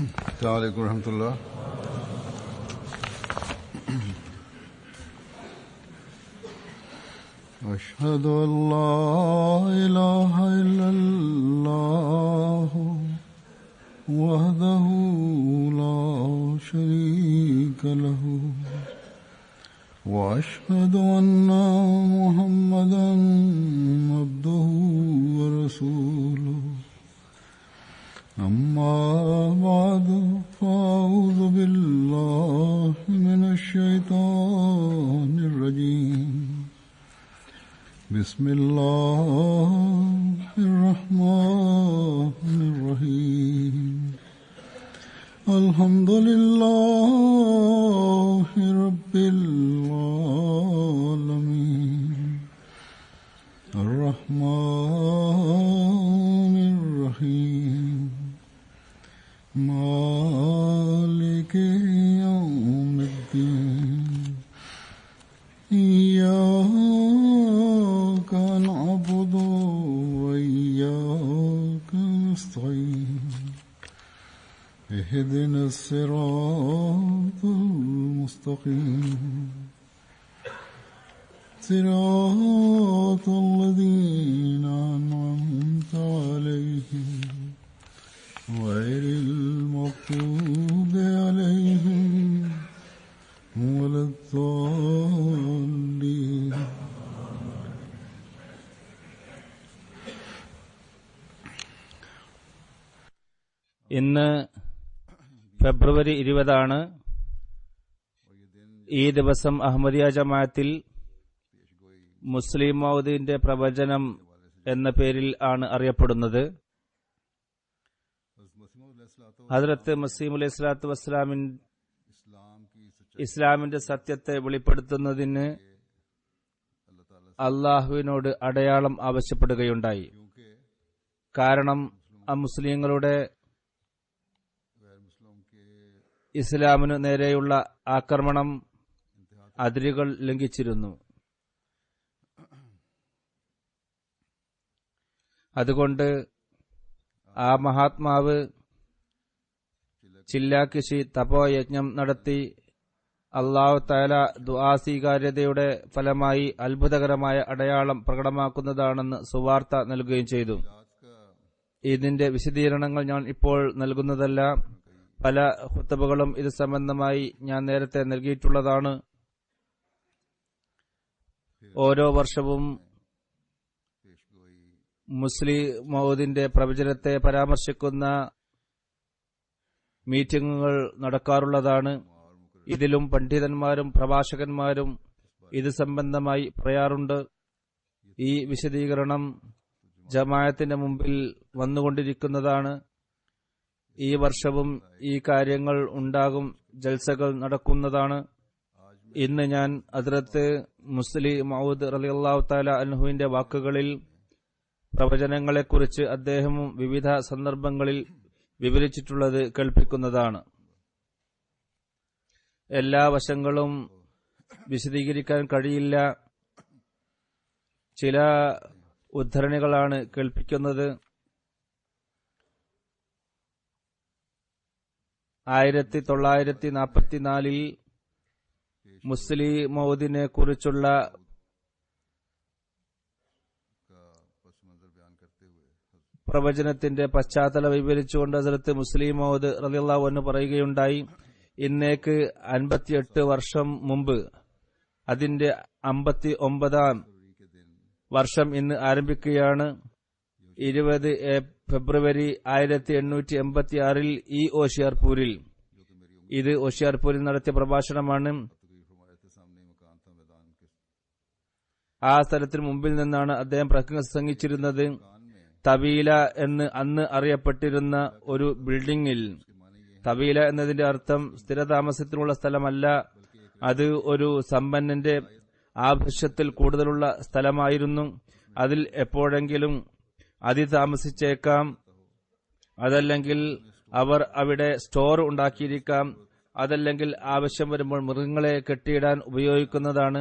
السلام عليكم ورحمة الله. أشهد أن لا إله إلا الله وحده لا شريك له وأشهد أن محمدا عبده ورسوله. أما بعد فأعوذ بالله من الشيطان الرجيم. بسم الله الرحمن الرحيم. الحمد لله رب العالمين الرحمن الرحيم مالك يوم الدين. إياك نعبد وإياك نستعين. اهدنا الصراط المستقيم صراط الذين أنعمت عليهم غير المغضوب عليهم ولا الضالين. ഇന്ന് ഫെബ്രുവരി 20 ഈ ദിവസം അഹമ്മദിയ ജമാഅത്തിൽ മുസ്ലിം മൗദിന്റെ പ്രവചനം എന്ന പേരിൽ ആണ് അറിയപ്പെടുന്നത്. ഹദ്റത്ത് മസീഹ് അലൈഹി സ്വലാത്തു വസ്സലാമിൻ ഇസ്ലാമിന്റെ സത്യത്തെ വെളിപ്പെടുത്തുന്നതിന് അള്ളാഹുവിനോട് അടയാളം ആവശ്യപ്പെടുകയുണ്ടായി. കാരണം മുസ്ലിങ്ങളുടെ ഇസ്ലാമിനു നേരെയുള്ള ആക്രമണം അതിരുകൾ ലംഘിച്ചിരുന്നു. അതുകൊണ്ട് ആ മഹാത്മാവ് ചില്ലാക്കിശി തപോയജ്ഞം നടത്തി അല്ലാഹു തആല ദുആ സ്വീകാര്യതയുടെ ഫലമായി അത്ഭുതകരമായ അടയാളം പ്രകടമാക്കുന്നതാണെന്ന് സുവാർത്ത നൽകുകയും ചെയ്തു. ഇതിന്റെ വിശദീകരണങ്ങൾ ഞാൻ ഇപ്പോൾ നൽകുന്നതല്ല. പല ഖുത്ബകളും ഇത് സംബന്ധമായി ഞാൻ നേരത്തെ നൽകിയിട്ടുള്ളതാണ്. ഓരോ വർഷവും മുസ്ലിം മൗദിന്റെ പ്രവചനത്തെ പരാമർശിക്കുന്ന മീറ്റിംഗുകൾ നടക്കാറുള്ളതാണ്. ഇതിലും പണ്ഡിതന്മാരും പ്രഭാഷകന്മാരും ഇത് സംബന്ധമായി പറയാറുണ്ട്. ഈ വിശദീകരണം ജമാഅത്തിന്റെ മുമ്പിൽ വന്നുകൊണ്ടിരിക്കുന്നതാണ്. ഈ വർഷവും ഈ കാര്യങ്ങൾ ഉണ്ടാകും, ജൽസകൾ നടക്കുന്നതാണ്. ഇന്ന് ഞാൻ ഹദ്റത്ത് മുസ്ലിം മൗദ് റളിയല്ലാഹു തആല അൻഹുവിന്റെ വാക്കുകളിൽ പ്രവചനങ്ങളെക്കുറിച്ച് അദ്ദേഹവും വിവിധ സന്ദർഭങ്ങളിൽ വിവരിച്ചിട്ടുള്ളത് കേൾപ്പിക്കുന്നതാണ്. എല്ലാ വശങ്ങളും വിശദീകരിക്കാൻ കഴിയില്ല. ചില ഉദ്ധരണികളാണ് കേൾപ്പിക്കുന്നത്. 1944 മുസ്ലിം മൗദിനെ കുറിച്ചുള്ള പ്രവചനത്തിന്റെ പശ്ചാത്തലം വിവരിച്ചുകൊണ്ട് ഹദ്റത്ത് മുസ്ലിം മൗദ് റളിയല്ലാഹു അൻഹു പറയുകയുണ്ടായി, ഇന്നേക്ക് 58 വർഷം മുമ്പ്, അതിന്റെ 59ാം വർഷം ഇന്ന് ആരംഭിക്കുകയാണ്. 20 ഫെബ്രുവരി 1886 ഈ ഓഷിയാർപൂരിൽ, ഇത് ഓഷിയാർപൂരിൽ നടത്തിയ പ്രഭാഷണമാണ്. ആ സ്ഥലത്തിന് മുമ്പിൽ നിന്നാണ് അദ്ദേഹം പ്രസംഗിച്ചിരുന്നത്. തവീല എന്ന് അന്ന് അറിയപ്പെട്ടിരുന്ന ഒരു ബിൽഡിംഗിൽ, തവീല എന്നതിന്റെ അർത്ഥം സ്ഥിരതാമസത്തിനുള്ള സ്ഥലമല്ല, അത് ഒരു സമ്പന്നന്റെ ആവശ്യത്തിൽ കൂടുതലുള്ള സ്ഥലമായിരുന്നു. അതിൽ എപ്പോഴെങ്കിലും അതിതാമസിച്ചേക്കാം, അതല്ലെങ്കിൽ അവർ അവിടെ സ്റ്റോർ ഉണ്ടാക്കിയിരിക്കാം, അതല്ലെങ്കിൽ ആവശ്യം വരുമ്പോൾ മൃഗങ്ങളെ കെട്ടിയിടാൻ ഉപയോഗിക്കുന്നതാണ്.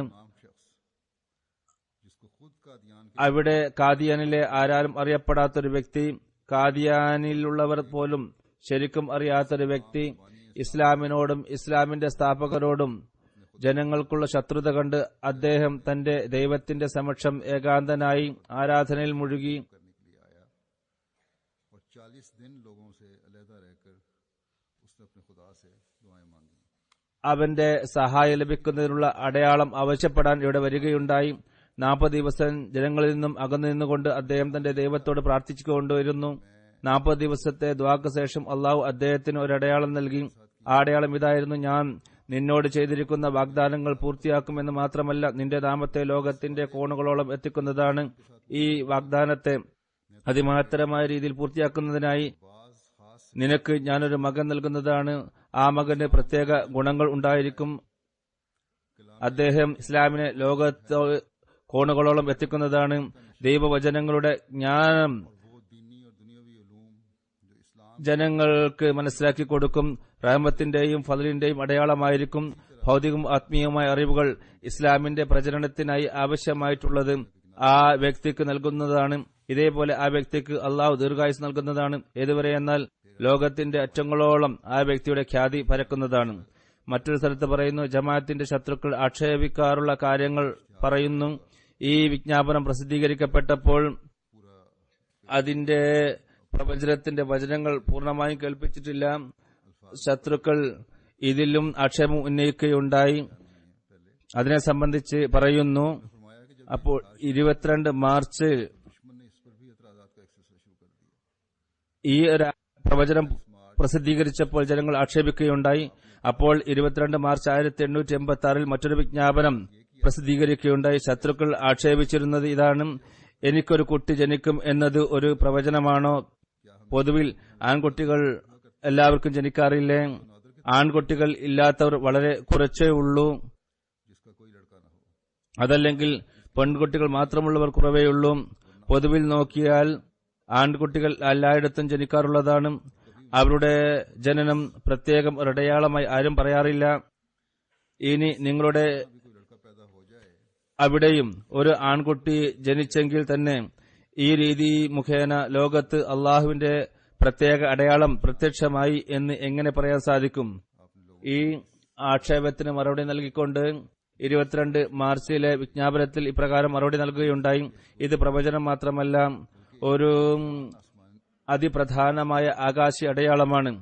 അവിടെ കാദിയാനിലെ ആരാലും അറിയപ്പെടാത്തൊരു വ്യക്തി, കാദിയാനിലുള്ളവർ പോലും ശരിക്കും അറിയാത്തൊരു വ്യക്തി ഇസ്ലാമിനോടും ഇസ്ലാമിന്റെ സ്ഥാപകരോടും ജനങ്ങൾക്കുള്ള ശത്രുത കണ്ട് അദ്ദേഹം തന്റെ ദൈവത്തിന്റെ സമക്ഷം ഏകാന്തനായി ആരാധനയിൽ മുഴുകി. അവന്റെ സഹായം ലഭിക്കുന്നതിനുള്ള അടയാളം ആവശ്യപ്പെടാൻ ഇവിടെ വരികയുണ്ടായി. 40 ദിവസം ജനങ്ങളിൽ നിന്നും അകന്നു നിന്നുകൊണ്ട് അദ്ദേഹം തന്റെ ദൈവത്തോട് പ്രാർത്ഥിച്ചുകൊണ്ടുവരുന്നു. 40 ദിവസത്തെ ദുആക്ക് ശേഷം അള്ളാഹു അദ്ദേഹത്തിന് ഒരു അടയാളം നൽകി. ആ അടയാളം ഇതായിരുന്നു: ഞാൻ നിന്നോട് ചെയ്തിരിക്കുന്ന വാഗ്ദാനങ്ങൾ പൂർത്തിയാക്കുമെന്ന് മാത്രമല്ല, നിന്റെ നാമത്തെ ലോകത്തിന്റെ കോണുകളോളം എത്തിക്കുന്നതാണ്. ഈ വാഗ്ദാനത്തെ അതിമഹത്തരമായ രീതിയിൽ പൂർത്തിയാക്കുന്നതിനായി നിനക്ക് ഞാനൊരു മകൻ നൽകുന്നതാണ്. ആ മകന് പ്രത്യേക ഗുണങ്ങൾ ഉണ്ടായിരിക്കും. അദ്ദേഹം ഇസ്ലാമിനെ ലോകത്ത് കോണുകളോളം എത്തിക്കുന്നതാണ്. ദൈവവചനങ്ങളുടെ ജ്ഞാനം ജനങ്ങൾക്ക് മനസ്സിലാക്കി കൊടുക്കും. റഹ്മത്തിന്റെയും ഫദ്ലിന്റെയും അടയാളമായിരിക്കും. ഭൗതികവും ആത്മീയവുമായ അറിവുകൾ ഇസ്ലാമിന്റെ പ്രചരണത്തിനായി ആവശ്യമായിട്ടുള്ളത് ആ വ്യക്തിക്ക് നൽകുന്നതാണ്. ഇതേപോലെ ആ വ്യക്തിക്ക് അള്ളാഹു ദീർഘായുസ് നൽകുന്നതാണ്. ഏതുവരെ എന്നാൽ ലോകത്തിന്റെ അറ്റങ്ങളോളം ആ വ്യക്തിയുടെ ഖ്യാതി പരക്കുന്നതാണ്. മറ്റൊരു സ്ഥലത്ത് പറയുന്നു, ജമാഅത്തിന്റെ ശത്രുക്കൾ ആക്ഷേപിക്കാറുള്ള കാര്യങ്ങൾ പറയുന്നു. ഈ വിജ്ഞാപനം പ്രസിദ്ധീകരിക്കപ്പെട്ടപ്പോൾ അതിന്റെ പ്രവചനത്തിന്റെ വചനങ്ങൾ പൂർണ്ണമായും കേൾപ്പിച്ചിട്ടില്ല. ശത്രുക്കൾ ഇതിലും ആക്ഷേപം ഉന്നയിക്കുകയുണ്ടായി. അതിനെ സംബന്ധിച്ച് പറയുന്നു, അപ്പോൾ 22 മാർച്ച് ഈ ഒരു പ്രവചനം പ്രസിദ്ധീകരിച്ചപ്പോൾ ജനങ്ങൾ ആക്ഷേപിക്കുകയുണ്ടായി. അപ്പോൾ 22 മാർച്ച് 1886 മറ്റൊരു വിജ്ഞാപനം പ്രസിദ്ധീകരിക്കുകയുണ്ടായി. ശത്രുക്കൾ ആക്ഷേപിച്ചിരുന്നത് ഇതാണ്: എനിക്കൊരു കുട്ടി ജനിക്കും എന്നത് ഒരു പ്രവചനമാണോ? പൊതുവിൽ ആൺകുട്ടികൾ എല്ലാവർക്കും ജനിക്കാറില്ലേ? ആൺകുട്ടികൾ ഇല്ലാത്തവർ വളരെ കുറച്ചേ ഉള്ളൂ. അതല്ലെങ്കിൽ പെൺകുട്ടികൾ മാത്രമുള്ളവർ കുറവേയുള്ളൂ. പൊതുവിൽ നോക്കിയാൽ ആൺകുട്ടികൾ എല്ലായിടത്തും ജനിക്കാറുള്ളതാണ്. അവരുടെ ജനനം പ്രത്യേകം ഒരടയാളമായി ആരും പറയാറില്ല. ഇനി നിങ്ങളുടെ അവിടെയും ഒരു ആൺകുട്ടി ജനിച്ചെങ്കിൽ തന്നെ ഈ രീതി മുഖേന ലോകത്ത് അള്ളാഹുവിന്റെ പ്രത്യേക അടയാളം പ്രത്യക്ഷമായി എന്ന് എങ്ങനെ പറയാൻ സാധിക്കും? ഈ ആക്ഷേപത്തിന് മറുപടി നൽകിക്കൊണ്ട് 22 മാർച്ചിലെ വിജ്ഞാപനത്തിൽ ഇപ്രകാരം മറുപടി നൽകുകയുണ്ടായി: ഇത് പ്രവചനം മാത്രമല്ല, ഒരു അതിപ്രധാനമായ ആകാശി അടയാളമാണ്.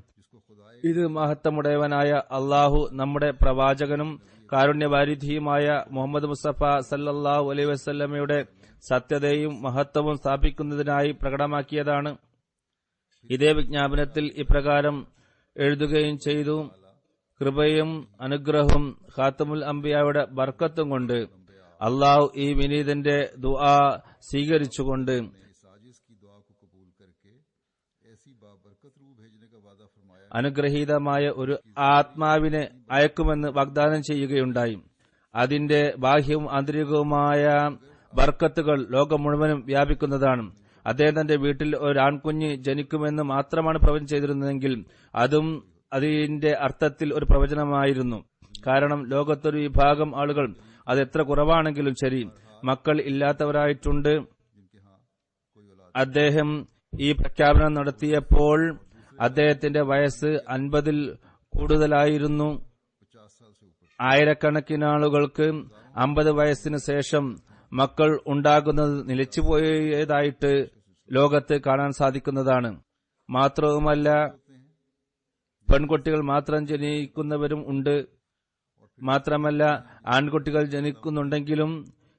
ഇത് മഹത്വമുടയവനായ അള്ളാഹു നമ്മുടെ പ്രവാചകനും കാരുണ്യവാരിധിയുമായ മുഹമ്മദ് മുസ്തഫ സല്ലല്ലാഹു അലൈഹി വസല്ലമയുടെ സത്യതയും മഹത്വവും സ്ഥാപിക്കുന്നതിനായി പ്രകടമാക്കിയതാണ്. ഇതേ വിജ്ഞാപനത്തിൽ ഇപ്രകാരം എഴുതുകയും ചെയ്തു: കൃപയും അനുഗ്രഹവും ഖാത്തമുൽ അംബിയായുടെ ബർക്കത്തും കൊണ്ട് അള്ളാഹു ഈ വിനീതന്റെ ദുആ സ്വീകരിച്ചുകൊണ്ട് അനുഗ്രഹീതമായ ഒരു ആത്മാവിനെ അയക്കുമെന്ന് വാഗ്ദാനം ചെയ്യുകയുണ്ടായി. അതിന്റെ ബാഹ്യവും ആന്തരികവുമായ ബർക്കത്തുകൾ ലോകം മുഴുവനും വ്യാപിക്കുന്നതാണ്. അദ്ദേഹം തന്റെ വീട്ടിൽ ഒരു ആൺകുഞ്ഞ് ജനിക്കുമെന്ന് മാത്രമാണ് പ്രവചനം ചെയ്തിരുന്നതെങ്കിൽ അതും അതിന്റെ അർത്ഥത്തിൽ ഒരു പ്രവചനമായിരുന്നു. കാരണം ലോകത്തൊരു വിഭാഗം ആളുകൾ, അത് എത്ര കുറവാണെങ്കിലും ശരി, മക്കൾ ഇല്ലാത്തവരായിട്ടുണ്ട്. അദ്ദേഹം ഈ പ്രഖ്യാപനം നടത്തിയപ്പോൾ അദ്ദേഹത്തിന്റെ വയസ്സ് 50-ൽ കൂടുതലായിരുന്നു. ആയിരക്കണക്കിന് ആളുകൾക്ക് 50 വയസ്സിന് ശേഷം മക്കൾ ഉണ്ടാകുന്നത് നിലച്ചുപോയതായിട്ട് ലോകത്ത് കാണാൻ സാധിക്കുന്നതാണ്. മാത്രവുമല്ല, പെൺകുട്ടികൾ മാത്രം ജനിക്കുന്നവരും ഉണ്ട്. മാത്രമല്ല, ആൺകുട്ടികൾ ജനിക്കുന്നുണ്ടെങ്കിലും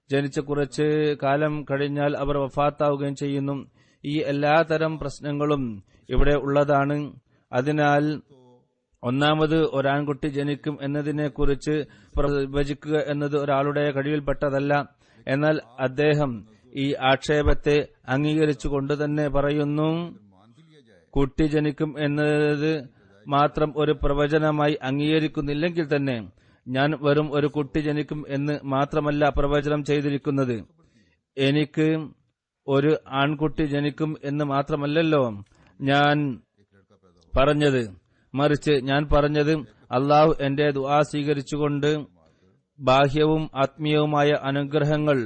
ജനിച്ച കുറച്ച് കാലം കഴിഞ്ഞാൽ അവർ വഫാത്താവുകയും ചെയ്യുന്നു. ഈ എല്ലാതരം പ്രശ്നങ്ങളും ഇവിടെ ഉള്ളതാണ്. അതിനാൽ ഒന്നാമത് ഒരാൺകുട്ടി ജനിക്കും എന്നതിനെക്കുറിച്ച് പ്രവചിക്കുക എന്നത് ഒരാളുടെ കഴിവിൽപ്പെട്ടതല്ല. എന്നാൽ അദ്ദേഹം ഈ ആക്ഷേപത്തെ അംഗീകരിച്ചുകൊണ്ട് തന്നെ പറയുന്നു, കുട്ടി ജനിക്കും എന്നത് മാത്രം ഒരു പ്രവചനമായി അംഗീകരിക്കുന്നില്ലെങ്കിൽ തന്നെ ഞാൻ വെറും ഒരു കുട്ടി ജനിക്കും എന്ന് മാത്രമല്ല പ്രവചനം ചെയ്തിരിക്കുന്നത്, എനിക്ക് ഒരു ആൺകുട്ടി ജനിക്കും എന്ന് മാത്രമല്ലല്ലോ ഞാൻ പറഞ്ഞത്, മറിച്ച് ഞാൻ പറഞ്ഞത് അള്ളാഹു എന്റെ ദുആ സ്വീകരിച്ചുകൊണ്ട് ബാഹ്യവും ആത്മീയവുമായ അനുഗ്രഹങ്ങൾ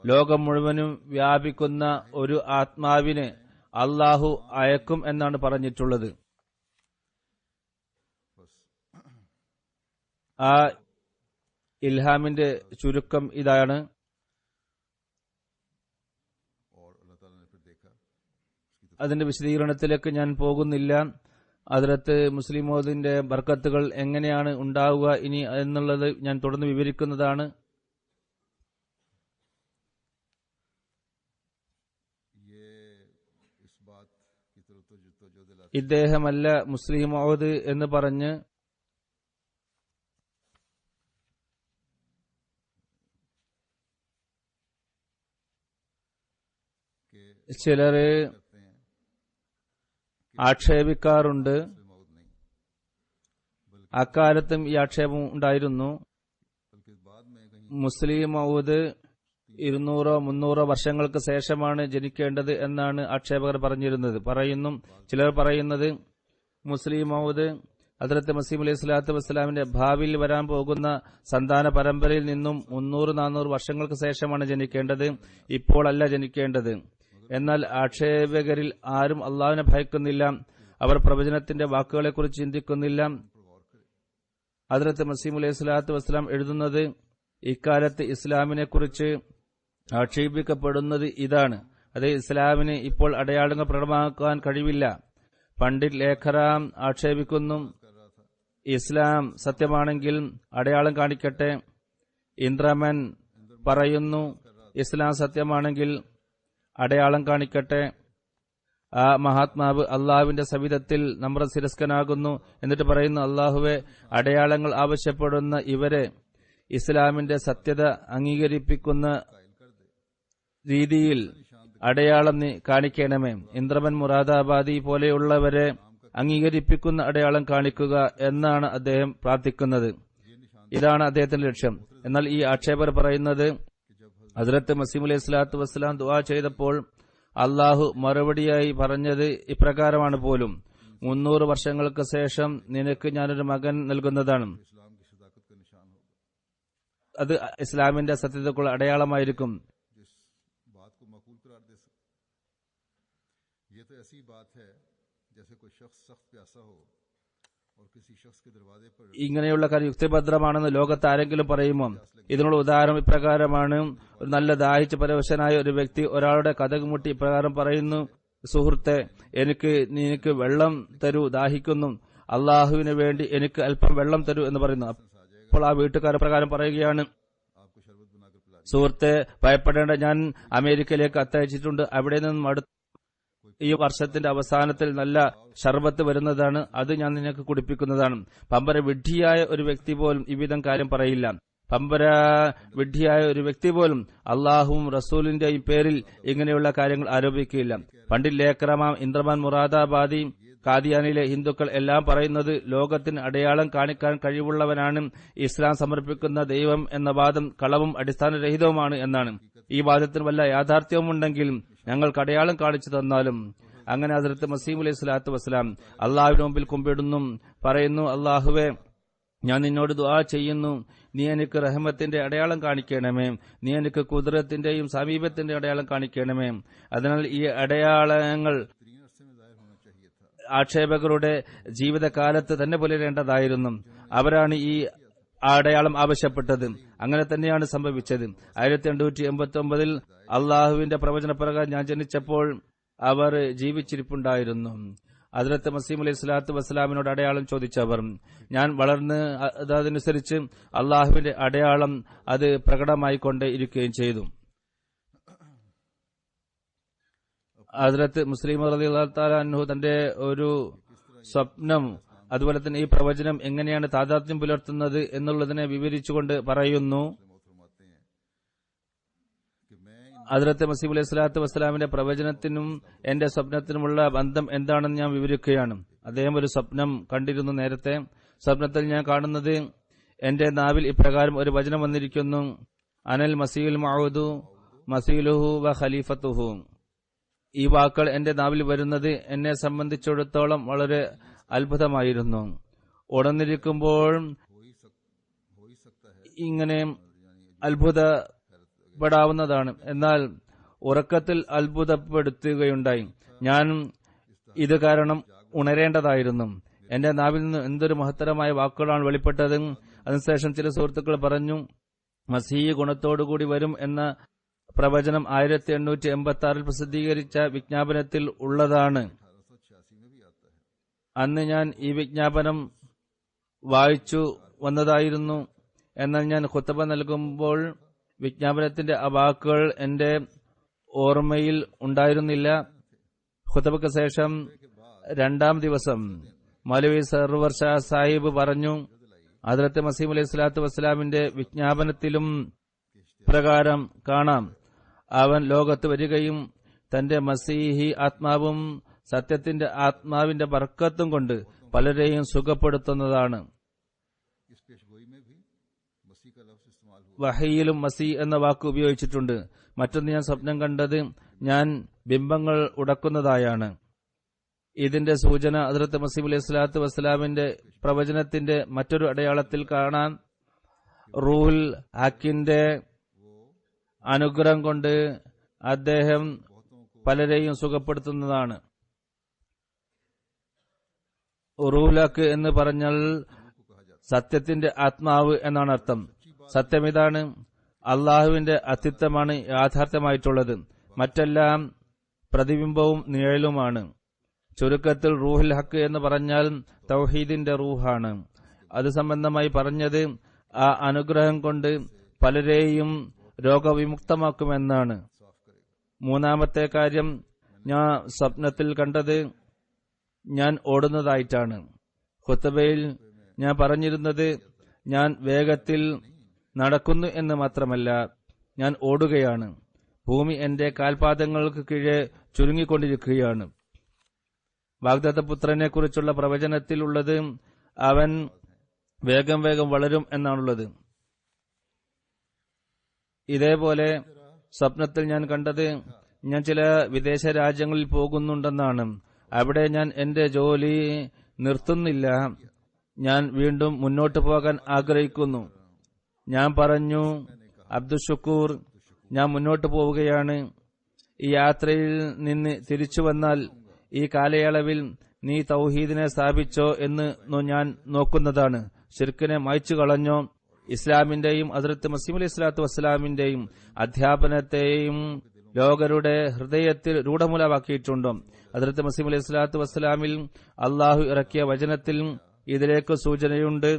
ലോകം മുഴുവനും വ്യാപിക്കുന്ന ഒരു ആത്മാവിനെ അള്ളാഹു അയക്കും എന്നാണ് പറഞ്ഞിട്ടുള്ളത്. ആ ഇൽഹാമിന്റെ ചുരുക്കം ഇതാണ്. അതിന്റെ വിശദീകരണത്തിലേക്ക് ഞാൻ പോകുന്നില്ല. ഹദ്റത്ത് മുസ്ലിം മൗദിന്റെ ബർക്കത്തുകൾ എങ്ങനെയാണ് ഉണ്ടാവുക ഇനി എന്നുള്ളത് ഞാൻ തുടർന്ന് വിവരിക്കുന്നതാണ്. ഇദ്ദേഹമല്ല മുസ്ലിം മൗദ് എന്ന് പറഞ്ഞ് ചിലര് ആക്ഷേപിക്കാറുണ്ട്. അക്കാലത്തും ഈ ആക്ഷേപം ഉണ്ടായിരുന്നു. മുസ്ലിം മൗദ് 200-300 വർഷങ്ങൾക്ക് ശേഷമാണ് ജനിക്കേണ്ടത് എന്നാണ് ആക്ഷേപകർ ചിലർ പറയുന്നത് മുസ്ലിം മൗദ് ഹദ്റത്ത് മസീഹ് അലൈഹി സ്വലാത്തു വസ്സലാമിന്റെ ഭാവിയിൽ വരാൻ പോകുന്ന സന്താന പരമ്പരയിൽ നിന്നും 300-400 വർഷങ്ങൾക്ക് ശേഷമാണ് ജനിക്കേണ്ടത്, ഇപ്പോൾ അല്ല ജനിക്കേണ്ടത്. എന്നാൽ ആക്ഷേപകരിൽ ആരും അള്ളാഹുവിനെ ഭയക്കുന്നില്ല. അവർ പ്രവചനത്തിന്റെ വാക്കുകളെക്കുറിച്ച് ചിന്തിക്കുന്നില്ല. ഹദ്റത്ത് മസീഹ് അലൈഹി സ്വലാത്തു വസ്സലാം എഴുതുന്നത് ഇക്കാലത്ത് ഇസ്ലാമിനെ കുറിച്ച് ആക്ഷേപിക്കപ്പെടുന്നത് ഇതാണ്. അത് ഇസ്ലാമിന് ഇപ്പോൾ അടയാളങ്ങൾ പ്രകടമാക്കാൻ കഴിവില്ല. പണ്ഡിറ്റ് ലേഖറാം ആക്ഷേപിക്കുന്നു, ഇസ്ലാം സത്യമാണെങ്കിൽ അടയാളം കാണിക്കട്ടെ. ഇന്ദ്രമൻ പറയുന്നു, ഇസ്ലാം സത്യമാണെങ്കിൽ അടയാളം കാണിക്കട്ടെ. ആ മഹാത്മാവ് അള്ളാഹുവിന്റെ സവിധത്തിൽ നമ്രശിരസ്കനാകുന്നു. എന്നിട്ട് പറയുന്നു, അള്ളാഹുവെ, അടയാളങ്ങൾ ആവശ്യപ്പെടുന്ന ഇവരെ ഇസ്ലാമിന്റെ സത്യത അംഗീകരിപ്പിക്കുന്ന രീതിയിൽ അടയാളം കാണിക്കണമേ. ഇന്ദ്രമൻ മുറാദാബാദി പോലെയുള്ളവരെ അംഗീകരിപ്പിക്കുന്ന അടയാളം കാണിക്കുക എന്നാണ് അദ്ദേഹം പ്രാർത്ഥിക്കുന്നത്. ഇതാണ് അദ്ദേഹത്തിന്റെ ലക്ഷ്യം. എന്നാൽ ഈ ആക്ഷേപർ പറയുന്നത് ഹദ്റത്ത് മസീഹ് അലൈഹി സ്വലാത്തു വസ്സലാം ദുആ ചെയ്തപ്പോൾ അള്ളാഹു മറുപടിയായി പറഞ്ഞത് ഇപ്രകാരമാണ് പോലും, 300 വർഷങ്ങൾക്ക് ശേഷം നിനക്ക് ഞാനൊരു മകൻ നൽകുന്നതാണ്. അത് ഇസ്ലാമിന്റെ സത്യതക്കുള്ള അടയാളമായിരിക്കും. ഇങ്ങനെയുള്ള കാര്യം യുക്തിഭദ്രമാണെന്ന് ലോകത്ത് ആരെങ്കിലും പറയുമോ? ഇതിനുള്ള ഉദാഹരണം ഇപ്രകാരമാണ്. ഒരു നല്ല ദാഹിച്ച് പരവശനായ ഒരു വ്യക്തി ഒരാളുടെ കഥക് മുട്ടി ഇപ്രകാരം പറയുന്നു, സുഹൃത്തെ, നിനക്ക് വെള്ളം തരൂ, ദാഹിക്കുന്നു, അള്ളാഹുവിന് വേണ്ടി എനിക്ക് അല്പം വെള്ളം തരൂ എന്ന് പറയുന്നു. അപ്പോൾ ആ വീട്ടുകാർ പ്രകാരം പറയുകയാണ്, സുഹൃത്തെ, ഭയപ്പെടേണ്ട, ഞാൻ അമേരിക്കയിലേക്ക് കത്തയച്ചിട്ടുണ്ട്. അവിടെ നിന്നും ഈ വർഷത്തിന്റെ അവസാനത്തിൽ നല്ല ഷർബത്ത് വരുന്നതാണ്, അത് ഞാൻ നിനക്ക് കുടിപ്പിക്കുന്നതാണ്. പമ്പര വിഡ്ഢിയായ ഒരു വ്യക്തി പോലും ഇവിധം കാര്യം പറയില്ല. പമ്പര വിഡ്ഢിയായ ഒരു വ്യക്തി പോലും അള്ളാഹുവും റസൂലിന്റെയും പേരിൽ ഇങ്ങനെയുള്ള കാര്യങ്ങൾ ആരോപിക്കുകയില്ല. പണ്ഡിറ്റ് ലേഖറാം ഇന്ദ്രമാൻ മുറാദാബാദി കാദിയാനിലെ ഹിന്ദുക്കൾ എല്ലാം പറയുന്നത് ലോകത്തിന് അടയാളം കാണിക്കാൻ കഴിവുള്ളവനാണ് ഇസ്ലാം സമർപ്പിക്കുന്ന ദൈവം എന്ന വാദം കളവും അടിസ്ഥാനരഹിതവുമാണ് എന്നാണ്. ഈ വാദത്തിന് വല്ല യാഥാർത്ഥ്യവുമുണ്ടെങ്കിൽ ഞങ്ങൾക്ക് അടയാളം കാണിച്ചു തന്നാലും. അങ്ങനെ ഹദ്റത്ത് മസീഹ് അലൈഹി സ്വലാത്തു വസ്സലാം അള്ളാഹുവിന്റെ മുമ്പിൽ കുമ്പിടുന്നു, പറയുന്നു, അള്ളാഹുവെ, ഞാൻ നിന്നോട് ദുആ ചെയ്യുന്നു, നീ എനിക്ക് റഹ്മത്തിന്റെ അടയാളം കാണിക്കണമേ, നീ എനിക്ക് കുദ്റത്തിന്റെയും സമീപത്തിന്റെ അടയാളം കാണിക്കണമേ. അതിനാൽ ഈ അടയാളങ്ങൾ ആക്ഷേപകരുടെ ജീവിതകാലത്ത് തന്നെ പുലരേണ്ടതായിരുന്നു. അവരാണ് ഈ അടയാളം ആവശ്യപ്പെട്ടത്. അങ്ങനെ തന്നെയാണ് സംഭവിച്ചത്. 1889 അള്ളാഹുവിന്റെ പ്രവചനപ്രകാരം ഞാൻ ജനിച്ചപ്പോൾ അവർ ജീവിച്ചിരിപ്പുണ്ടായിരുന്നു. ഹദ്റത്ത് മസീഹ് അലൈഹി സ്വലാത്തു വസ്സലാമിനോട് അടയാളം ചോദിച്ചവർ, ഞാൻ വളർന്ന് അതനുസരിച്ച് അള്ളാഹുവിന്റെ അടയാളം അത് പ്രകടമായിക്കൊണ്ടേ ഇരിക്കുകയും ചെയ്തു. ഹദ്റത്ത് മുസ്ലിം റളിയല്ലാഹു തആല അൻഹു തന്റെ ഒരു സ്വപ്നം, അതുപോലെ തന്നെ ഈ പ്രവചനം എങ്ങനെയാണ് താദാത്മ്യം പുലർത്തുന്നത് എന്നുള്ളതിനെ വിവരിച്ചുകൊണ്ട് പറയുന്നു, ഹദ്റത്ത് മസീഹ് അലൈഹി സ്വലാത്തു വസ്സലാമിന്റെ പ്രവചനത്തിനും എന്റെ സ്വപ്നത്തിനുമുള്ള ബന്ധം എന്താണെന്ന് ഞാൻ വിവരിക്കുകയാണ്. അദ്ദേഹം ഒരു സ്വപ്നം കണ്ടിരുന്നു. നേരത്തെ സ്വപ്നത്തിൽ ഞാൻ കാണുന്നത്, എന്റെ നാവിൽ ഇപ്രകാരം ഒരു വചനം വന്നിരിക്കുന്നു, അനൽ മസീഹുൽ മഊദു മസീലുഹു വ ഖലീഫത്തുഹു. ഈ വാക്കുകൾ എന്റെ നാവിൽ വരുന്നത് എന്നെ സംബന്ധിച്ചിടത്തോളം വളരെ അത്ഭുതമായിരുന്നു. ഉണർന്നിരിക്കുമ്പോൾ ഇങ്ങനെ അത്ഭുതപ്പെടാവുന്നതാണ്, എന്നാൽ ഉറക്കത്തിൽ അത്ഭുതപ്പെടുത്തുകയുണ്ടായി. ഞാൻ ഇത് കാരണം ഉണരേണ്ടതായിരുന്നു. എന്റെ നാവിൽ നിന്ന് എന്തൊരു മഹത്തരമായ വാക്കുകളാണ് വെളിപ്പെട്ടത്. അതിനുശേഷം ചില സുഹൃത്തുക്കൾ പറഞ്ഞു, മസീഹ് ഗുണത്തോടുകൂടി വരും എന്ന പ്രവചനം 1886 പ്രസിദ്ധീകരിച്ച വിജ്ഞാപനത്തിൽ ഉള്ളതാണ്. അന്ന് ഞാൻ ഈ വിജ്ഞാപനം വായിച്ചു വന്നതായിരുന്നു. എന്നാൽ ഞാൻ ഖുത്ബ നൽകുമ്പോൾ വിജ്ഞാപനത്തിന്റെ ആ വാക്കുകൾ എന്റെ ഓർമ്മയിൽ ഉണ്ടായിരുന്നില്ല. ഖുത്ബയ്ക്ക് ശേഷം രണ്ടാം ദിവസം മൗലവി സർവർ ഷാ സാഹിബ് പറഞ്ഞു, ഹദ്റത്ത് മസീഹ് അലൈഹി സ്വലാത്തു വസ്സലാമിന്റെ വിജ്ഞാപനത്തിലും പ്രകാരം കാണാം, അവൻ ലോകത്ത് വരികയും തന്റെ മസീഹി ആത്മാവും സത്യത്തിന്റെ ആത്മാവിന്റെ ബർക്കത്തും കൊണ്ട് പലരെയും സുഖപ്പെടുത്തുന്നതാണ്. വഹയിലും മസീ എന്ന വാക്ക് ഉപയോഗിച്ചിട്ടുണ്ട്. മറ്റൊന്ന്, ഞാൻ സ്വപ്നം കണ്ടത് ഞാൻ ബിംബങ്ങൾ ഉടക്കുന്നതായാണ്. ഇതിന്റെ സൂചന ഹദ്റത്ത് മസീഹ് അലൈഹി സ്വലാത്തു വസ്സലാമിന്റെ പ്രവചനത്തിന്റെ മറ്റൊരു അടയാളത്തിൽ കാണാൻ റൂഹുൽ ഹക്കിന്റെ അനുഗ്രഹം കൊണ്ട് അദ്ദേഹം പലരെയും സുഖപ്പെടുത്തുന്നതാണ്. റൂഹുൽ ഹക്ക് എന്ന് പറഞ്ഞാൽ സത്യത്തിന്റെ ആത്മാവ് എന്നാണ് അർത്ഥം. സത്യം ഇതാണ്, അള്ളാഹുവിന്റെ അസ്തിത്വമാണ് യാഥാർത്ഥ്യമായിട്ടുള്ളത്, മറ്റെല്ലാം പ്രതിബിംബവും നിഴലുമാണ്. ചുരുക്കത്തിൽ റൂഹുൽ ഹക്ക് എന്ന് പറഞ്ഞാൽ തൗഹീദിന്റെ റൂഹാണ്. അത് സംബന്ധമായി പറഞ്ഞത് ആ അനുഗ്രഹം കൊണ്ട് പലരെയും രോഗവിമുക്തമാക്കുമെന്നാണ്. മൂന്നാമത്തെ കാര്യം, ഞാൻ സ്വപ്നത്തിൽ കണ്ടത് ഞാൻ ഓടുന്നതായിട്ടാണ്. ഖുത്ബയിൽ ഞാൻ പറഞ്ഞിരുന്നത് ഞാൻ വേഗത്തിൽ നടക്കുന്നു എന്ന് മാത്രമല്ല, ഞാൻ ഓടുകയാണ്. ഭൂമി എന്റെ കാൽപാദങ്ങൾക്ക് കീഴെ ചുരുങ്ങിക്കൊണ്ടിരിക്കുകയാണ്. വാഗ്ദത്തപുത്രനെ കുറിച്ചുള്ള പ്രവചനത്തിലുള്ളത് അവൻ വേഗം വേഗം വളരും എന്നാണുള്ളത്. ഇതേപോലെ സ്വപ്നത്തിൽ ഞാൻ കണ്ടത് ഞാൻ ചില വിദേശ രാജ്യങ്ങളിൽ പോകുന്നുണ്ടെന്നാണ്. അവിടെ ഞാൻ എന്റെ ജോലി നിർത്തുന്നില്ല, ഞാൻ വീണ്ടും മുന്നോട്ട് പോകാൻ ആഗ്രഹിക്കുന്നു. ഞാൻ പറഞ്ഞു, അബ്ദുഷുക്കൂർ, ഞാൻ മുന്നോട്ട് പോവുകയാണ്. ഈ യാത്രയിൽ നിന്ന് തിരിച്ചു വന്നാൽ ഈ കാലയളവിൽ നീ തൗഹീദിനെ സ്ഥാപിച്ചോ എന്ന് ഞാൻ നോക്കുന്നതാണ്. ശിർക്കിനെ മായ്ച്ചു കളഞ്ഞോ? ഇസ്ലാമിന്റെയും ഹദ്റത്ത് മസീഹ് അലൈഹി സ്വലാത്തു വസ്സലാമിന്റെയും അധ്യാപനത്തെയും ലോകരുടെ ഹൃദയത്തിൽ രൂഢമൂലമാക്കിയിട്ടുണ്ടോ? ഹദ്റത്ത് മസീഹ് അലൈഹി സ്വലാത്തു വസ്സലാമിൽ അള്ളാഹു ഇറക്കിയ വചനത്തിൽ ഇതിലേക്ക് സൂചനയുണ്ട്.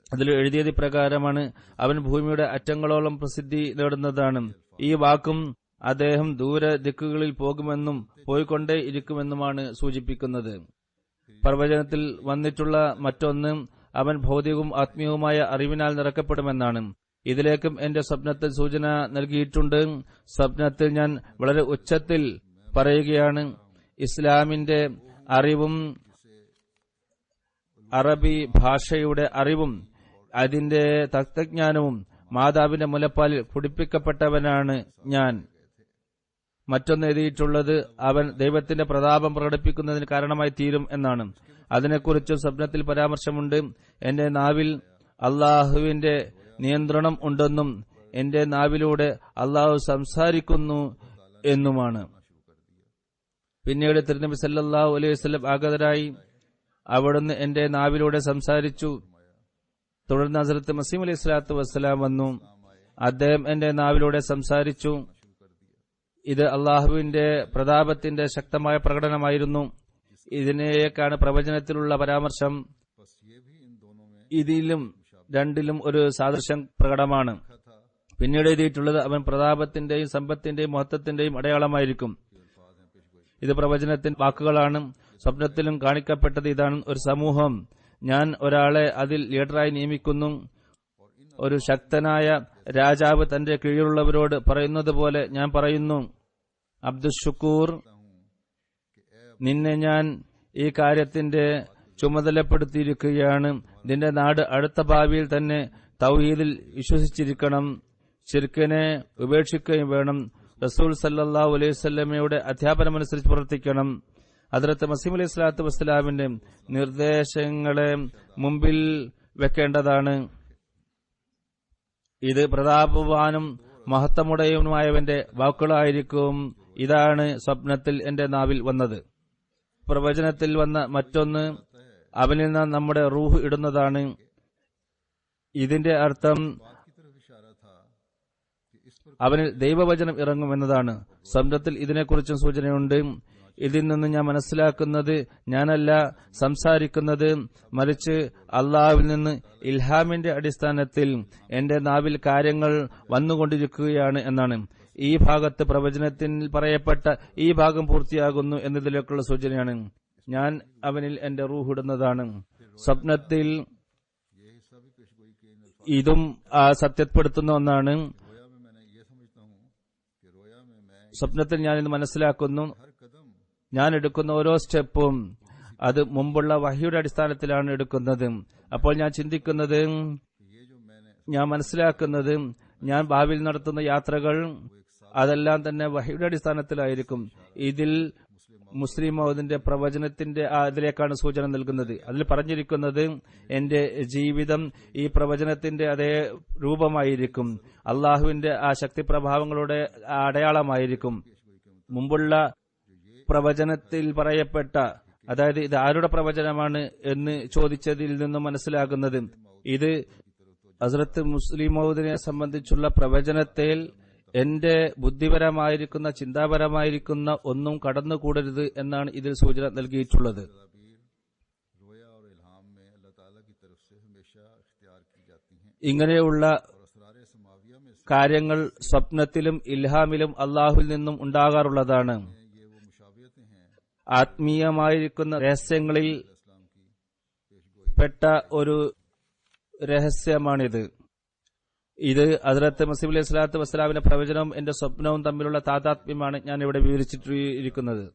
അതിൽ എഴുതിയത് പ്രകാരമാണ്, അവൻ ഭൂമിയുടെ അറ്റങ്ങളോളം പ്രസിദ്ധി നേടുന്നതാണ്. ഈ വാക്കും അദ്ദേഹം ദൂര ദിക്കുകളിൽ പോകുമെന്നും പോയിക്കൊണ്ടേ ഇരിക്കുമെന്നുമാണ് സൂചിപ്പിക്കുന്നത്. പ്രവചനത്തിൽ വന്നിട്ടുള്ള മറ്റൊന്ന്, അവൻ ഭൗതികവും ആത്മീയവുമായ അറിവിനാൽ നിറക്കപ്പെടുമെന്നാണ്. ഇതിലേക്കും എന്റെ സ്വപ്നത്തിൽ സൂചന നൽകിയിട്ടുണ്ട്. സ്വപ്നത്തിൽ ഞാൻ വളരെ ഉച്ചത്തിൽ പറയുകയാണ്, ഇസ്ലാമിന്റെ അറിവും അറബി ഭാഷയുടെ അറിവും അതിന്റെ തത്വജ്ഞാനവും മാതാവിന്റെ മുലപ്പാലിൽ കുടിപ്പിക്കപ്പെട്ടവനാണ് ഞാൻ. മറ്റൊന്ന് എഴുതിയിട്ടുള്ളത്, അവൻ ദൈവത്തിന്റെ പ്രതാപം പ്രകടിപ്പിക്കുന്നതിന് കാരണമായി തീരും എന്നാണ്. അതിനെക്കുറിച്ച് സ്വപ്നത്തിൽ പരാമർശമുണ്ട്. എന്റെ നാവിൽ അള്ളാഹുവിന്റെ നിയന്ത്രണം ഉണ്ടെന്നും എന്റെ നാവിലൂടെ അള്ളാഹു സംസാരിക്കുന്നു എന്നുമാണ്. പിന്നീട് തിരുനബി സല്ലല്ലാഹു അലൈഹി വസല്ലം ആഗതരായി. അവിടുന്ന് എന്റെ നാവിലൂടെ സംസാരിച്ചു. തുടർന്ന് ഹസ്രത്ത് മസീഹ് അലൈഹി സ്വലാത്തു വസ്സലാം വന്നു. അദ്ദേഹം എന്റെ നാവിലൂടെ സംസാരിച്ചു. ഇത് അള്ളാഹുവിന്റെ പ്രതാപത്തിന്റെ ശക്തമായ പ്രകടനമായിരുന്നു. ഇതിനേക്കാണ് പ്രവചനത്തിലുള്ള പരാമർശം. ഇതിലും രണ്ടിലും ഒരു സാദൃശ്യം പ്രകടമാണ്. പിന്നീട് എഴുതിയിട്ടുള്ളത്, അവൻ പ്രതാപത്തിന്റെയും സമ്പത്തിന്റെയും മഹത്വത്തിന്റെയും അടയാളമായിരിക്കും. ഇത് പ്രവചനത്തിന്റെ വാക്കുകളാണ്. സ്വപ്നത്തിലും കാണിക്കപ്പെട്ടത് ഇതാണ്, ഒരു സമൂഹം, ഞാൻ ഒരാളെ അതിൽ ലീഡറായി നിയമിക്കുന്നു. ഒരു ശക്തനായ രാജാവ് തന്റെ കീഴിലുള്ളവരോട് പറയുന്നത് പോലെ ഞാൻ പറയുന്നു, അബ്ദുഷുക്കൂർ, നിന്നെ ഞാൻ ഈ കാര്യത്തിന്റെ ചുമതലപ്പെടുത്തിയിരിക്കുകയാണ്. നിന്റെ നാട് അടുത്ത ഭാവിയിൽ തന്നെ തൗഹീദിൽ വിശ്വസിച്ചിരിക്കണം, ശിർക്കിനെ ഉപേക്ഷിക്കുകയും വേണം. റസൂൽ സല്ലല്ലാഹു അലൈഹി വസല്ലമയുടെ അധ്യാപനമനുസരിച്ച് പ്രവർത്തിക്കണം. ഹദ്റത്ത് മസീഹ് അലൈഹി സ്വലാത്തു വസ്സലാമിന്റെ നിർദ്ദേശങ്ങളെ മുമ്പിൽ വെക്കേണ്ടതാണ്. ഇത് പ്രതാപവാനും മഹത്വമുടയവനുമായവന്റെ വാക്കുകളായിരിക്കും. ഇതാണ് സ്വപ്നത്തിൽ എന്റെ നാവിൽ വന്നത്. പ്രവചനത്തിൽ വന്ന മറ്റൊന്ന്, അവനിൽ നിന്ന് നമ്മുടെ റൂഹ് ഇടുന്നതാണ്. ഇതിന്റെ അർത്ഥം അവനിൽ ദൈവവചനം ഇറങ്ങുമെന്നതാണ്. സ്വപ്നത്തിൽ ഇതിനെക്കുറിച്ചും സൂചനയുണ്ട്. ഇതിൽ നിന്ന് ഞാൻ മനസ്സിലാക്കുന്നത് ഞാനല്ല സംസാരിക്കുന്നത്, മറിച്ച് അള്ളാഹുവിൽ നിന്ന് ഇൽഹാമിന്റെ അടിസ്ഥാനത്തിൽ എന്റെ നാവിൽ കാര്യങ്ങൾ വന്നുകൊണ്ടിരിക്കുകയാണ് എന്നാണ്. ഈ ഭാഗത്ത് പ്രവചനത്തിൽ പറയപ്പെട്ട ഈ ഭാഗം പൂർത്തിയാകുന്നു എന്നതിലേക്കുള്ള സൂചനയാണ്. ഞാൻ അവനിൽ എന്റെ റൂഹിടുന്നതാണ്. സ്വപ്നത്തിൽ ഇതും സത്യപ്പെടുത്തുന്ന ഒന്നാണ്. സ്വപ്നത്തിൽ ഞാനിത് മനസ്സിലാക്കുന്നു, ഞാൻ എടുക്കുന്ന ഓരോ സ്റ്റെപ്പും അത് മുമ്പുള്ള വഹിയുടെ അടിസ്ഥാനത്തിലാണ് എടുക്കുന്നത്. അപ്പോൾ ഞാൻ ചിന്തിക്കുന്നത്, ഞാൻ മനസ്സിലാക്കുന്നത്, ഞാൻ ഭാവിയിൽ നടത്തുന്ന യാത്രകൾ അതെല്ലാം തന്നെ വഹിയുടെ അടിസ്ഥാനത്തിലായിരിക്കും. ഇതിൽ മുസ്ലിം മൗദിന്റെ പ്രവചനത്തിന്റെ അതിലേക്കാണ് സൂചന നൽകുന്നത്. അതിൽ പറഞ്ഞിരിക്കുന്നത് എന്റെ ജീവിതം ഈ പ്രവചനത്തിന്റെ അതേ രൂപമായിരിക്കും, അള്ളാഹുവിന്റെ ആ ശക്തി പ്രഭാവങ്ങളുടെ അടയാളമായിരിക്കും. മുമ്പുള്ള പ്രവചനത്തിൽ പറയപ്പെട്ട, അതായത് ഇത് ആരുടെ പ്രവചനമാണ് എന്ന് ചോദിച്ചതിൽ നിന്നും മനസ്സിലാകുന്നത്, ഇത് ഹസ്രത്ത് മുസ്ലിം മൗദിനെ സംബന്ധിച്ചുള്ള പ്രവചനത്തിൽ എന്റെ ബുദ്ധിപരമായിരിക്കുന്ന ചിന്താപരമായിരിക്കുന്ന ഒന്നും കടന്നുകൂടരുത് എന്നാണ് ഇതിൽ സൂചന നൽകിയിട്ടുള്ളത്. ഇങ്ങനെയുള്ള കാര്യങ്ങൾ സ്വപ്നത്തിലും ഇൽഹാമിലും അള്ളാഹുവിൽ നിന്നും ഉണ്ടാകാറുള്ളതാണ്. ആത്മീയമായിരിക്കുന്ന രഹസ്യങ്ങളിൽ പെട്ട ഒരു രഹസ്യമാണിത്. ഇത് ഹദ്റത്ത് മസീഹ് അലൈഹി സ്വലാത്തു വസ്സലാമിന്റെ പ്രവചനവും എന്റെ സ്വപ്നവും തമ്മിലുള്ള താതാത്മ്യമാണ് ഞാൻ ഇവിടെ വിവരിച്ചിരിക്കുന്നത്.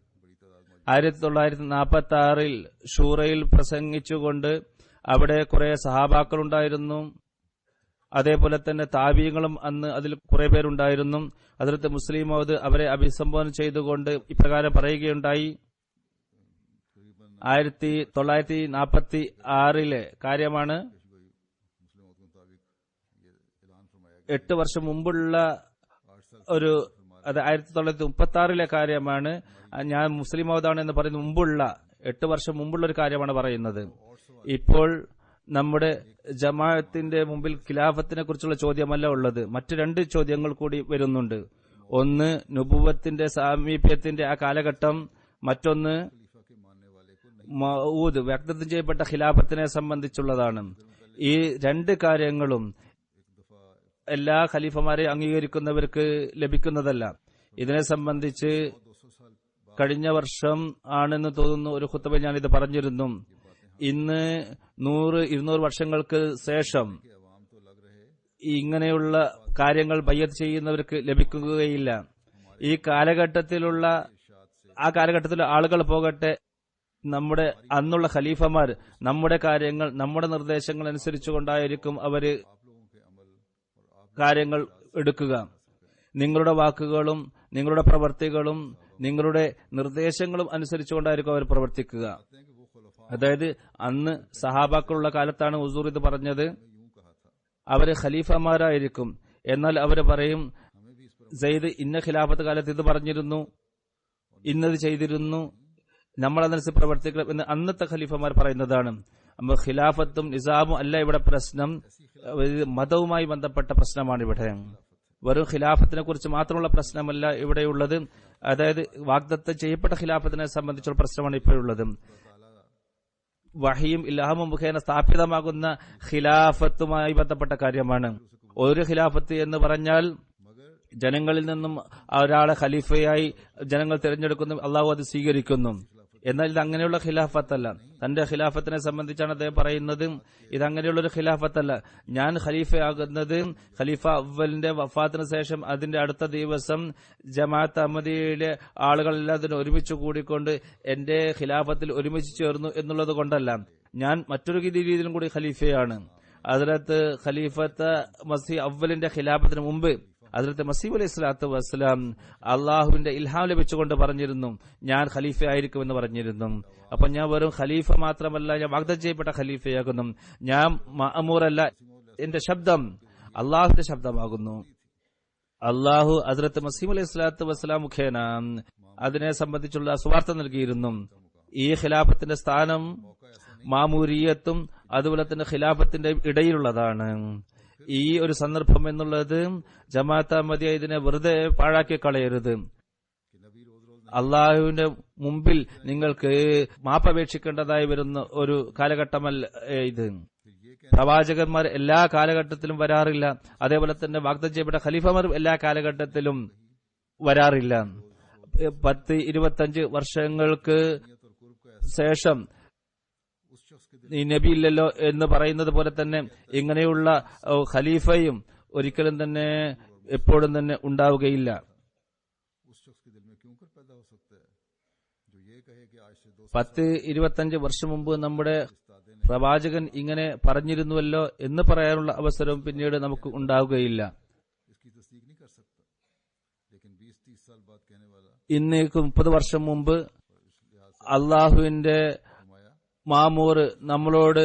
1946 ഷൂറയിൽ പ്രസംഗിച്ചുകൊണ്ട് അവിടെ കുറെ സഹാബാക്കളുണ്ടായിരുന്നു. അതേപോലെ തന്നെ താബീങ്ങളും അന്ന് അതിൽ കുറെ പേരുണ്ടായിരുന്നു. ഹദ്റത്ത് മുസ്ലിം മൗദ് അവരെ അഭിസംബോധന ചെയ്തുകൊണ്ട് ഇപ്രകാരം പറയുകയുണ്ടായി. 1946 കാര്യമാണ്. 8 വർഷം മുമ്പുള്ള ഒരു, അത് 1936 കാര്യമാണ്. ഞാൻ മുസ്ലിം മൗദാണ് എന്ന് പറയുന്ന മുമ്പുള്ള 8 വർഷം മുമ്പുള്ള ഒരു കാര്യമാണ് പറയുന്നത്. ഇപ്പോൾ നമ്മുടെ ജമാഅത്തിന്റെ മുമ്പിൽ ഖിലാഫത്തിനെ കുറിച്ചുള്ള ചോദ്യമല്ല ഉള്ളത്, മറ്റു 2 ചോദ്യങ്ങൾ കൂടി വരുന്നുണ്ട്. ഒന്ന് നുബുവത്തിന്റെ സാമീപ്യത്തിന്റെ ആ കാലഘട്ടം, മറ്റൊന്ന് മഊദ് വാഗ്ദത്തം ചെയ്യപ്പെട്ട ഖിലാഫത്തിനെ സംബന്ധിച്ചുള്ളതാണ്. ഈ 2 കാര്യങ്ങളും എല്ലാ ഖലീഫമാരെ അംഗീകരിക്കുന്നവർക്ക് ലഭിക്കുന്നതല്ല. ഇതിനെ സംബന്ധിച്ച് കഴിഞ്ഞ വർഷം ആണെന്ന് തോന്നുന്നു ഒരു ഖുത്ബയിൽ ഞാനിത് പറഞ്ഞിരുന്നു. ഇന്ന് 100-200 വർഷങ്ങൾക്ക് ശേഷം ഇങ്ങനെയുള്ള കാര്യങ്ങൾ ബയ്യത്ത് ചെയ്യുന്നവർക്ക് ലഭിക്കുകയില്ല. ഈ കാലഘട്ടത്തിലുള്ള ആളുകൾ പോകട്ടെ, നമ്മുടെ അന്നുള്ള ഖലീഫമാർ നമ്മുടെ കാര്യങ്ങൾ, നമ്മുടെ നിർദ്ദേശങ്ങൾ അനുസരിച്ചുകൊണ്ടായിരിക്കും അവര് കാര്യങ്ങൾ എടുക്കുക. നിങ്ങളുടെ വാക്കുകളും നിങ്ങളുടെ പ്രവർത്തികളും നിങ്ങളുടെ നിർദ്ദേശങ്ങളും അനുസരിച്ചുകൊണ്ടായിരിക്കും അവർ പ്രവർത്തിക്കുക. അതായത് അന്ന് സഹാബാക്കളുള്ള കാലത്താണ് ഹുസൂർ ഇത് പറഞ്ഞത്. അവര് ഖലീഫമാരായിരിക്കും. എന്നാൽ അവര് പറയും, സെയ്ദ് ഇന്ന ഖിലാഫത്ത് കാലത്ത് ഇത് പറഞ്ഞിരുന്നു, ഇന്നത് ചെയ്തിരുന്നു, നമ്മളതനുസരിച്ച് പ്രവർത്തിക്കണം എന്ന് അന്നത്തെ ഖലീഫമാർ പറയുന്നതാണ്. ഖിലാഫത്തും നിസാമും അല്ല ഇവിടെ പ്രശ്നം, മതവുമായി ബന്ധപ്പെട്ട പ്രശ്നമാണ് ഇവിടെ. വെറും ഖിലാഫത്തിനെ കുറിച്ച് മാത്രമുള്ള പ്രശ്നമല്ല ഇവിടെയുള്ളത്. അതായത് വാഗ്ദത്തം ചെയ്യപ്പെട്ട ഖിലാഫത്തിനെ സംബന്ധിച്ചുള്ള പ്രശ്നമാണ് ഇപ്പോഴുള്ളത്. വഹിയും ഇൽഹാമും മുഖേന സ്ഥാപിതമാകുന്ന ഖിലാഫത്തുമായി ബന്ധപ്പെട്ട കാര്യമാണ്. ഒരു ഖിലാഫത്ത് എന്ന് പറഞ്ഞാൽ ജനങ്ങളിൽ നിന്നും ഒരാളെ ഖലീഫയായി ജനങ്ങൾ തിരഞ്ഞെടുക്കുന്നു, അള്ളാഹു അത് സ്വീകരിക്കുന്നു. എന്നാൽ ഇത് അങ്ങനെയുള്ള ഖിലാഫത്തല്ല. തന്റെ ഖിലാഫത്തിനെ സംബന്ധിച്ചാണ് അദ്ദേഹം പറയുന്നത്, ഇത് അങ്ങനെയുള്ള ഒരു ഖിലാഫത്തല്ല. ഞാൻ ഖലീഫയാകുന്നത് ഖലീഫ അവലിന്റെ വഫാത്തിന് ശേഷം അതിന്റെ അടുത്ത ദിവസം ജമാഅത്ത് അഹ്മദിയയിലെ ആളുകളെല്ലാം ഒരുമിച്ച് കൂടിക്കൊണ്ട് എന്റെ ഖിലാഫത്തിൽ ഒരുമിച്ച് ചേർന്നു എന്നുള്ളത് കൊണ്ടല്ല. ഞാൻ മറ്റൊരു രീതിയിലും കൂടി ഖലീഫയാണ്. ഹദ്റത്ത് ഖലീഫത്ത് മസീഹ് അവലിന്റെ ഖിലാഫത്തിന് മുമ്പ് ഹദ്റത്ത് മസീഹ് അലൈഹി സ്വലാത്തു വസ്സലാം അള്ളാഹുവിന്റെ ഇൽഹാം ലഭിച്ചുകൊണ്ട് പറഞ്ഞിരുന്നു, ഞാൻ ഖലീഫ ആയിരിക്കുമെന്ന് പറഞ്ഞിരുന്നു. അപ്പൊ ഞാൻ വെറും ഖലീഫ മാത്രമല്ല, ഞാൻ വാഗ്ദത്തം ചെയ്യപ്പെട്ട ഖലീഫയാകുന്നു. ഞാൻ മഅമൂറല്ല, എന്റെ ശബ്ദം അള്ളാഹുവിന്റെ ശബ്ദമാകുന്നു. അള്ളാഹു ഹദ്റത്ത് മസീഹ് അലൈഹി സ്വലാത്തു വസ്സലാം മുഖേന അതിനെ സംബന്ധിച്ചുള്ള സുവാർത്ത നൽകിയിരുന്നു. ഈ ഖിലാഫത്തിന്റെ സ്ഥാനം മാമൂരിയത്തും അതുപോലെ തന്നെ ഖിലാഫത്തിന്റെ ഇടയിലുള്ളതാണ്. ഈ ഒരു സന്ദർഭം എന്നുള്ളത് ജമാഅത്ത് അഹ്മദിയ ഇതിനെ വെറുതെ പാഴാക്കി കളയരുത്. അള്ളാഹുവിന്റെ മുമ്പിൽ നിങ്ങൾക്ക് മാപ്പപേക്ഷിക്കേണ്ടതായി വരുന്ന ഒരു കാലഘട്ടമല്ല ഇത്. പ്രവാചകന്മാർ എല്ലാ കാലഘട്ടത്തിലും വരാറില്ല. അതേപോലെ തന്നെ വാഗ്ദത്തം ചെയ്യപ്പെട്ട ഖലീഫമാർ എല്ലാ കാലഘട്ടത്തിലും വരാറില്ല. 10-25 വർഷങ്ങൾക്ക് ശേഷം ഈ നബി ഇല്ലല്ലോ എന്ന് പറയുന്നത് പോലെ തന്നെ ഇങ്ങനെയുള്ള ഖലീഫയും ഒരിക്കലും തന്നെ എപ്പോഴും തന്നെ ഉണ്ടാവുകയില്ല. 10-25 വർഷം മുമ്പ് നമ്മുടെ പ്രവാചകൻ ഇങ്ങനെ പറഞ്ഞിരുന്നുവല്ലോ എന്ന് പറയാനുള്ള അവസരം പിന്നീട് നമുക്ക് ഉണ്ടാവുകയില്ല. ഇന്നേക്ക് 30 വർഷം മുമ്പ് അള്ളാഹുവിന്റെ മാമൂർ നമ്മളോട്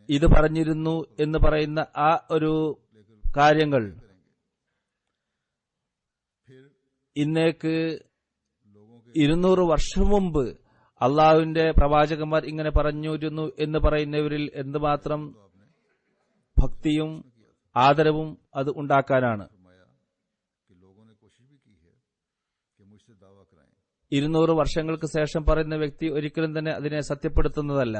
ഇത് പറഞ്ഞിരുന്നു എന്ന് പറയുന്ന ആ ഒരു കാര്യങ്ങൾ ഇന്നേക്ക് 200 വർഷം മുമ്പ് അള്ളാഹുവിന്റെ പ്രവാചകന്മാർ ഇങ്ങനെ പറഞ്ഞിരുന്നു എന്ന് പറയുന്നവരിൽ എന്തുമാത്രം ഭക്തിയും ആദരവും അത് ഉണ്ടാക്കാനാണ്. 200 വർഷങ്ങൾക്ക് ശേഷം പറയുന്ന വ്യക്തി ഒരിക്കലും തന്നെ അതിനെ സത്യപ്പെടുത്തുന്നതല്ല.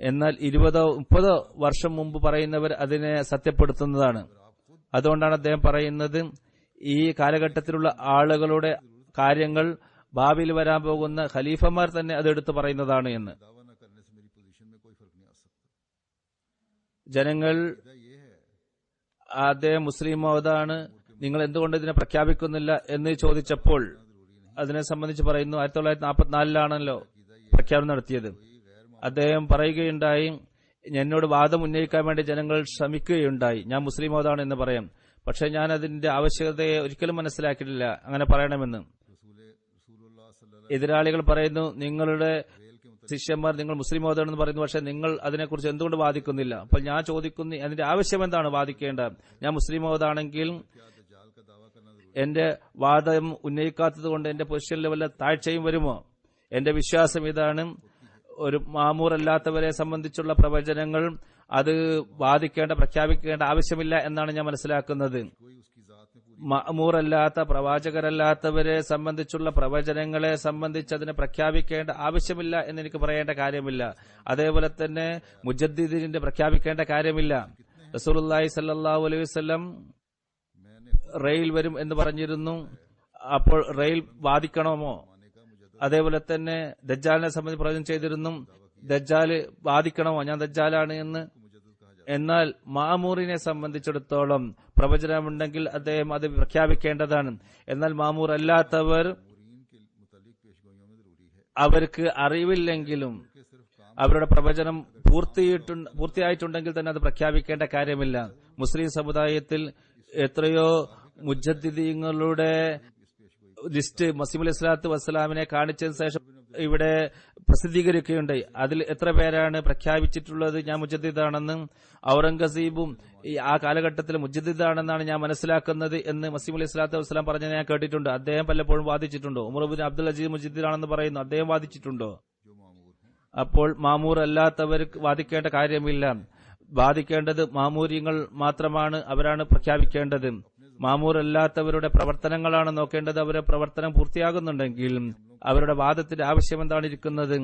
എന്നാൽ 20-30 വർഷം മുമ്പ് പറയുന്നവർ അതിനെ സത്യപ്പെടുത്തുന്നതാണ്. അതുകൊണ്ടാണ് അദ്ദേഹം പറയുന്നത് ഈ കാലഘട്ടത്തിലുള്ള ആളുകളുടെ കാര്യങ്ങൾ ഭാവിയിൽ വരാൻ പോകുന്ന ഖലീഫമാർ തന്നെ അതെടുത്ത് പറയുന്നതാണ് എന്ന്. ജനങ്ങൾ അദ്ദേഹം മുസ്ലിം മൗതാണ്, നിങ്ങൾ എന്തുകൊണ്ട് ഇതിനെ പ്രഖ്യാപിക്കുന്നില്ല എന്ന് ചോദിച്ചപ്പോൾ അതിനെ സംബന്ധിച്ച് പറയുന്നു 1944 പ്രഖ്യാപനം നടത്തിയത്. അദ്ദേഹം പറയുകയുണ്ടായി, എന്നോട് വാദം ഉന്നയിക്കാൻ വേണ്ടി ജനങ്ങൾ ശ്രമിക്കുകയുണ്ടായി, ഞാൻ മുസ്ലിം മൗതാണ് എന്ന് പറയാം. പക്ഷെ ഞാൻ അതിന്റെ ആവശ്യകതയെ ഒരിക്കലും മനസ്സിലാക്കിയിട്ടില്ല അങ്ങനെ പറയണമെന്ന്. എതിരാളികൾ പറയുന്നു, നിങ്ങളുടെ ശിഷ്യന്മാർ നിങ്ങൾ മുസ്ലിം മൗതാണെന്ന് പറയുന്നു, പക്ഷെ നിങ്ങൾ അതിനെക്കുറിച്ച് എന്തുകൊണ്ട് വാദിക്കുന്നില്ല? അപ്പോൾ ഞാൻ ചോദിക്കുന്നു, അതിന്റെ ആവശ്യം എന്താണ് വാദിക്കേണ്ടത്? ഞാൻ മുസ്ലിം മൗതാണെങ്കിൽ എന്റെ വാദം ഉന്നയിക്കാത്തത് കൊണ്ട് എന്റെ പൊസിഷനിൽ വല്ല താഴ്ചയും വരുമോ? എന്റെ വിശ്വാസം ഇതാണ്, ഒരു മാമൂറല്ലാത്തവരെ സംബന്ധിച്ചുള്ള പ്രവചനങ്ങൾ അത് വാദിക്കേണ്ട പ്രഖ്യാപിക്കേണ്ട ആവശ്യമില്ല എന്നാണ് ഞാൻ മനസ്സിലാക്കുന്നത്. മഅമൂറല്ലാത്ത പ്രവാചകരല്ലാത്തവരെ സംബന്ധിച്ചുള്ള പ്രവചനങ്ങളെ സംബന്ധിച്ച് അതിനെ പ്രഖ്യാപിക്കേണ്ട ആവശ്യമില്ല എന്നെനിക്ക് പറയേണ്ട കാര്യമില്ല. അതേപോലെ തന്നെ മുജദ്ദിദിന്റെ പ്രഖ്യാപിക്കേണ്ട കാര്യമില്ല. റസൂലുള്ളാഹി സ്വല്ലല്ലാഹു അലൈഹി വസല്ലം റെയിൽ വരും എന്ന് പറഞ്ഞിരുന്നു. അപ്പോൾ റെയിൽ വാദിക്കണമോ? അതേപോലെ തന്നെ ദജ്ജാലിനെ സംബന്ധിച്ച് പ്രവചനം ചെയ്തിരുന്നു, ദജ്ജാല് വാദിക്കണമോ ഞാൻ ദജ്ജാലാണ് എന്ന്. എന്നാൽ മാമൂറിനെ സംബന്ധിച്ചിടത്തോളം പ്രവചനമുണ്ടെങ്കിൽ അദ്ദേഹം അത് പ്രഖ്യാപിക്കേണ്ടതാണ്. എന്നാൽ മാമൂർ അല്ലാത്തവർ അവർക്ക് അറിവില്ലെങ്കിലും അവരുടെ പ്രവചനം പൂർത്തിയായിട്ടുണ്ടെങ്കിൽ തന്നെ അത് പ്രഖ്യാപിക്കേണ്ട കാര്യമില്ല. മുസ്ലിം സമുദായത്തിൽ എത്രയോ മുജദ്ദിദീങ്ങളുടെ ലിസ്റ്റ് മസീഹ് അലൈഹി സ്വലാത്തു വസ്സലാമിനെ കാണിച്ചതിന് ശേഷം ഇവിടെ പ്രസിദ്ധീകരിക്കുകയുണ്ടായി. അതിൽ എത്ര പേരാണ് പ്രഖ്യാപിച്ചിട്ടുള്ളത് ഞാൻ മുജദ്ദിദാണെന്ന്? ഔറംഗസീബും ആ കാലഘട്ടത്തിൽ മുജദ്ദിദാണെന്നാണ് ഞാൻ മനസ്സിലാക്കുന്നത് എന്ന് മസീഹ് അലൈഹി സ്വലാത്തു വസ്സലാം പറഞ്ഞ ഞാൻ കേട്ടിട്ടുണ്ട്. അദ്ദേഹം പലപ്പോഴും വാദിച്ചിട്ടുണ്ടോ? ഉമർ ഇബ്നു അബ്ദുൽ അസീസ് മുജദ്ദിദാണെന്ന് പറയുന്നു, അദ്ദേഹം വാദിച്ചിട്ടുണ്ടോ? അപ്പോൾ മാമൂർ അല്ലാത്തവർക്ക് വാദിക്കേണ്ട കാര്യമില്ല. വാദിക്കേണ്ടത് മാമൂര്യങ്ങൾ മാത്രമാണ്, അവരാണ് പ്രഖ്യാപിക്കേണ്ടത്. മാമൂർ അല്ലാത്തവരുടെ പ്രവർത്തനങ്ങളാണ് നോക്കേണ്ടത്. അവരുടെ പ്രവർത്തനം പൂർത്തിയാകുന്നുണ്ടെങ്കിൽ അവരുടെ വാദത്തിന്റെ ആവശ്യം എന്താണ് ഇരിക്കുന്നത്?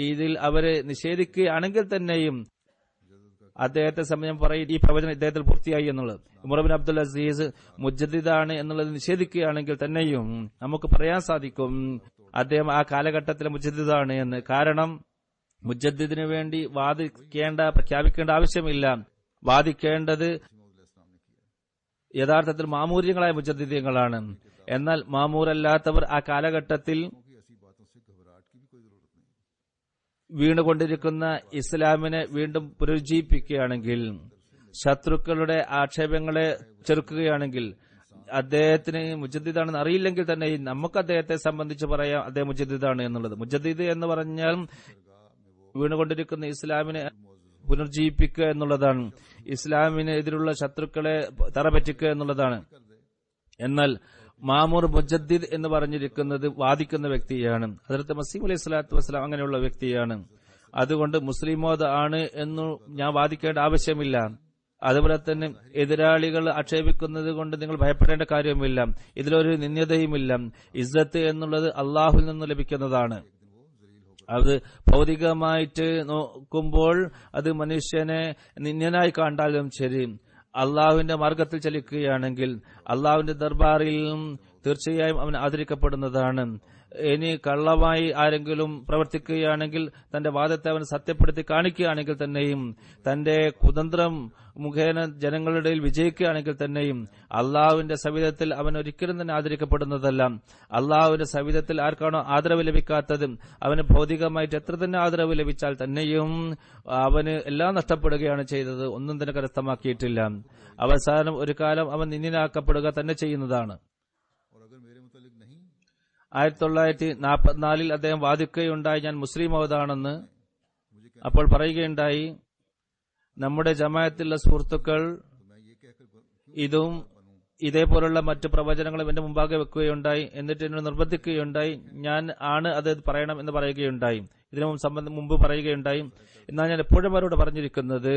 ഇതിൽ അവര് നിഷേധിക്കുകയാണെങ്കിൽ തന്നെയും അദ്ദേഹത്തെ സമയം പറയും ഈ പ്രവചനം ഇദ്ദേഹത്തിൽ പൂർത്തിയായി എന്നുള്ളത്. ഉമർ ഇബ്നു അബ്ദുൽ അസീസ് മുജദ്ദിദാണ് എന്നുള്ളത് നിഷേധിക്കുകയാണെങ്കിൽ തന്നെയും നമുക്ക് പറയാൻ സാധിക്കും അദ്ദേഹം ആ കാലഘട്ടത്തിലെ മുജദ്ദിദാണ് എന്ന്. കാരണം മുജദ്ദിദിനു വേണ്ടി പ്രഖ്യാപിക്കേണ്ട ആവശ്യമില്ല. വാദിക്കേണ്ടത് യഥാർത്ഥത്തിൽ മാമൂര്യങ്ങളായ മുജദ്ദിദീങ്ങളാണ്. എന്നാൽ മാമൂരല്ലാത്തവർ ആ കാലഘട്ടത്തിൽ വീണുകൊണ്ടിരിക്കുന്ന ഇസ്ലാമിനെ വീണ്ടും പുനരുജ്ജീവിപ്പിക്കുകയാണെങ്കിൽ, ശത്രുക്കളുടെ ആക്ഷേപങ്ങളെ ചെറുക്കുകയാണെങ്കിൽ, അദ്ദേഹത്തിന് മുജദ്ദിദാണെന്ന് അറിയില്ലെങ്കിൽ തന്നെ നമുക്ക് അദ്ദേഹത്തെ സംബന്ധിച്ച് പറയാം അദ്ദേഹം മുജദ്ദിദാണ് എന്നുള്ളത്. മുജദ്ദിദ് എന്ന് പറഞ്ഞാൽ വീണുകൊണ്ടിരിക്കുന്ന ഇസ്ലാമിനെ പുനർജീവിപ്പിക്കുക എന്നുള്ളതാണ്, ഇസ്ലാമിനെതിരുള്ള ശത്രുക്കളെ തറപറ്റിക്കുക എന്നുള്ളതാണ്. എന്നാൽ മാമൂർ മുജദ്ദിദ് എന്ന് പറഞ്ഞിരിക്കുന്നത് വാദിക്കുന്ന വ്യക്തിയാണ്. ഹദ്റത്ത് മസീഹ് അലൈഹി സ്വലാത്തു വസ്സലാം അങ്ങനെയുള്ള വ്യക്തിയാണ്. അതുകൊണ്ട് മുസ്ലിം മൗദ് ആണ് എന്നു ഞാൻ വാദിക്കേണ്ട ആവശ്യമില്ല. അതുപോലെ തന്നെ എതിരാളികൾ ആക്ഷേപിക്കുന്നത് കൊണ്ട് നിങ്ങൾ ഭയപ്പെടേണ്ട കാര്യവുമില്ല. ഇതിലൊരു നിന്ദ്യതയുമില്ല. ഇസ്സത്ത് എന്നുള്ളത് അള്ളാഹുവിൽ നിന്ന് ലഭിക്കുന്നതാണ്. അത് ഭൗതികമായിട്ട് നോക്കുമ്പോൾ അത് മനുഷ്യനെ നിന്ദ്യനായി കണ്ടാലും ശരി, അള്ളാഹുവിന്റെ മാർഗത്തിൽ ചലിക്കുകയാണെങ്കിൽ അള്ളാഹുവിന്റെ ദർബാറിൽ തീർച്ചയായും അവൻ ആദരിക്കപ്പെടുന്നതാണ്. ഇനി കള്ളമായി ആരെങ്കിലും പ്രവർത്തിക്കുകയാണെങ്കിൽ, തന്റെ വാദത്തെ അവൻ സത്യപ്പെടുത്തി കാണിക്കുകയാണെങ്കിൽ തന്നെയും, തന്റെ കുതന്ത്രം മുഖേന ജനങ്ങളുടെ ഇടയിൽ വിജയിക്കുകയാണെങ്കിൽ തന്നെയും അള്ളാഹുവിന്റെ സവിധത്തിൽ അവൻ ഒരിക്കലും തന്നെ ആദരിക്കപ്പെടുന്നതല്ല. അള്ളാഹുവിന്റെ സവിധത്തിൽ ആർക്കാണോ ആദരവ് ലഭിക്കാത്തത്, അവന് ഭൗതികമായിട്ട് എത്ര തന്നെ ആദരവ് ലഭിച്ചാൽ തന്നെയും അവന് എല്ലാം നഷ്ടപ്പെടുകയാണ് ചെയ്തത്, ഒന്നും തന്നെ കരസ്ഥമാക്കിയിട്ടില്ല. അവസാനം ഒരു കാലം അവൻ നിന്ദിനാക്കപ്പെടുക തന്നെ ചെയ്യുന്നതാണ്. 1944 അദ്ദേഹം വാദിക്കുകയുണ്ടായി, ഞാൻ മുസ്ലിം മൗദാണെന്ന്. അപ്പോൾ പറയുകയുണ്ടായി, നമ്മുടെ ജമാഅത്തിലുള്ള സുഹൃത്തുക്കൾ ഇതും ഇതേപോലുള്ള മറ്റു പ്രവചനങ്ങളും എന്റെ മുമ്പാകെ വെക്കുകയുണ്ടായി. എന്നിട്ട് എന്നോട് നിർബന്ധിക്കുകയുണ്ടായി, ഞാൻ ആണ് അത് പറയണം എന്ന് പറയുകയുണ്ടായി. ഇതിനു മുമ്പ് പറയുകയുണ്ടായി. എന്നാൽ ഞാൻ എപ്പോഴും അവരോട് പറഞ്ഞിരിക്കുന്നത്,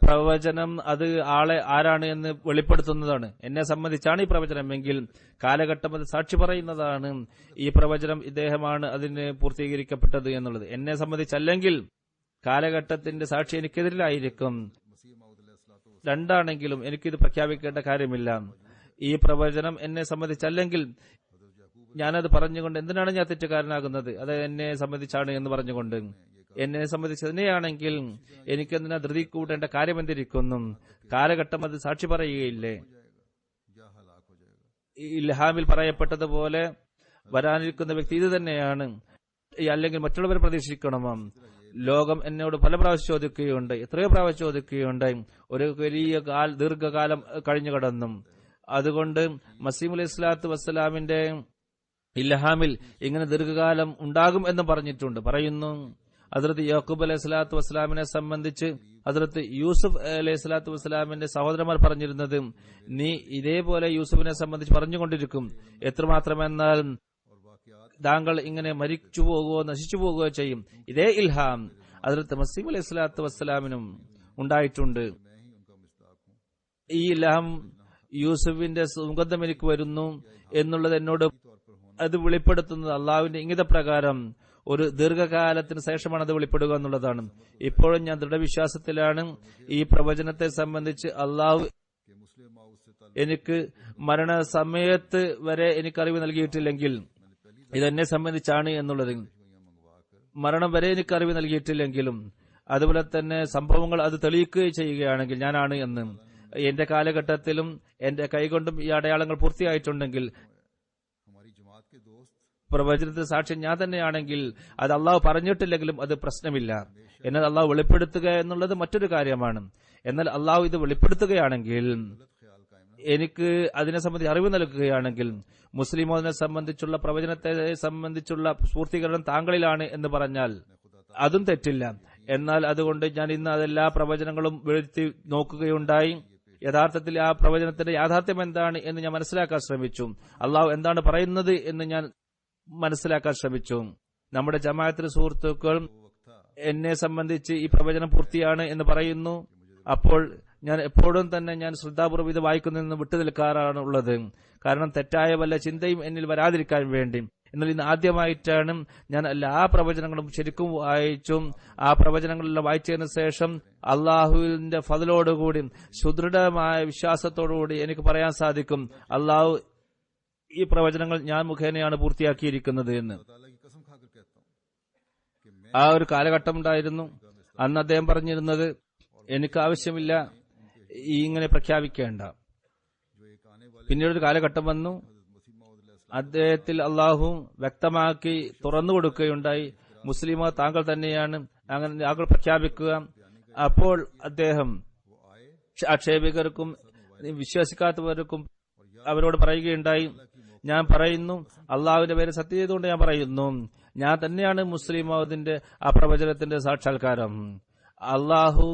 പ്രവചനം അത് ആളെ ആരാണ് എന്ന് വെളിപ്പെടുത്തുന്നതാണ്. എന്നെ സംബന്ധിച്ചാണ് ഈ പ്രവചനമെങ്കിൽ കാലഘട്ടം അത് സാക്ഷി പറയുന്നതാണ്. ഈ പ്രവചനം ഇദ്ദേഹമാണ് അതിന് പൂർത്തീകരിക്കപ്പെട്ടത് എന്നുള്ളത്. എന്നെ സംബന്ധിച്ചല്ലെങ്കിൽ കാലഘട്ടത്തിന്റെ സാക്ഷി എനിക്കെതിരിലായിരിക്കും. രണ്ടാണെങ്കിലും എനിക്കിത് പ്രഖ്യാപിക്കേണ്ട കാര്യമില്ല. ഈ പ്രവചനം എന്നെ സംബന്ധിച്ചല്ലെങ്കിൽ ഞാനത് പറഞ്ഞുകൊണ്ട് എന്തിനാണ് ഞാൻ തെറ്റുകാരനാകുന്നത്? അത് എന്നെ സംബന്ധിച്ചാണ് എന്ന് പറഞ്ഞുകൊണ്ട്. എന്നെ സംബന്ധിച്ച് തന്നെയാണെങ്കിൽ എനിക്കെന്തിനാ ധൃതി കൂട്ടേണ്ട കാര്യം എന്തിരിക്കുന്നു? കാലഘട്ടം അത് സാക്ഷി പറയുകയില്ലേ? ഇൽഹാമിൽ പറയപ്പെട്ടതുപോലെ വരാനിരിക്കുന്ന വ്യക്തി ഇത് തന്നെയാണ്, അല്ലെങ്കിൽ മറ്റുള്ളവർ പ്രതീക്ഷിക്കണമോ? ലോകം എന്നോട് പല പ്രാവശ്യം ചോദിക്കുകയുണ്ട്, എത്രയോ പ്രാവശ്യം ചോദിക്കുകയുണ്ടായി. ഒരു വലിയ ദീർഘകാലം കഴിഞ്ഞു കടന്നു. അതുകൊണ്ട് മസീഹ് അലൈഹി സ്വലാത്തു വസ്സലാമിന്റെ ഇൽഹാമിൽ ഇങ്ങനെ ദീർഘകാലം ഉണ്ടാകും എന്ന് പറഞ്ഞിട്ടുണ്ട്. പറയുന്നു, ഹദ്റത്ത് യാക്കൂബ് അലൈഹി സ്വലാത്തു വസ്സലാമിനെ സംബന്ധിച്ച് ഹദ്റത്ത് യൂസുഫ് അലൈഹി സ്വലാത്തു വസ്സലാമിന്റെ സഹോദരന്മാർ പറഞ്ഞിരുന്നത്, നീ ഇതേപോലെ യൂസുഫിനെ സംബന്ധിച്ച് പറഞ്ഞുകൊണ്ടിരിക്കും. എത്രമാത്രമെന്നാൽ താങ്കൾ ഇങ്ങനെ മരിച്ചു പോകുകയോ നശിച്ചു പോകുകയോ ചെയ്യും. ഇതേ ഇൽഹാം ഹദ്റത്ത് മസീഹ് അലൈഹി സ്വലാത്തു വസ്സലാമിനും ഉണ്ടായിട്ടുണ്ട്. ഈ ഇൽഹാം യൂസുഫിന്റെ സുഗന്ധം എനിക്ക് വരുന്നു എന്നുള്ളത് എന്നോട് അത് വെളിപ്പെടുത്തുന്നത് അള്ളാഹുവിന്റെ ഇംഗിതപ്രകാരം ഒരു ദീർഘകാലത്തിന് ശേഷമാണ് അത് വെളിപ്പെടുക എന്നുള്ളതാണ്. ഇപ്പോഴും ഞാൻ ദൃഢവിശ്വാസത്തിലാണ്. ഈ പ്രവചനത്തെ സംബന്ധിച്ച് അള്ളാഹു എനിക്ക് മരണസമയത്ത് വരെ എനിക്കറിവ് നൽകിയിട്ടില്ലെങ്കിൽ ഇതെന്നെ സംബന്ധിച്ചാണ് എന്നുള്ളത്, മരണം വരെ എനിക്കറിവ് നൽകിയിട്ടില്ലെങ്കിലും അതുപോലെ തന്നെ സംഭവങ്ങൾ അത് തെളിയിക്കുകയും ചെയ്യുകയാണെങ്കിൽ ഞാനാണ് എന്ന്, എന്റെ കാലഘട്ടത്തിലും എന്റെ കൈകൊണ്ടും ഈ അടയാളങ്ങൾ പൂർത്തിയായിട്ടുണ്ടെങ്കിൽ പ്രവചനത്തിന് സാക്ഷ്യം ഞാൻ തന്നെയാണെങ്കിൽ അത് അള്ളാഹു പറഞ്ഞിട്ടില്ലെങ്കിലും അത് പ്രശ്നമില്ല. എന്നാൽ അള്ളാഹു വെളിപ്പെടുത്തുക എന്നുള്ളത് മറ്റൊരു കാര്യമാണ്. എന്നാൽ അള്ളാഹു ഇത് വെളിപ്പെടുത്തുകയാണെങ്കിൽ, എനിക്ക് അതിനെ സംബന്ധിച്ച് അറിവ് നൽകുകയാണെങ്കിൽ, മുസ്ലിമോദിനെ സംബന്ധിച്ചുള്ള പ്രവചനത്തെ സംബന്ധിച്ചുള്ള പൂർത്തീകരണം താങ്കളിലാണ് എന്ന് പറഞ്ഞാൽ അതും തെറ്റില്ല. എന്നാൽ അതുകൊണ്ട് ഞാൻ ഇന്ന് അതെല്ലാ പ്രവചനങ്ങളും വീഴ്ത്തി നോക്കുകയുണ്ടായി. യഥാർത്ഥത്തിൽ ആ പ്രവചനത്തിന്റെ യാഥാർത്ഥ്യം എന്താണ് എന്ന് ഞാൻ മനസ്സിലാക്കാൻ ശ്രമിച്ചു. അള്ളാഹു എന്താണ് പറയുന്നത് എന്ന് ഞാൻ മനസ്സിലാക്കാൻ ശ്രമിച്ചു. നമ്മുടെ ജമാഅത്തിലെ സുഹൃത്തുക്കൾ എന്നെ സംബന്ധിച്ച് ഈ പ്രവചനം പൂർത്തിയാണ് എന്ന് പറയുന്നു. അപ്പോൾ ഞാൻ എപ്പോഴും തന്നെ ഞാൻ ശ്രദ്ധാപൂർവ്വം ഇത് വായിക്കുന്നതിൽ വിട്ടു നിൽക്കാറാണ് ഉള്ളത്. കാരണം തെറ്റായ വല്ല ചിന്തയും എന്നിൽ വരാതിരിക്കാൻ വേണ്ടി. എന്നാൽ ഇന്ന് ആദ്യമായിട്ടാണ് ഞാൻ എല്ലാ പ്രവചനങ്ങളും ശരിക്കും വായിച്ചും ആ പ്രവചനങ്ങളെല്ലാം വായിച്ചതിന് ശേഷം അള്ളാഹുവിന്റെ ഫضലോടുകൂടി സുദൃഢമായ വിശ്വാസത്തോടുകൂടി എനിക്ക് പറയാൻ സാധിക്കും, അള്ളാഹു ഈ പ്രവചനങ്ങൾ ഞാൻ മുഖേനയാണ് പൂർത്തിയാക്കിയിരിക്കുന്നത് എന്ന്. ആ ഒരു കാലഘട്ടം ഉണ്ടായിരുന്നു. അന്ന് അദ്ദേഹം പറഞ്ഞിരുന്നത്, എനിക്ക് ആവശ്യമില്ല ഇങ്ങനെ പ്രഖ്യാപിക്കേണ്ട. പിന്നീടൊരു കാലഘട്ടം വന്നു, അദ്ദേഹത്തിൽ അള്ളാഹു വ്യക്തമാക്കി തുറന്നു കൊടുക്കുകയുണ്ടായി, മുസ്ലിമോ താങ്കൾ തന്നെയാണ്, അങ്ങനെ താങ്കൾ പ്രഖ്യാപിക്കുക. അപ്പോൾ അദ്ദേഹം ആക്ഷേപികർക്കും വിശ്വസിക്കാത്തവർക്കും അവരോട് പറയുകയുണ്ടായി, ഞാൻ പറയുന്നു, അള്ളാഹുവിന്റെ പേര് സത്യം ചെയ്തുകൊണ്ട് ഞാൻ പറയുന്നു, ഞാൻ തന്നെയാണ് മുസ്ലിം മൗദിന്റെ ആ പ്രവചനത്തിന്റെ സാക്ഷാത്കാരം. അള്ളാഹു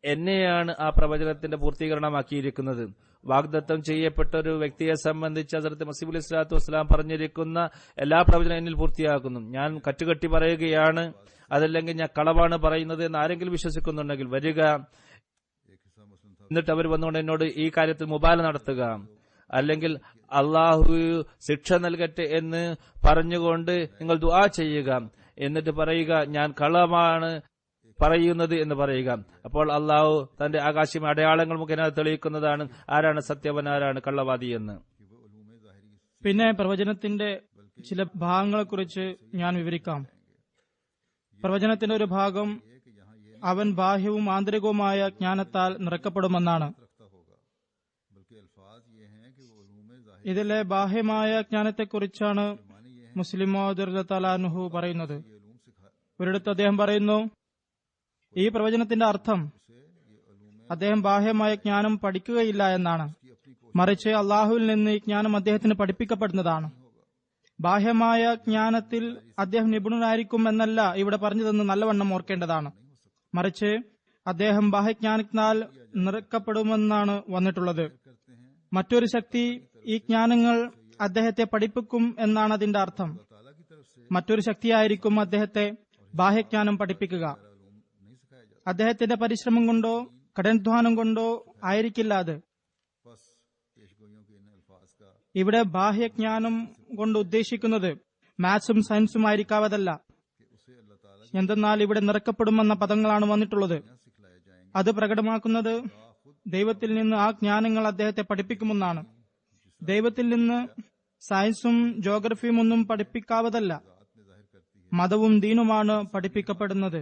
എന്നെയാണ് ആ പ്രവചനത്തിന്റെ പൂർത്തീകരണമാക്കിയിരിക്കുന്നത്. വാഗ്ദത്തം ചെയ്യപ്പെട്ട ഒരു വ്യക്തിയെ സംബന്ധിച്ച് ഹസ്രത്ത് മസീഹ് അലൈഹി സ്വലാത്തു വസ്സലാം പറഞ്ഞിരിക്കുന്ന എല്ലാ പ്രവചനം എന്നിൽ പൂർത്തിയാക്കുന്നു. ഞാൻ കറ്റുകെട്ടി പറയുകയാണ്, അതല്ലെങ്കിൽ ഞാൻ കളവാണ് പറയുന്നത് എന്ന് ആരെങ്കിലും വിശ്വസിക്കുന്നുണ്ടെങ്കിൽ വരിക, എന്നിട്ട് അവർ വന്നുകൊണ്ട് എന്നോട് ഈ കാര്യത്തിൽ മുബാല നടത്തുക, അല്ലെങ്കിൽ അള്ളാഹു ശിക്ഷ നൽകട്ടെ എന്ന് പറഞ്ഞുകൊണ്ട് നിങ്ങൾ ദുആ ചെയ്യുക, എന്നിട്ട് പറയുക ഞാൻ കളവാണ് പറയുന്നത് എന്ന് പറയുക. അപ്പോൾ അള്ളാഹു തന്റെ ആകാശീയ അടയാളങ്ങൾ മുഖേന തെളിയിക്കുന്നതാണ് ആരാണ് സത്യവൻ, ആരാണ് കള്ളവാദി എന്ന്. പിന്നെ പ്രവചനത്തിന്റെ ചില ഭാഗങ്ങളെക്കുറിച്ച് ഞാൻ വിവരിക്കാം. പ്രവചനത്തിന്റെ ഒരു ഭാഗം അവൻ ബാഹ്യവും ആന്തരികവുമായ ജ്ഞാനത്താൽ നിറക്കപ്പെടുമെന്നാണ്. ഇതിലെ ബാഹ്യമായ ജ്ഞാനത്തെക്കുറിച്ചാണ് മുസ്ലിം മൗദൂദ് റളിയല്ലാഹു അൻഹു പറയുന്നത്. ഒരിടത്ത് അദ്ദേഹം പറയുന്നു, ഈ പ്രവചനത്തിന്റെ അർത്ഥം അദ്ദേഹം ബാഹ്യമായ ജ്ഞാനം പഠിക്കുകയില്ല എന്നാണ്, മറിച്ച് അള്ളാഹുവിൽ നിന്ന് ഈ ജ്ഞാനം അദ്ദേഹത്തിന് പഠിപ്പിക്കപ്പെടുന്നതാണ്. ബാഹ്യമായ ജ്ഞാനത്തിൽ അദ്ദേഹം നിപുണനായിരിക്കും എന്നല്ല ഇവിടെ പറഞ്ഞതെന്ന് നല്ലവണ്ണം ഓർക്കേണ്ടതാണ്, മറിച്ച് അദ്ദേഹം ബാഹ്യജ്ഞാനത്താൽ നിറക്കപ്പെടുമെന്നാണ് വന്നിട്ടുള്ളത്. മറ്റൊരു ശക്തി ഈ ജ്ഞാനങ്ങൾ അദ്ദേഹത്തെ പഠിപ്പിക്കും എന്നാണ് അതിന്റെ അർത്ഥം. മറ്റൊരു ശക്തിയായിരിക്കും അദ്ദേഹത്തെ ബാഹ്യജ്ഞാനം പഠിപ്പിക്കുക. അദ്ദേഹത്തിന്റെ പരിശ്രമം കൊണ്ടോ കഠിനാധ്വാനം കൊണ്ടോ ആയിരിക്കില്ല അത്. ഇവിടെ ബാഹ്യജ്ഞാനം കൊണ്ട് ഉദ്ദേശിക്കുന്നത് മാത്സും സയൻസും ആയിരിക്കാവതല്ല. എന്തെന്നാൽ ഇവിടെ നിറക്കപ്പെടുമെന്ന പദങ്ങളാണ് വന്നിട്ടുള്ളത്. അത് പ്രകടമാക്കുന്നത് ദൈവത്തിൽ നിന്ന് ആ ജ്ഞാനങ്ങൾ അദ്ദേഹത്തെ പഠിപ്പിക്കുമെന്നാണ്. ദൈവത്തിൽ നിന്ന് സയൻസും ജോഗ്രഫിയും ഒന്നും പഠിപ്പിക്കാവതല്ല, മതവും ദീനുമാണ് പഠിപ്പിക്കപ്പെടുന്നത്.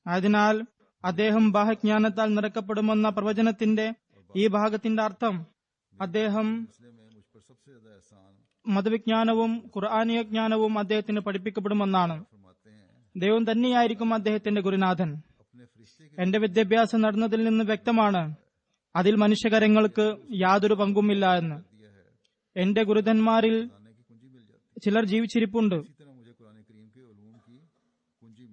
അതിനാൽ അദ്ദേഹം ബാഹ്യജ്ഞാനത്താൽ നിറക്കപ്പെടുമെന്ന പ്രവചനത്തിന്റെ ഈ ഭാഗത്തിന്റെ അർത്ഥം അദ്ദേഹം മതവിജ്ഞാനവും ഖുർആനിയ ജ്ഞാനവും അദ്ദേഹത്തിന് പഠിപ്പിക്കപ്പെടുമെന്നാണ്. ദൈവം തന്നെയായിരിക്കും അദ്ദേഹത്തിന്റെ ഗുരുനാഥൻ. എന്റെ വിദ്യാഭ്യാസം നടന്നതിൽ നിന്ന് വ്യക്തമാണ് അതിൽ മനുഷ്യകരങ്ങൾക്ക് യാതൊരു പങ്കുമില്ല എന്ന്. എന്റെ ഗുരുതന്മാരിൽ ചിലർ ജീവിച്ചിരിപ്പുണ്ട്,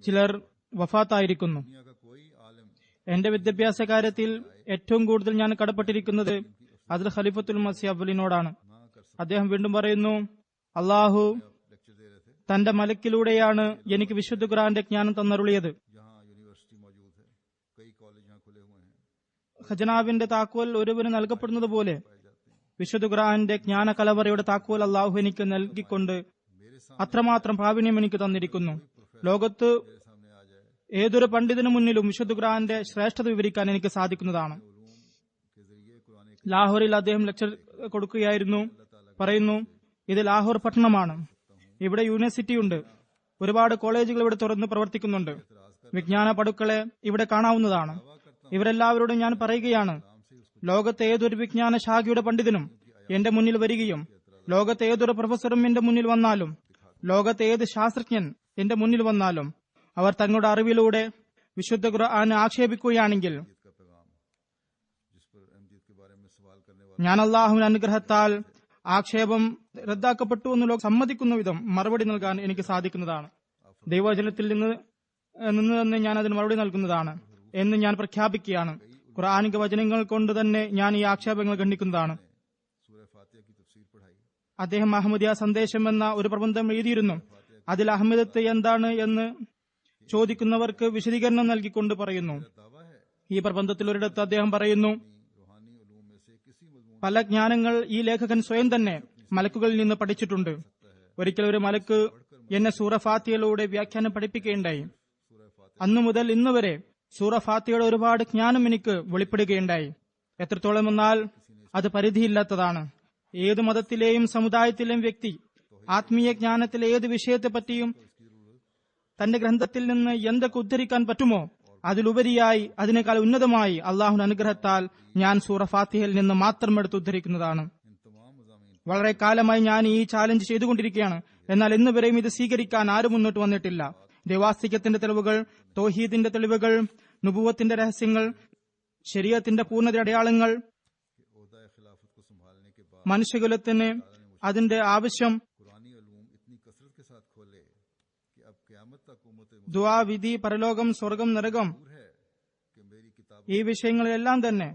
ചിലർ വഫാത്തായിരിക്കുന്നു. എന്റെ വിദ്യാഭ്യാസ കാര്യത്തിൽ ഏറ്റവും കൂടുതൽ ഞാൻ കടപ്പെട്ടിരിക്കുന്നത് അതിൽ ഖലീഫത്തുൽ മസീഹ് അവ്വലിനോടാണ്. അദ്ദേഹം വീണ്ടും പറയുന്നു, അള്ളാഹു തന്റെ മലക്കിലൂടെയാണ് എനിക്ക് വിശുദ്ധ ഖുർആന്റെ ജ്ഞാനം തന്നരുളിയത്. ഖജനാവിന്റെ താക്കോൽ ഒരുവന് നൽകപ്പെടുന്നത് പോലെ വിശുദ്ധ ഖുർആന്റെ ജ്ഞാന കലവറയുടെ താക്കോൽ അള്ളാഹു എനിക്ക് നൽകിക്കൊണ്ട് അത്രമാത്രം പ്രാവീണ്യം എനിക്ക് തന്നിരിക്കുന്നു. ലോകത്ത് ഏതൊരു പണ്ഡിതനു മുന്നിലും വിശുദ്ധ ഖുർആന്റെ ശ്രേഷ്ഠത വിവരിക്കാൻ എനിക്ക് സാധിക്കുന്നതാണ്. ലാഹോറിൽ അദ്ദേഹം ലെക്ചർ കൊടുക്കുകയായിരുന്നു. പറയുന്നു, ഇത് ലാഹോർ പട്ടണമാണ്, ഇവിടെ യൂണിവേഴ്സിറ്റിയുണ്ട്, ഒരുപാട് കോളേജുകൾ ഇവിടെ തുറന്ന് പ്രവർത്തിക്കുന്നുണ്ട്, വിജ്ഞാന പടുക്കളെ ഇവിടെ കാണാവുന്നതാണ്. ഇവരെല്ലാവരോടും ഞാൻ പറയുകയാണ്, ലോകത്തെ ഏതൊരു വിജ്ഞാന ശാഖയുടെ പണ്ഡിതനും എന്റെ മുന്നിൽ വരികയും ലോകത്തെ ഏതൊരു പ്രൊഫസറും എന്റെ മുന്നിൽ വന്നാലും ലോകത്തെ ഏത് ശാസ്ത്രജ്ഞൻ എന്റെ മുന്നിൽ വന്നാലും അവർ തങ്ങളുടെ അറിവിലൂടെ വിശുദ്ധ ഖുർആനെ ആക്ഷേപിക്കുകയാണെങ്കിൽ ഞാൻ അള്ളാഹുവിന്റെ അനുഗ്രഹത്താൽ ആക്ഷേപം റദ്ദാക്കപ്പെട്ടു എന്ന് ലോകം സമ്മതിക്കുന്ന വിധം മറുപടി നൽകാൻ എനിക്ക് സാധിക്കുന്നതാണ്. ദൈവവചനത്തിൽ നിന്ന് തന്നെ ഞാൻ അതിന് മറുപടി നൽകുന്നതാണ് എന്ന് ഞാൻ പ്രഖ്യാപിക്കുകയാണ്. ഖുർആനിക വചനങ്ങൾ കൊണ്ട് തന്നെ ഞാൻ ഈ ആക്ഷേപങ്ങൾ ഖണ്ഡിക്കുന്നതാണ്. അദ്ദേഹം അഹമ്മദിയ സന്ദേശം എന്ന ഒരു പ്രബന്ധം എഴുതിയിരുന്നു. അതിൽ അഹമ്മദത്ത് എന്താണ് എന്ന് ചോദിക്കുന്നവർക്ക് വിശദീകരണം നൽകിക്കൊണ്ട് പറയുന്നു. ഈ പ്രബന്ധത്തിൽ ഒരിടത്ത് അദ്ദേഹം പറയുന്നു, പല ജ്ഞാനങ്ങൾ ഈ ലേഖകൻ സ്വയം തന്നെ മലക്കുകളിൽ നിന്ന് പഠിച്ചിട്ടുണ്ട്. ഒരിക്കൽ ഒരു മലക്ക് എന്നെ സൂറ ഫാത്തിഹയിലൂടെ വ്യാഖ്യാനം പഠിപ്പിക്കുകയുണ്ടായി. അന്നു മുതൽ ഇന്ന് വരെ സൂറ ഫാത്തിഹയുടെ ഒരുപാട് ജ്ഞാനം എനിക്ക് വെളിപ്പെടുകയുണ്ടായി. എത്രത്തോളം എന്നാൽ അത് പരിധിയില്ലാത്തതാണ്. ഏത് മതത്തിലെയും സമുദായത്തിലെയും വ്യക്തി ആത്മീയ ജ്ഞാനത്തിലെ ഏത് വിഷയത്തെപ്പറ്റിയും തന്റെ ഗ്രന്ഥത്തിൽ നിന്ന് എന്തൊക്കെ ഉദ്ധരിക്കാൻ പറ്റുമോ അതിലുപരിയായി അതിനേക്കാൾ ഉന്നതമായി അള്ളാഹുവിന്റെ അനുഗ്രഹത്താൽ ഞാൻ സൂറ ഫാത്തിഹയിൽ നിന്ന് മാത്രം എടുത്ത് ഉദ്ധരിക്കുന്നതാണ്. വളരെ കാലമായി ഞാൻ ഈ ചാലഞ്ച് ചെയ്തുകൊണ്ടിരിക്കുകയാണ്. എന്നാൽ ഇന്നുവരെയും ഇത് സ്വീകരിക്കാൻ ആരും മുന്നോട്ട് വന്നിട്ടില്ല. ദൈവാസ്തികത്തിന്റെ തെളിവുകൾ, തൗഹീദിന്റെ തെളിവുകൾ, നുബുവത്തിന്റെ രഹസ്യങ്ങൾ, ശരീഅത്തിന്റെ പൂർണ്ണത അടയാളങ്ങൾ, മനുഷ്യകുലത്തിന് അതിന്റെ ആവശ്യം, ദുആ, വിധി, പരലോകം, സ്വർഗം, നരകം, ഈ വിഷയങ്ങളിലെല്ലാം തന്നെ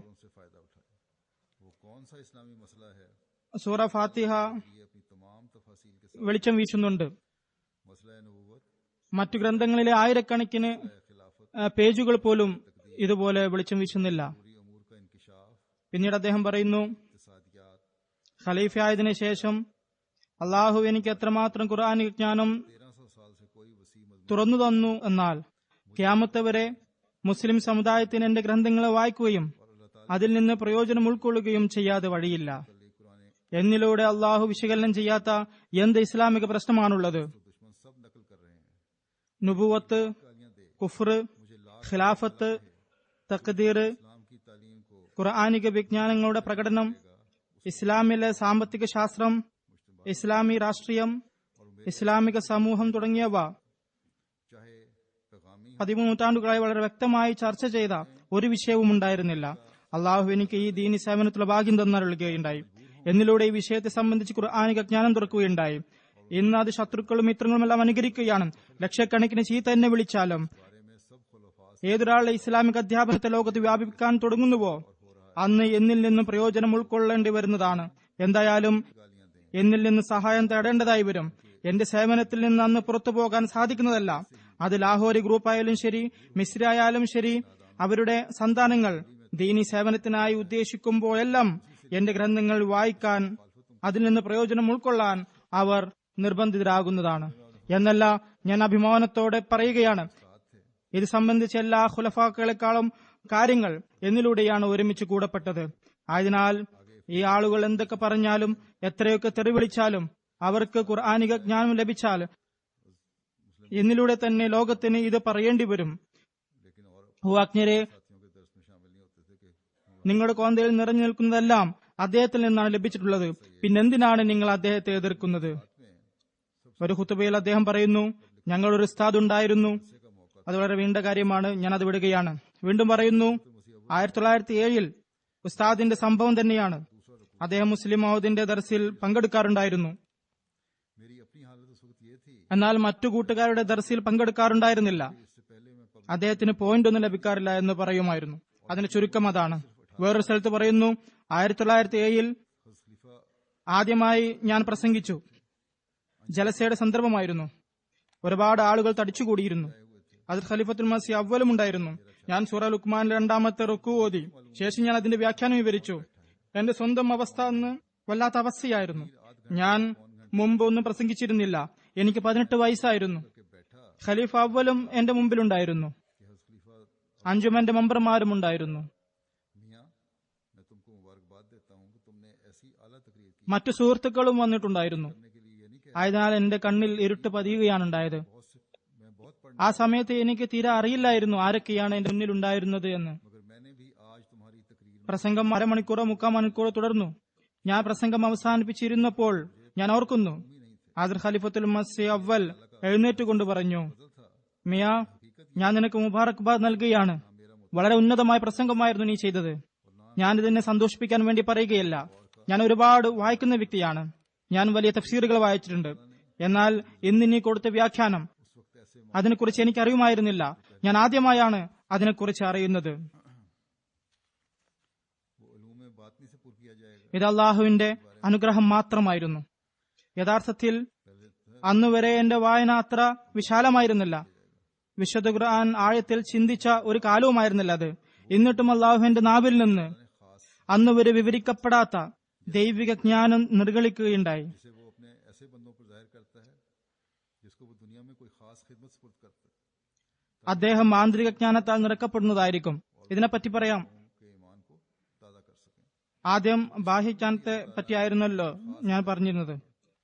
सा इस्लामी मसला है സൂറ ഫാത്തിഹ ये अपनी तमाम तफासील के साथ വെളിച്ചം വീശുന്നുണ്ട്. मसला नबूवत മറ്റു ഗ്രന്ഥങ്ങളിലെ ആയിരക്കണക്കിന് खिलाफत പേജുകൾ പോലും ഇതുപോലെ വെളിച്ചം വീശുന്നില്ല. पूरी अमूर का इंकिशाफ പിന്നീട് അദ്ദേഹം പറയുന്നു, इत्तिसादियात ഖലീഫയായതിനു ശേഷം അള്ളാഹു എനിക്ക് എത്രമാത്രം ഖുർആനിക ജ്ഞാനം 1300 साल से कोई वसी मजमून തുറന്നു തന്നു എന്നാൽ ഖിയാമത്ത് വരെ മുസ്ലിം സമുദായത്തിന് എന്റെ ഗ്രന്ഥങ്ങളെ വായിക്കുകയും അതിൽ നിന്ന് പ്രയോജനം ഉൾക്കൊള്ളുകയും ചെയ്യാതെ വഴിയില്ല. कुरान എന്നിലൂടെ അള്ളാഹു വിശകലനം ചെയ്യാത്ത എന്ത് ഇസ്ലാമിക പ്രശ്നമാണുള്ളത്? दुश्मन सब नकल कर रहे हैं നുബുവത്ത്, गालियां दे കുഫ്ർ, मुझे लाख ഖിലാഫത്ത്, തഖ്ദീർ, इस्लाम की तालीम को ഖുർആനിക വിജ്ഞാനങ്ങളുടെ പ്രകടനം, ഇസ്ലാമിലെ സാമ്പത്തിക ശാസ്ത്രം, ഇസ്ലാമി രാഷ്ട്രീയം, ഇസ്ലാമിക സമൂഹം തുടങ്ങിയവ चाहे पैगामी 13 നൂറ്റാണ്ടുകളായി വളരെ വ്യക്തമായി ചർച്ച ചെയ്ത ഒരു വിഷയവും ഉണ്ടായിരുന്നില്ല. അള്ളാഹു എനിക്ക് ഈ ദീനി സേവനത്തിലുള്ള ഭാഗ്യം തന്നരുളുകയുണ്ടായി. എന്നിലൂടെ ഈ വിഷയത്തെ സംബന്ധിച്ച് ഖുർആനിക ജ്ഞാനം തുറക്കുകയുണ്ടായി. ഇന്ന് അത് ശത്രുക്കളും മിത്രങ്ങളും എല്ലാം അനുകരിക്കുകയാണ്. ലക്ഷക്കണക്കിന് ചീത്ത എന്നെ വിളിച്ചാലും ഏതൊരാളുടെ ഇസ്ലാമിക അധ്യാപനത്തെ ലോകത്ത് വ്യാപിക്കാൻ തുടങ്ങുന്നുവോ അന്ന് എന്നിൽ നിന്നും പ്രയോജനം ഉൾക്കൊള്ളേണ്ടി വരുന്നതാണ്. എന്തായാലും എന്നിൽ നിന്ന് സഹായം തേടേണ്ടതായി വരും. എന്റെ സേവനത്തിൽ നിന്ന് അന്ന് പുറത്തു പോകാൻ സാധിക്കുന്നതല്ല. അത് ലാഹോരി ഗ്രൂപ്പായാലും ശരി, മിസ്രായാലും ശരി, അവരുടെ സന്താനങ്ങൾ ദീനി സേവനത്തിനായി ഉദ്ദേശിക്കുമ്പോഴെല്ലാം എന്റെ ഗ്രന്ഥങ്ങൾ വായിക്കാൻ, അതിൽ നിന്ന് പ്രയോജനം ഉൾക്കൊള്ളാൻ അവർ നിർബന്ധിതരാകുന്നതാണ് എന്നല്ല ഞാൻ അഭിമാനത്തോടെ പറയുകയാണ്. ഇത് സംബന്ധിച്ച എല്ലാ ഖുലഫാക്കളെക്കാളും കാര്യങ്ങൾ എന്നിലൂടെയാണ് ഒരുമിച്ച് കൂടപ്പെട്ടത്. ആയതിനാൽ ഈ ആളുകൾ എന്തൊക്കെ പറഞ്ഞാലും എത്രയൊക്കെ തെറിവിളിച്ചാലും അവർക്ക് ഖുർആനിക ജ്ഞാനം ലഭിച്ചാൽ എന്നിലൂടെ തന്നെ ലോകത്തിന് ഇത് പറയേണ്ടി വരും. ഹുവാജ്ഞരെ, നിങ്ങളുടെ കോന്തയിൽ നിറഞ്ഞു നിൽക്കുന്നതെല്ലാം അദ്ദേഹത്തിൽ നിന്നാണ് ലഭിച്ചിട്ടുള്ളത്. പിന്നെന്തിനാണ് നിങ്ങൾ അദ്ദേഹത്തെ എതിർക്കുന്നത്? ഒരു ഖുതുബയിൽ അദ്ദേഹം പറയുന്നു, ഞങ്ങളൊരു ഉസ്താദ് ഉണ്ടായിരുന്നു. അത് വളരെ വീണ്ട കാര്യമാണ്, ഞാൻ അത് വിടുകയാണ്. വീണ്ടും പറയുന്നു, 1907 ഉസ്താദിന്റെ സംഭവം തന്നെയാണ്. അദ്ദേഹം മുസ്ലിം മൗദിന്റെ ദർസിൽ പങ്കെടുക്കാറുണ്ടായിരുന്നു. मेरी अपनी हालत उस वक्त ये थी എന്നാൽ മറ്റു കൂട്ടുകാരുടെ ദർസിൽ പങ്കെടുക്കാറുണ്ടായിരുന്നില്ല. അദ്ദേഹത്തിന് പോയിന്റ് ഒന്നും ലഭിക്കാറില്ല എന്ന് പറയുമായിരുന്നു. അതിന്റെ ചുരുക്കം അതാണ്. വേറൊരു സ്ഥലത്ത് പറയുന്നു, 1907 ആദ്യമായി ഞാൻ പ്രസംഗിച്ചു. ജലസയുടെ സന്ദർഭമായിരുന്നു. ഒരുപാട് ആളുകൾ തടിച്ചുകൂടിയിരുന്നു. അതിൽ ഖലീഫത്തുൽ മസീഹ് അവ്വലും ഉണ്ടായിരുന്നു. ഞാൻ സൂറ ലുക്മാനിലെ 2ാമത്തെ റുക്കു ഓതി. ശേഷം ഞാൻ അതിന്റെ വ്യാഖ്യാനം വിവരിച്ചു. എന്റെ സ്വന്തം അവസ്ഥ അന്ന് വല്ലാത്ത അവസ്ഥയായിരുന്നു. ഞാൻ മുമ്പ് ഒന്നും പ്രസംഗിച്ചിരുന്നില്ല. എനിക്ക് 18 വയസ്സായിരുന്നു. ഖലീഫ അവ്വലും എന്റെ മുമ്പിലുണ്ടായിരുന്നു. അഞ്ചുമന്റെ മെമ്പർമാരും ഉണ്ടായിരുന്നു. मियां मैं तुमको मुबारकबाद देता हूं कि तुमने ऐसी आला तकरीर की മറ്റു സുഹൃത്തുക്കളും വന്നിട്ടുണ്ടായിരുന്നു. के लिए ये नहीं कि ആയതിനാൽ എന്റെ കണ്ണിൽ ഇരുട്ട് പതിയുകയാണുണ്ടായത്. मैं बहुत पढ़ ആ സമയത്ത് എനിക്ക് തീരെ അറിയില്ലായിരുന്നു ആരൊക്കെയാണ് എന്റെ മുന്നിൽ ഉണ്ടായിരുന്നത് എന്ന്. मगर मैंने भी आज तुम्हारी तकरीर പ്രസംഗം അരമണിക്കൂറോ 3/4 മണിക്കൂറോ തുടർന്നു. ഞാൻ പ്രസംഗം അവസാനിപ്പിച്ചിരുന്നപ്പോൾ ഞാൻ ഓർക്കുന്നു, ആദർ ഖലീഫത്തുൽ മസീഹ് അവ്വൽ എഴുന്നേറ്റുകൊണ്ട് പറഞ്ഞു, മിയാ, ഞാൻ നിനക്ക് മുബാറക്ബാദ് നൽകുകയാണ്. വളരെ ഉന്നതമായ പ്രസംഗമായിരുന്നു നീ ചെയ്തത്. ഞാനിതിനെ സന്തോഷിപ്പിക്കാൻ വേണ്ടി പറയുകയല്ല. ഞാൻ ഒരുപാട് വായിക്കുന്ന വ്യക്തിയാണ്. ഞാൻ വലിയ തഫ്സീറുകൾ വായിച്ചിട്ടുണ്ട്. എന്നാൽ ഇന്ന് നീ കൊടുത്ത വ്യാഖ്യാനം, അതിനെക്കുറിച്ച് എനിക്ക് അറിയുമായിരുന്നില്ല. ഞാൻ ആദ്യമായാണ് അതിനെക്കുറിച്ച് അറിയുന്നത്. वो उलूम बातनी से पुर किया जाएगा ഇത് അള്ളാഹുവിന്റെ അനുഗ്രഹം മാത്രമായിരുന്നു. യഥാർത്ഥത്തിൽ അന്നുവരെ എന്റെ വായന അത്ര വിശാലമായിരുന്നില്ല. വിശുദ്ധ ഖുർആൻ ആഴത്തിൽ ചിന്തിച്ച ഒരു കാലവുമായിരുന്നില്ല അത്. എന്നിട്ടും അള്ളാഹുവിന്റെ നാവിൽ നിന്ന് അന്നുവരെ വിവരിക്കപ്പെടാത്ത ദൈവിക ജ്ഞാനം നിർഗളിക്കുകയുണ്ടായി. जिसे वो अपने ऐसे बंदों पर जाहिर करता है जिसको वो दुनिया में कोई खास खिदमत सुपुर्द करता है അദ്ദേഹം ആന്തരിക ജ്ഞാനത്താൽ നിറക്കപ്പെടുന്നതായിരിക്കും. ഇതിനെപ്പറ്റി പറയാം. के ईमान को ताज़ा कर सकें ആദ്യം ബാഹ്യജ്ഞാനത്തെ പറ്റിയായിരുന്നല്ലോ ഞാൻ പറഞ്ഞിരുന്നത്.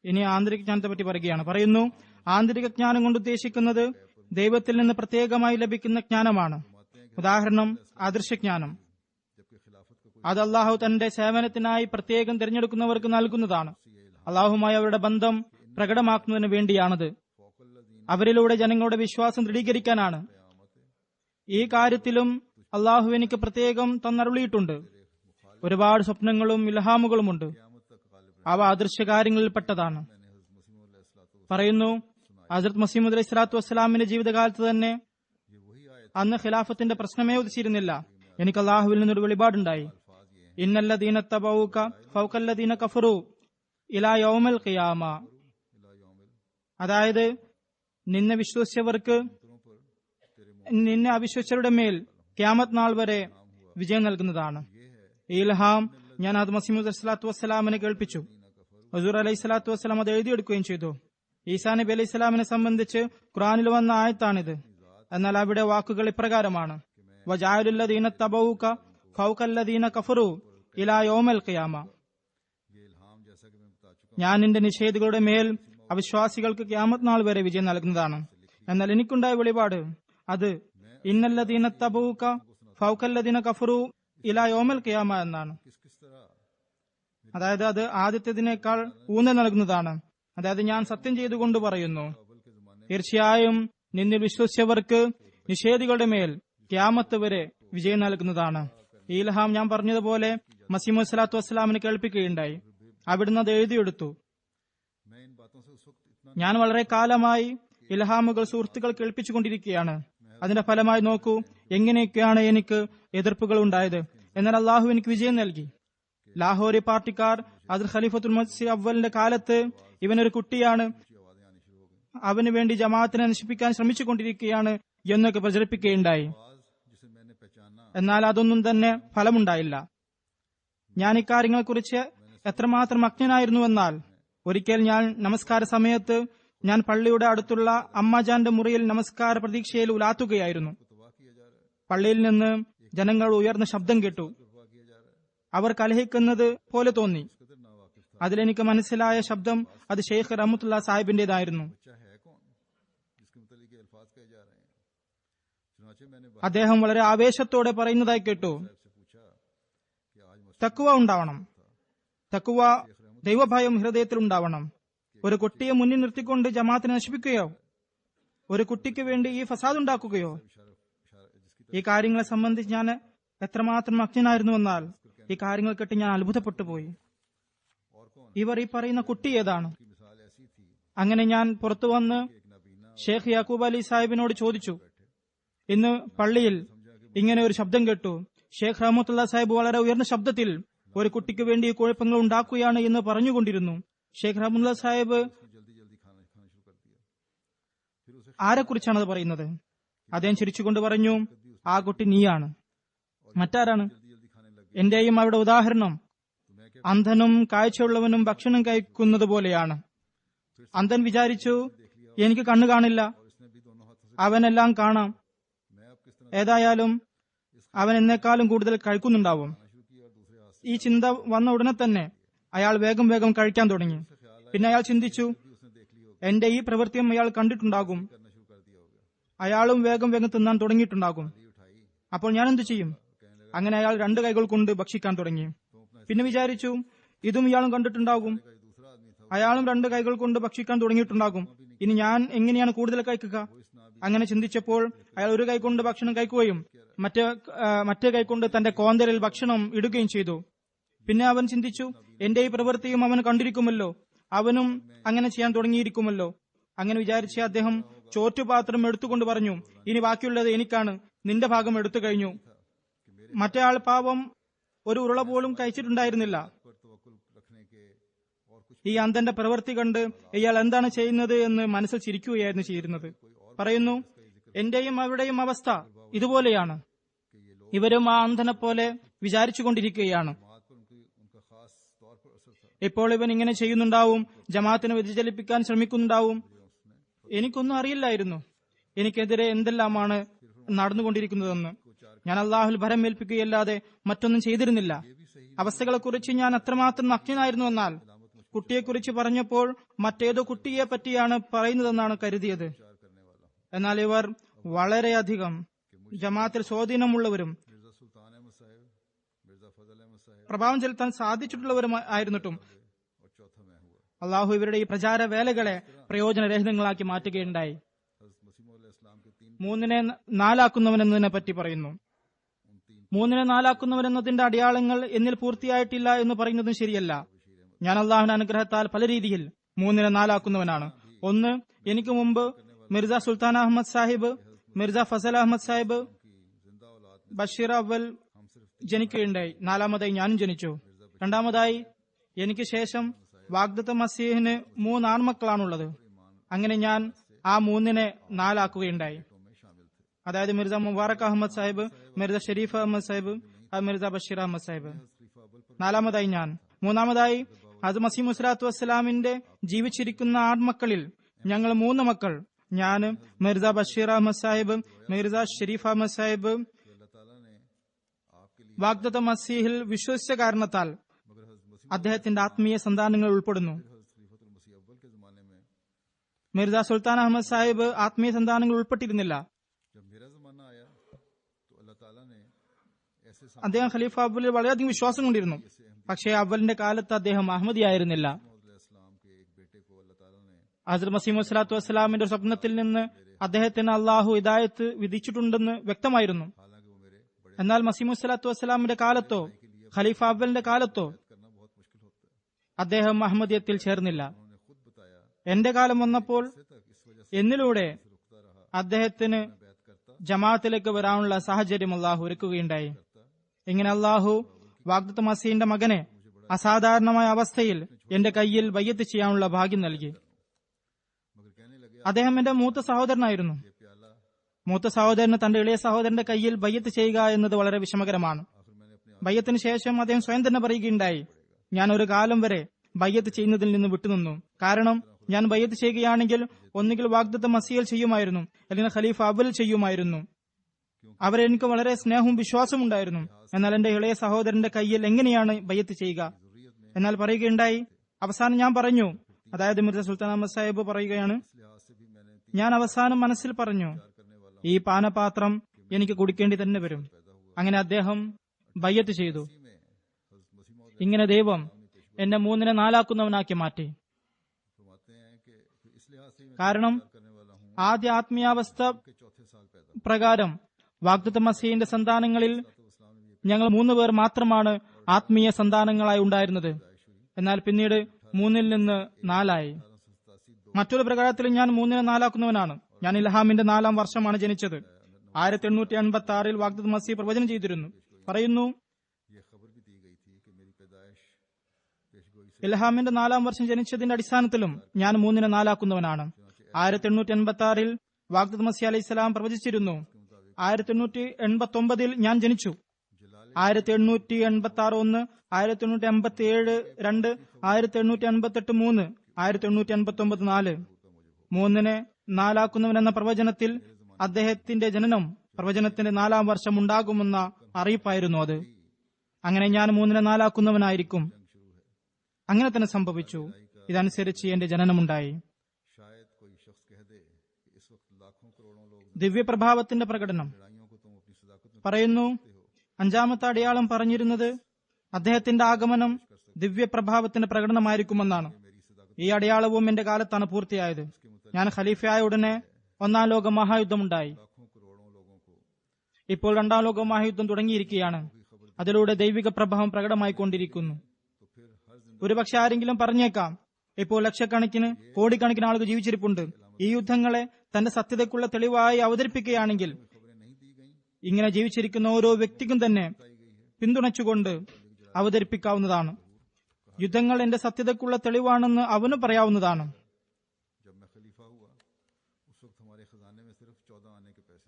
ഇനി ആന്തരിക ജ്ഞാനത്തെ പറ്റി പറയുകയാണ്. പറയുന്നു, ആന്തരിക ജ്ഞാനം കൊണ്ട് ഉദ്ദേശിക്കുന്നത് ദൈവത്തിൽ നിന്ന് പ്രത്യേകമായി ലഭിക്കുന്ന ജ്ഞാനമാണ്. ഉദാഹരണം, അദൃശ്യജ്ഞാനം. जबकि खिलाफत का कोई അത് അള്ളാഹു തന്റെ സേവനത്തിനായി പ്രത്യേകം തിരഞ്ഞെടുക്കുന്നവർക്ക് നൽകുന്നതാണ്. അള്ളാഹുമായി അവരുടെ ബന്ധം പ്രകടമാക്കുന്നതിന് വേണ്ടിയാണത്. അവരിലൂടെ ജനങ്ങളുടെ വിശ്വാസം ദൃഢീകരിക്കാനാണ്. ഈ കാര്യത്തിലും അള്ളാഹു എനിക്ക് പ്രത്യേകം തന്നരുളിയിട്ടുണ്ട്. ഒരുപാട് സ്വപ്നങ്ങളും ഇൽഹാമുകളുമുണ്ട്. അവ അദൃശ്യകാര്യങ്ങളിൽപ്പെട്ടതാണ്. പറയുന്നു, ഹസ്രത്ത് മസീഹ് അലൈഹി സ്വലാത്തു വസ്സലാമിന്റെ ജീവിതകാലത്ത് തന്നെ അന്ന് ഖിലാഫത്തിന്റെ പ്രശ്നമേ ഉദിച്ചിരുന്നില്ല. എനിക്ക് അള്ളാഹുവിൽ നിന്നൊരു വെളിപാടുണ്ടായി. ഇന്നല്ലദീന തബഊക ഫൗകല്ലദീന കഫറു ഇലാ യൗമിൽ ഖിയാമ. അതായത് നിന്നെ വിശ്വസിച്ചവർക്ക് നിന്നെ അവിശ്വസിച്ചവരുടെ മേൽ ഖിയാമത്ത് നാൾ വരെ വിജയം നൽകുന്നതാണ്. ഈ ഇൽഹാം ഞാൻ അത് മസീഹ് സ്വല്ലല്ലാഹു വസ്സലാമിനെ കേൾപ്പിച്ചു. ഹുസൂർ അലൈഹി സ്വലാത്തു വസ്സലാം അത് എഴുതിയെടുക്കുകയും ചെയ്തു. ഈസാ നബി അലൈഹി സ്വലാമിനെ സംബന്ധിച്ച് ഖുർആനിൽ വന്ന ആയത്താണിത്. എന്നാൽ അവിടെ വാക്കുകൾ ഇപ്രകാരമാണ്: വജഅലുല്ലദീന തബഊക ഫൗകല്ലദീന കഫറു ഇലാ യൗമിൽ ഖിയാമ. ഞാൻ നിന്റെ നിഷേധികളുടെ മേൽ അവിശ്വാസികൾക്ക് ഖിയാമത്ത് നാൾ വരെ വിജയം നൽകുന്നതാണ്. എന്നാൽ എനിക്കുണ്ടായ വെളിപാട് അത് ഇന്നല്ലദീന തബഊക ഫൗകല്ലദീന കഫറു ഇലാ യൗമിൽ ഖിയാമ എന്നാണ്. അതായത് അത് ആദ്യത്തേതിനേക്കാൾ ഊന്നൽ നൽകുന്നതാണ്. അതായത് ഞാൻ സത്യം ചെയ്തുകൊണ്ട് പറയുന്നു, തീർച്ചയായും നിന്നിൽ വിശ്വസിച്ചവർക്ക് നിഷേധികളുടെ മേൽ ഖിയാമത്ത് വരെ വിജയം നൽകുന്നതാണ്. ഈ ഇൽഹാം ഞാൻ പറഞ്ഞതുപോലെ മസീഹ് സ്വല്ലല്ലാഹു വസ്സലാമിനെ കേൾപ്പിക്കുകയുണ്ടായി. അവിടുന്ന് അത് എഴുതിയെടുത്തു. ഞാൻ വളരെ കാലമായി ഇൽഹാമുകൾ സുഹൃത്തുക്കൾ കേൾപ്പിച്ചുകൊണ്ടിരിക്കുകയാണ്. അതിന്റെ ഫലമായി നോക്കൂ എങ്ങനെയൊക്കെയാണ് എനിക്ക് എതിർപ്പുകൾ ഉണ്ടായത്. എന്നാൽ അള്ളാഹു എനിക്ക് വിജയം നൽകി. ലാഹോരി പാർട്ടിക്കാർ അത് ഖലീഫത്തുൽ മസീഹ് അവ്വലിന്റെ കാലത്ത് ഇവനൊരു കുട്ടിയാണ്, അവന് വേണ്ടി ജമാഅത്തിനെ നശിപ്പിക്കാൻ ശ്രമിച്ചുകൊണ്ടിരിക്കുകയാണ് എന്നൊക്കെ പ്രചരിപ്പിക്കുകയുണ്ടായി. എന്നാൽ അതൊന്നും തന്നെ ഫലമുണ്ടായില്ല. ഞാൻ ഇക്കാര്യങ്ങളെക്കുറിച്ച് എത്രമാത്രം അജ്ഞനായിരുന്നുവെന്നാൽ ഒരിക്കൽ ഞാൻ നമസ്കാര സമയത്ത് ഞാൻ പള്ളിയുടെ അടുത്തുള്ള അമ്മാജാന്റെ മുറിയിൽ നമസ്കാര പ്രതീക്ഷയിൽ ഉലാത്തുകയായിരുന്നു. പള്ളിയിൽ നിന്ന് ജനങ്ങൾ ഉയർന്ന ശബ്ദം കേട്ടു. അവർ കലഹിക്കുന്നത് പോലെ തോന്നി. അതിലെനിക്ക് മനസ്സിലായ ശബ്ദം അത് ഷെയ്ഖ് റഹ്മത്തുള്ളാ സാഹിബിന്റേതായിരുന്നു. അദ്ദേഹം വളരെ ആവേശത്തോടെ പറയുന്നതായി കേട്ടു: തഖ്വ ഉണ്ടാവണം, തഖ്വ ദൈവഭയം ഹൃദയത്തിൽ ഉണ്ടാവണം. ഒരു കുട്ടിയെ മുന്നിൽ നിർത്തിക്കൊണ്ട് ജമാഅത്തിനെ നശിപ്പിക്കുകയോ ഒരു കുട്ടിക്ക് വേണ്ടി ഈ ഫസാദ് ഉണ്ടാക്കുകയോ? ഈ കാര്യങ്ങളെ സംബന്ധിച്ച് ഞാൻ എത്രമാത്രം അജ്ഞനായിരുന്നുവെന്നാൽ ഈ കാര്യങ്ങൾ കേട്ട് ഞാൻ അത്ഭുതപ്പെട്ടു പോയി. ഇവർ ഈ പറയുന്ന കുട്ടി ഏതാണ്? അങ്ങനെ ഞാൻ പുറത്തു വന്ന് ഷെയ്ഖ് യാക്കൂബ് അലി സാഹിബിനോട് ചോദിച്ചു. ഇന്ന് പള്ളിയിൽ ഇങ്ങനെ ഒരു ശബ്ദം കേട്ടു. ഷെയ്ഖ് റഹ്മത്തുള്ളാഹി സാഹിബ് വളരെ ഉയർന്ന ശബ്ദത്തിൽ ഒരു കുട്ടിക്ക് വേണ്ടി കുഴപ്പങ്ങൾ ഉണ്ടാക്കുകയാണ് എന്ന് പറഞ്ഞുകൊണ്ടിരുന്നു. ഷെയ്ഖ് റഹ്മത്തുള്ളാഹി സാഹിബ് ആരെക്കുറിച്ചാണ് അത് പറയുന്നത്? അദ്ദേഹം ചിരിച്ചുകൊണ്ട് പറഞ്ഞു, ആ കുട്ടി നീയാണ്. മറ്റാരാണ്? എന്റെയും അവിടെ ഉദാഹരണം അന്ധനും കാഴ്ചയുള്ളവനും ഭക്ഷണം കഴിക്കുന്നത് പോലെയാണ്. അന്ധൻ വിചാരിച്ചു എനിക്ക് കണ്ണു കാണില്ല, അവനെല്ലാം കാണാം. ഏതായാലും അവൻ എന്നെക്കാളും കൂടുതൽ കഴിക്കുന്നുണ്ടാവും. ഈ ചിന്ത വന്ന ഉടനെ തന്നെ അയാൾ വേഗം വേഗം കഴിക്കാൻ തുടങ്ങി. പിന്നെ അയാൾ ചിന്തിച്ചു, എന്റെ ഈ പ്രവൃത്തിയും അയാൾ കണ്ടിട്ടുണ്ടാകും, അയാളും വേഗം വേഗം തിന്നാൻ തുടങ്ങിയിട്ടുണ്ടാകും. അപ്പോൾ ഞാൻ എന്തു ചെയ്യും? അങ്ങനെ അയാൾ 2 കൈകൾ കൊണ്ട് ഭക്ഷിക്കാൻ തുടങ്ങി. പിന്നെ വിചാരിച്ചു ഇതും ഇയാളും കണ്ടിട്ടുണ്ടാകും, അയാളും 2 കൈകൾ കൊണ്ട് ഭക്ഷിക്കാൻ തുടങ്ങിയിട്ടുണ്ടാകും. ഇനി ഞാൻ എങ്ങനെയാണ് കൂടുതൽ കഴിക്കുക? അങ്ങനെ ചിന്തിച്ചപ്പോൾ അയാൾ ഒരു കൈ കൊണ്ട് ഭക്ഷണം കഴിക്കുകയും മറ്റേ കൈ കൊണ്ട് തന്റെ കോന്തലിൽ ഭക്ഷണം ഇടുകയും ചെയ്തു. പിന്നെ അവൻ ചിന്തിച്ചു, എന്റെ ഈ പ്രവൃത്തിയും അവൻ കണ്ടിരിക്കുമല്ലോ, അവനും അങ്ങനെ ചെയ്യാൻ തുടങ്ങിയിരിക്കുമല്ലോ. അങ്ങനെ വിചാരിച്ച അദ്ദേഹം ചോറ്റുപാത്രം എടുത്തുകൊണ്ട് പറഞ്ഞു, ഇനി ബാക്കിയുള്ളത് എനിക്കാണ്, നിന്റെ ഭാഗം എടുത്തു കഴിഞ്ഞു. മറ്റേ ആൾ പാവം ഒരു ഉരുള പോലും കഴിച്ചിട്ടുണ്ടായിരുന്നില്ല. ഈ അന്ധന്റെ പ്രവൃത്തി കണ്ട് ഇയാൾ എന്താണ് ചെയ്യുന്നത് എന്ന് മനസ്സിൽ ചിരിക്കുകയായിരുന്നു ചെയ്യുന്നത്. പറയുന്നു, എന്റെയും അവരുടെയും അവസ്ഥ ഇതുപോലെയാണ്. ഇവരും ആ അന്ധനെ പോലെ വിചാരിച്ചുകൊണ്ടിരിക്കുകയാണ്. ഇപ്പോൾ ഇവൻ ഇങ്ങനെ ചെയ്യുന്നുണ്ടാവും, ജമാഅത്തിനെ വ്യതിചലിപ്പിക്കാൻ ശ്രമിക്കുന്നുണ്ടാവും. എനിക്കൊന്നും അറിയില്ലായിരുന്നു എനിക്കെതിരെ എന്തെല്ലാമാണ് നടന്നുകൊണ്ടിരിക്കുന്നതെന്ന്. ഞാൻ അള്ളാഹുൽ ഭരമേൽപ്പിക്കുകയല്ലാതെ മറ്റൊന്നും ചെയ്തിരുന്നില്ല. അവസ്ഥകളെക്കുറിച്ച് ഞാൻ അത്രമാത്രം അജ്ഞനായിരുന്നു. എന്നാൽ കുട്ടിയെക്കുറിച്ച് പറഞ്ഞപ്പോൾ മറ്റേതോ കുട്ടിയെ പറ്റിയാണ് പറയുന്നതെന്നാണ് കരുതിയത്. എന്നാൽ ഇവർ വളരെയധികം ജമാഅത്തിൽ സ്വാധീനമുള്ളവരും പ്രഭാവം ചെലുത്താൻ സാധിച്ചിട്ടുള്ളവരും ആയിരുന്നിട്ടും അള്ളാഹു ഇവരുടെ ഈ പ്രചാര വേലകളെ പ്രയോജനരഹിതങ്ങളാക്കി മാറ്റുകയുണ്ടായി. 3-നെ 4 എന്നതിനെ പറ്റി പറയുന്നു. 3-നെ 4 എന്നതിന്റെ അടയാളങ്ങൾ എന്നിൽ പൂർത്തിയായിട്ടില്ല എന്ന് പറയുന്നതും ശരിയല്ല. ഞാൻ അള്ളാഹുവിന്റെ അനുഗ്രഹത്താൽ പല രീതിയിൽ 3-നെ 4 ഒന്ന്, എനിക്ക് മുമ്പ് മിർസ സുൽത്താൻ അഹമ്മദ് സാഹിബ്, മിർസ ഫസൽ അഹമ്മദ് സാഹിബ്, ബഷീർ അവൽ ജനിക്കുകയുണ്ടായി. നാലാമതായി ഞാനും ജനിച്ചു. രണ്ടാമതായി എനിക്ക് ശേഷം വാഗ്ദത്ത മസീഹിന് 3 ആൺമക്കളാണുള്ളത്. അങ്ങനെ ഞാൻ ആ 3-നെ 4 ആക്കുകയുണ്ടായി. അതായത് മിർസ മുബാറക് അഹമ്മദ് സാഹിബ്, മിർസ ഷെരീഫ് അഹമ്മദ് സാഹിബ്, മിർസ ബഷീർ അഹമ്മദ് സാഹിബ്. നാലാമതായി ഞാൻ. മൂന്നാമതായി ഹസ്രത്ത് മസീഹ് മുസ്സലാത്തു വസ്സലാമിന്റെ ജീവിച്ചിരിക്കുന്ന ആൺമക്കളിൽ ഞങ്ങൾ 3 മക്കൾ, ഞാൻ, മിർസ ബഷീർ അഹമ്മദ് സാഹിബ്, മിർസ ഷെരീഫ് അഹമ്മദ് സാഹിബ് വാഗ്ദത്ത മസീഹിൽ വിശ്വസിച്ച കാരണത്താൽ അദ്ദേഹത്തിന്റെ ആത്മീയ സന്താനങ്ങൾ ഉൾപ്പെടുന്നു. മിർസ സുൽത്താൻ അഹമ്മദ് സാഹിബ് ആത്മീയ സന്താനങ്ങൾ ഉൾപ്പെട്ടിരുന്നില്ല. അദ്ദേഹം ഖലീഫ അവലിൽ വളരെയധികം വിശ്വാസം കൊണ്ടിരുന്നു. പക്ഷേ അവലിന്റെ കാലത്ത് അദ്ദേഹം അഹമ്മദിയായിരുന്നില്ല. ഹസ്രത്ത് മസീഹ് മുസ്സലാത്തു വസ്സലാമിന്റെ സ്വപ്നത്തിൽ നിന്ന് അദ്ദേഹത്തിന് അള്ളാഹു ഹിദായത്ത് വിധിച്ചിട്ടുണ്ടെന്ന് വ്യക്തമായിരുന്നു. എന്നാൽ മസീഹ് മുസ്സലാത്തു വസ്സലാമിന്റെ കാലത്തോ ഖലീഫ അവലിന്റെ കാലത്തോ അദ്ദേഹം അഹമ്മദിയത്തിൽ ചേർന്നില്ല. എന്റെ കാലം വന്നപ്പോൾ എന്നിലൂടെ അദ്ദേഹത്തിന് ജമാഅത്തിലേക്ക് വരാനുള്ള സാഹചര്യം അള്ളാഹു ഒരുക്കുകയുണ്ടായി. ഇങ്ങനെ അള്ളാഹു വാഗ്ദത്ത മസീഹിന്റെ മകനെ അസാധാരണമായ അവസ്ഥയിൽ എന്റെ കയ്യിൽ ബയ്യത്ത് ചെയ്യാനുള്ള ഭാഗ്യം നൽകി. അദ്ദേഹം എന്റെ മൂത്ത സഹോദരനായിരുന്നു. മൂത്ത സഹോദരന് തന്റെ ഇളയ സഹോദരന്റെ കയ്യിൽ ബയ്യത്ത് ചെയ്യുക എന്നത് വളരെ വിഷമകരമാണ്. ബയ്യത്തിന് ശേഷം അദ്ദേഹം സ്വയം തന്നെ പറയുകയുണ്ടായി, ഞാൻ ഒരു കാലം വരെ ബയ്യത്ത് ചെയ്യുന്നതിൽ നിന്ന് വിട്ടുനിന്നു. കാരണം ഞാൻ ബയ്യത്ത് ചെയ്യുകയാണെങ്കിൽ ഒന്നുകിൽ വാഗ്ദത്ത മസീഹിൽ ചെയ്യുമായിരുന്നു, അല്ലെങ്കിൽ ഖലീഫ അവൽ ചെയ്യുമായിരുന്നു. അവരെനിക്ക് വളരെ സ്നേഹവും വിശ്വാസവും ഉണ്ടായിരുന്നു. എന്നാൽ എന്റെ ഇളയ സഹോദരന്റെ കയ്യിൽ എങ്ങനെയാണ് ബയ്യത്ത് ചെയ്യുക? എന്നാൽ പറയുകയുണ്ടായി, അവസാനം ഞാൻ പറഞ്ഞു, അതായത് മിർസ സുൽത്താൻ അഹമ്മദ് സാഹിബ് പറയുകയാണ്, ഞാൻ അവസാനം മനസ്സിൽ പറഞ്ഞു, ഈ പാനപാത്രം എനിക്ക് കുടിക്കേണ്ടി തന്നെ വരും. അങ്ങനെ അദ്ദേഹം ബയ്യത്ത് ചെയ്തു. ഇങ്ങനെ ദൈവം എന്നെ 3-നെ 4 ആക്കുന്നവനാക്കി മാറ്റി. കാരണം ആദ്യ ആത്മീയാവസ്ഥ പ്രകാരം വാഗ്ദത്ത മസീഹിന്റെ സന്താനങ്ങളിൽ ഞങ്ങൾ 3 പേർ മാത്രമാണ് ആത്മീയ സന്താനങ്ങളായി ഉണ്ടായിരുന്നത്. എന്നാൽ പിന്നീട് 3-ൽ നിന്ന് 4 മറ്റൊരു പ്രകാരത്തിൽ ഞാൻ 3-നെ 4 ആക്കുന്നവനാണ്. ഞാൻ ഇൽഹാമിന്റെ 4-ാം വർഷമാണ് ജനിച്ചത്. 1886 വാഗ്ദത്ത മസീഹ് പ്രവചനം ചെയ്തിരുന്നു. പറയുന്നു, ഇൽഹാമിന്റെ 4-ാം വർഷം ജനിച്ചതിന്റെ അടിസ്ഥാനത്തിലും ഞാൻ 3-നെ 4 ആക്കുന്നവനാണ്. 1886 വാഗ്ദത്ത മസീഹ് അലൈഹി സ്വലാം പ്രവചിച്ചിരുന്നു. 1889 ഞാൻ ജനിച്ചു. 1886 1, 1887 2, 1888 3, 1889 4. 3-നെ 4 ആക്കുന്നവനെന്ന പ്രവചനത്തിൽ അദ്ദേഹത്തിന്റെ ജനനം പ്രവചനത്തിന്റെ 4-ാം വർഷം ഉണ്ടാകുമെന്ന അറിയിപ്പായിരുന്നു അത്. അങ്ങനെ ഞാൻ 3-നെ 4 ആക്കുന്നവനായിരിക്കും. അങ്ങനെ തന്നെ സംഭവിച്ചു. ഇതനുസരിച്ച് എന്റെ ജനനമുണ്ടായി. ദിവ്യപ്രഭാവത്തിന്റെ പ്രകടനം പറയുന്നു. 5-ാമത്തെ അടയാളം പറഞ്ഞിരുന്നത് അദ്ദേഹത്തിന്റെ ആഗമനം ദിവ്യപ്രഭാവത്തിന്റെ പ്രകടനമായിരിക്കുമെന്നാണ്. ഈ അടയാളവും എന്റെ കാലത്താണ് പൂർത്തിയായത്. ഞാൻ ഖലീഫയായ ഉടനെ 1-ാം ലോക മഹായുദ്ധമുണ്ടായി. ഇപ്പോൾ 2-ാം ലോക മഹായുദ്ധം തുടങ്ങിയിരിക്കുകയാണ്. അതിലൂടെ ദൈവിക പ്രഭാവം പ്രകടമായിക്കൊണ്ടിരിക്കുന്നു. ഒരുപക്ഷെ ആരെങ്കിലും പറഞ്ഞേക്കാം, ഇപ്പോൾ ലക്ഷക്കണക്കിന് കോടിക്കണക്കിന് ആളുകൾ ജീവിച്ചിരിപ്പുണ്ട്. ഈ യുദ്ധങ്ങളെ തന്റെ സത്യതയ്ക്കുള്ള തെളിവായി അവതരിപ്പിക്കുകയാണെങ്കിൽ ഇങ്ങനെ ജീവിച്ചിരിക്കുന്ന ഓരോ വ്യക്തിക്കും തന്നെ പിന്തുണച്ചുകൊണ്ട് അവതരിപ്പിക്കാവുന്നതാണ്. യുദ്ധങ്ങൾ എന്റെ സത്യതയ്ക്കുള്ള തെളിവാണെന്ന് അവന് പറയാവുന്നതാണ്.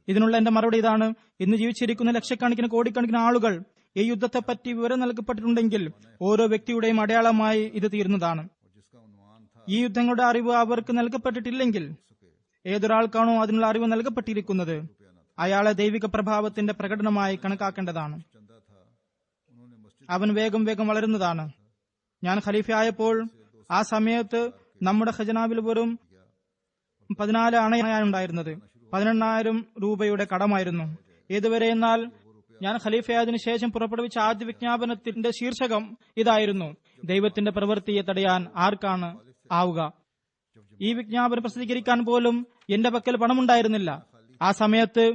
ഇതിനുള്ള എന്റെ മറുപടി ഇതാണ്. ഇന്ന് ജീവിച്ചിരിക്കുന്ന ലക്ഷക്കണക്കിന് കോടിക്കണക്കിന് ആളുകൾ ഈ യുദ്ധത്തെപ്പറ്റി വിവരം നൽകപ്പെട്ടിട്ടുണ്ടെങ്കിൽ ഓരോ വ്യക്തിയുടെയും അടയാളമായി ഇത് തീരുന്നതാണ്. ഈ യുദ്ധങ്ങളുടെ അറിവ് അവർക്ക് നൽകപ്പെട്ടിട്ടില്ലെങ്കിൽ ഏതൊരാൾക്കാണോ അതിനുള്ള അറിവ് നൽകപ്പെട്ടിരിക്കുന്നത് അയാളെ ദൈവിക പ്രഭാവത്തിന്റെ പ്രകടനമായി കണക്കാക്കേണ്ടതാണ്. അവൻ വേഗം വേഗം വളരുന്നതാണ്. ഞാൻ ഖലീഫയായപ്പോൾ ആ സമയത്ത് നമ്മുടെ ഖജനാവിൽ വെറും 14 അണയാണുണ്ടായിരുന്നത്. 18,000 രൂപയുടെ കടമായിരുന്നു. ഏതുവരെ എന്നാൽ ഞാൻ ഖലീഫയായതിനു ശേഷം പുറപ്പെടുവിച്ച ആദ്യ വിജ്ഞാപനത്തിന്റെ ശീർഷകം ഇതായിരുന്നു: ദൈവത്തിന്റെ പ്രവൃത്തിയെ തടയാൻ ആർക്കാണ് ആവുക? ഈ വിജ്ഞാപനം പ്രസിദ്ധീകരിക്കാൻ പോലും എന്റെ പക്കൽ പണമുണ്ടായിരുന്നില്ല. ആ സമയത്ത്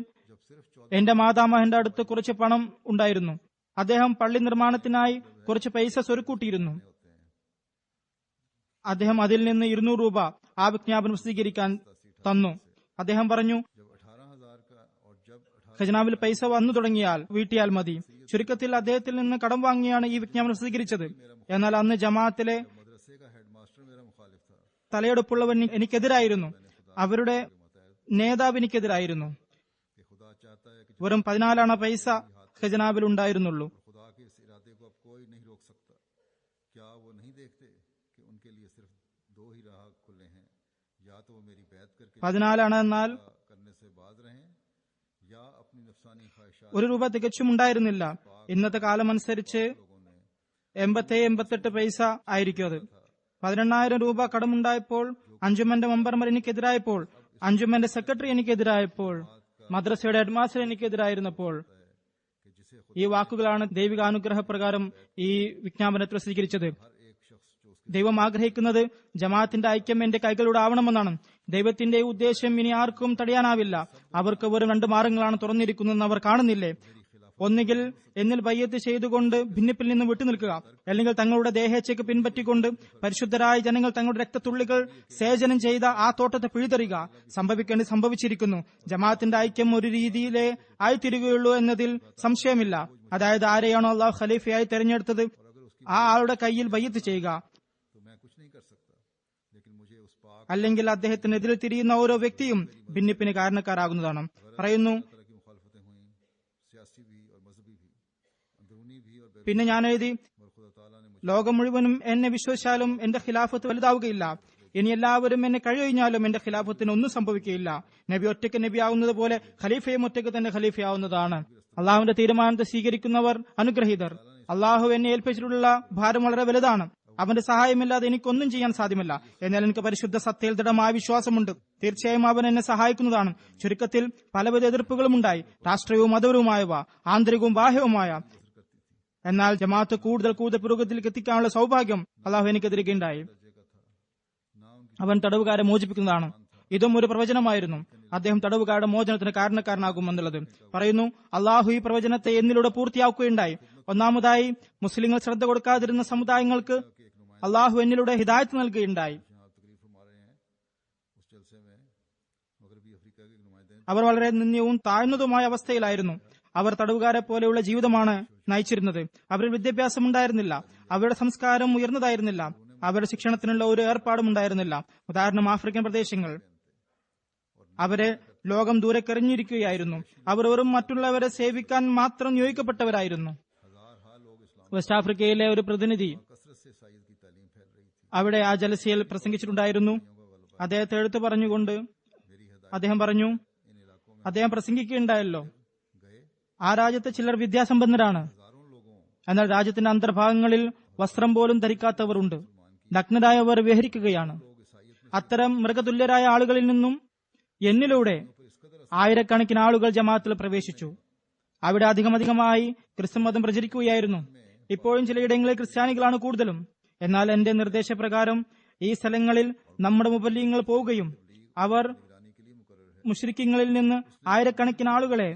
എന്റെ മാതാമഹന്റെ അടുത്ത് കുറച്ച് പണം ഉണ്ടായിരുന്നു. അദ്ദേഹം പള്ളി നിർമ്മാണത്തിനായി കുറച്ച് പൈസ സ്വരുക്കൂട്ടിയിരുന്നു. അദ്ദേഹം അതിൽ നിന്ന് 200 രൂപ ആ വിജ്ഞാപനം പ്രസിദ്ധീകരിക്കാൻ തന്നു. അദ്ദേഹം പറഞ്ഞു, ഖജനാവിൽ പൈസ വന്നു തുടങ്ങിയാൽ വീട്ടിയാൽ മതി. ചുരുക്കത്തിൽ അദ്ദേഹത്തിൽ നിന്ന് കടം വാങ്ങിയാണ് ഈ വിജ്ഞാപനം പ്രസിദ്ധീകരിച്ചത്. എന്നാൽ അന്ന് ജമാഅത്തിലെ मदरसे का हेडमास्टर मेरा मुखालिफ था। തലയെടുപ്പുള്ളവൻ എനിക്കെതിരായിരുന്നു, അവരുടെ നേതാവ് എനിക്കെതിരായിരുന്നു. कि खुदा चाहता है कि വെറും 14 അണ പൈസ ഖജനാവിൽ ഉണ്ടായിരുന്നുള്ളൂ. खुदा के इस इरादे को अब कोई नहीं रोक सकता। क्या वो नहीं देखते कि उनके लिए सिर्फ दो ही राह खुले हैं, या तो वो मेरी बैत करके 14 अണ എന്നാൽ करने से बाज रहें या अपनी नफसानी ख्वाहिशात 1 രൂപ തികച്ചും ഉണ്ടായിരുന്നില്ല. ഇന്നത്തെ കാലമനുസരിച്ച് 87-88 പൈസ ആയിരിക്കും അത്. 18,000 രൂപ കടമുണ്ടായപ്പോൾ, അഞ്ചുമന്റെ മെമ്പർമാർ എനിക്കെതിരായപ്പോൾ, അഞ്ചുമന്റെ സെക്രട്ടറി എനിക്കെതിരായപ്പോൾ, മദ്രസയുടെ ഹെഡ്മാസ്റ്റർ എനിക്കെതിരായിരുന്നപ്പോൾ, ഈ വാക്കുകളാണ് ദൈവികാനുഗ്രഹപ്രകാരം ഈ വിജ്ഞാപനത്തിൽ സ്വീകരിച്ചത്. ദൈവം ആഗ്രഹിക്കുന്നത് ജമാഅത്തിന്റെ ഐക്യം എന്റെ കൈകളിലൂടെ ആവണമെന്നാണ്. ദൈവത്തിന്റെ ഉദ്ദേശം ഇനി ആർക്കും തടയാനാവില്ല. അവർക്ക് വെറും 2 മാർഗങ്ങളാണ് തുറന്നിരിക്കുന്നതെന്ന് അവർ കാണുന്നില്ലേ? ഒന്നുകിൽ എന്നിൽ ബയ്യത്ത് ചെയ്തുകൊണ്ട് ഭിന്നിപ്പിൽ നിന്ന് വിട്ടുനിൽക്കുക, അല്ലെങ്കിൽ തങ്ങളുടെ ദേഹേച്ഛയ്ക്ക് പിൻപറ്റിക്കൊണ്ട് പരിശുദ്ധരായ ജനങ്ങൾ തങ്ങളുടെ രക്തത്തുള്ളികൾ സേചനം ചെയ്ത ആ തോട്ടത്തെ പിഴുതെറിയുക. സംഭവിക്കേണ്ടി സംഭവിച്ചിരിക്കുന്നു. ജമാഅത്തിന്റെ ഐക്യം ഒരു രീതിയിലേ ആയിത്തീരുകയുള്ളൂ എന്നതിൽ സംശയമില്ല. അതായത് ആരെയാണോ അള്ളാഹു ഖലീഫയായി തെരഞ്ഞെടുത്തത് ആ ആളുടെ കയ്യിൽ ബയ്യത്ത് ചെയ്യുക, तो मैं कुछ नहीं कर सकता, लेकिन मुझे उस पाक അല്ലെങ്കിൽ അദ്ദേഹത്തിനെതിരെ തിരിയുന്ന ഓരോ വ്യക്തിയും ഭിന്നിപ്പിന് കാരണക്കാരാകുന്നതാണ്. പറയുന്നു, तरह की मुखालफतें हुई, सियासी भी और मजहबी भी, अंदरूनी भी और बैरूनी, പിന്നെ ഞാൻ എഴുതി, और खुदा ताला ने मुझे ലോകം മുഴുവനും എന്നെ വിശ്വസിച്ചാലും എന്റെ ഖിലാഫത്ത് വലുതാവുകയില്ല. ഇനി എല്ലാവരും എന്നെ കഴിയുകഴിഞ്ഞാലും എന്റെ ഖിലാഫത്തിന് ഒന്നും സംഭവിക്കുകയില്ല. നബി ഒറ്റയ്ക്ക് നബിയാവുന്നത് പോലെ ഖലീഫയും ഒറ്റയ്ക്ക് തന്നെ ഖലീഫയാവുന്നതാണ്. അള്ളാഹുവിന്റെ തീരുമാനത്തെ സ്വീകരിക്കുന്നവർ അനുഗ്രഹീതർ. അള്ളാഹു എന്നെ ഏൽപ്പിച്ചിട്ടുള്ള ഭാരം വളരെ വലുതാണ്. അവന്റെ സഹായമില്ലാതെ എനിക്കൊന്നും ചെയ്യാൻ സാധ്യമല്ല. എന്നാൽ എനിക്ക് പരിശുദ്ധ സത്യയിൽ ദൃഢമായ വിശ്വാസമുണ്ട്. തീർച്ചയായും അവൻ എന്നെ സഹായിക്കുന്നതാണ്. ചുരുക്കത്തിൽ പലവിധ എതിർപ്പുകളും ഉണ്ടായി, രാഷ്ട്രീയവും മതപരവുമായവ, ആന്തരികവും ബാഹ്യവുമായ. എന്നാൽ ജമാഅത്ത് കൂടുതൽ പുരോഗതിയിലേക്ക് എത്തിക്കാനുള്ള സൗഭാഗ്യം അള്ളാഹു എനിക്കെതിരുകയുണ്ടായി. അവൻ തടവുകാരെ മോചിപ്പിക്കുന്നതാണ്. ഇതും ഒരു പ്രവചനമായിരുന്നു. അദ്ദേഹം തടവുകാരുടെ മോചനത്തിന് കാരണക്കാരനാകുമെന്നുള്ളത് പറയുന്നു. അള്ളാഹു ഈ പ്രവചനത്തെ എന്നിലൂടെ പൂർത്തിയാക്കുകയുണ്ടായി. ഒന്നാമതായി, മുസ്ലിങ്ങൾ ശ്രദ്ധ കൊടുക്കാതിരുന്ന സമുദായങ്ങൾക്ക് അള്ളാഹു എന്നിലൂടെ ഹിദായത്ത് നൽകുകയുണ്ടായി. जहाँ आप तकरीर फरमा रहे हैं उस जलसे में मगरबी अफ्रीका के नुमाइंदे അവർ വളരെ നിന്ദ്യവും താഴ്ന്നതുമായ അവസ്ഥയിലായിരുന്നു. അവർ തടവുകാരെ പോലെയുള്ള ജീവിതമാണ് നയിച്ചിരുന്നത്. അവരിൽ വിദ്യാഭ്യാസം ഉണ്ടായിരുന്നില്ല. അവരുടെ സംസ്കാരം ഉയർന്നതായിരുന്നില്ല. അവരുടെ ശിക്ഷണത്തിനുള്ള ഒരു ഏർപ്പാടും ഉണ്ടായിരുന്നില്ല. ഉദാഹരണം, ആഫ്രിക്കൻ പ്രദേശങ്ങൾ. അവരെ ലോകം ദൂരെക്കെറിഞ്ഞിരിക്കുകയായിരുന്നു. അവർ വെറും മറ്റുള്ളവരെ സേവിക്കാൻ മാത്രം നിയോഗിക്കപ്പെട്ടവരായിരുന്നു. വെസ്റ്റ് ആഫ്രിക്കയിലെ ഒരു പ്രതിനിധി कसरत से ईसाईयत की तालीम फैल रही थी। അവിടെ ആ ജലസയിൽ പ്രസംഗിച്ചിട്ടുണ്ടായിരുന്നു. അദ്ദേഹത്തെ എടുത്തു പറഞ്ഞുകൊണ്ട് അദ്ദേഹം പറഞ്ഞു, इन इलाकों में അദ്ദേഹം പ്രസംഗിക്കുകയുണ്ടായല്ലോ, गए ആ രാജ്യത്തെ ചിലർ വിദ്യാസമ്പന്നരാണ്, हजारों लोगों എന്നാൽ രാജ്യത്തിന്റെ അന്തർഭാഗങ്ങളിൽ വസ്ത്രം പോലും ധരിക്കാത്തവർ ഉണ്ട്. നഗ്നരായവർ വിഹരിക്കുകയാണ്. അത്തരം മൃഗതുല്യരായ ആളുകളിൽ നിന്നും എന്നിലൂടെ ആയിരക്കണക്കിന് ആളുകൾ ജമാഅത്തിൽ പ്രവേശിച്ചു. അവിടെ അധികമായി ക്രിസ്തുമതം പ്രചരിക്കുകയായിരുന്നു. ഇപ്പോഴും ചിലയിടങ്ങളിൽ ക്രിസ്ത്യാനികളാണ് കൂടുതലും. എന്നാൽ എന്റെ നിർദ്ദേശപ്രകാരം ഈ സ്ഥലങ്ങളിൽ നമ്മുടെ മുബല്ലിങ്ങൾ പോവുകയും അവർ മുശ്രിക്കുകളിൽ നിന്ന് ആയിരക്കണക്കിന് ആളുകളെ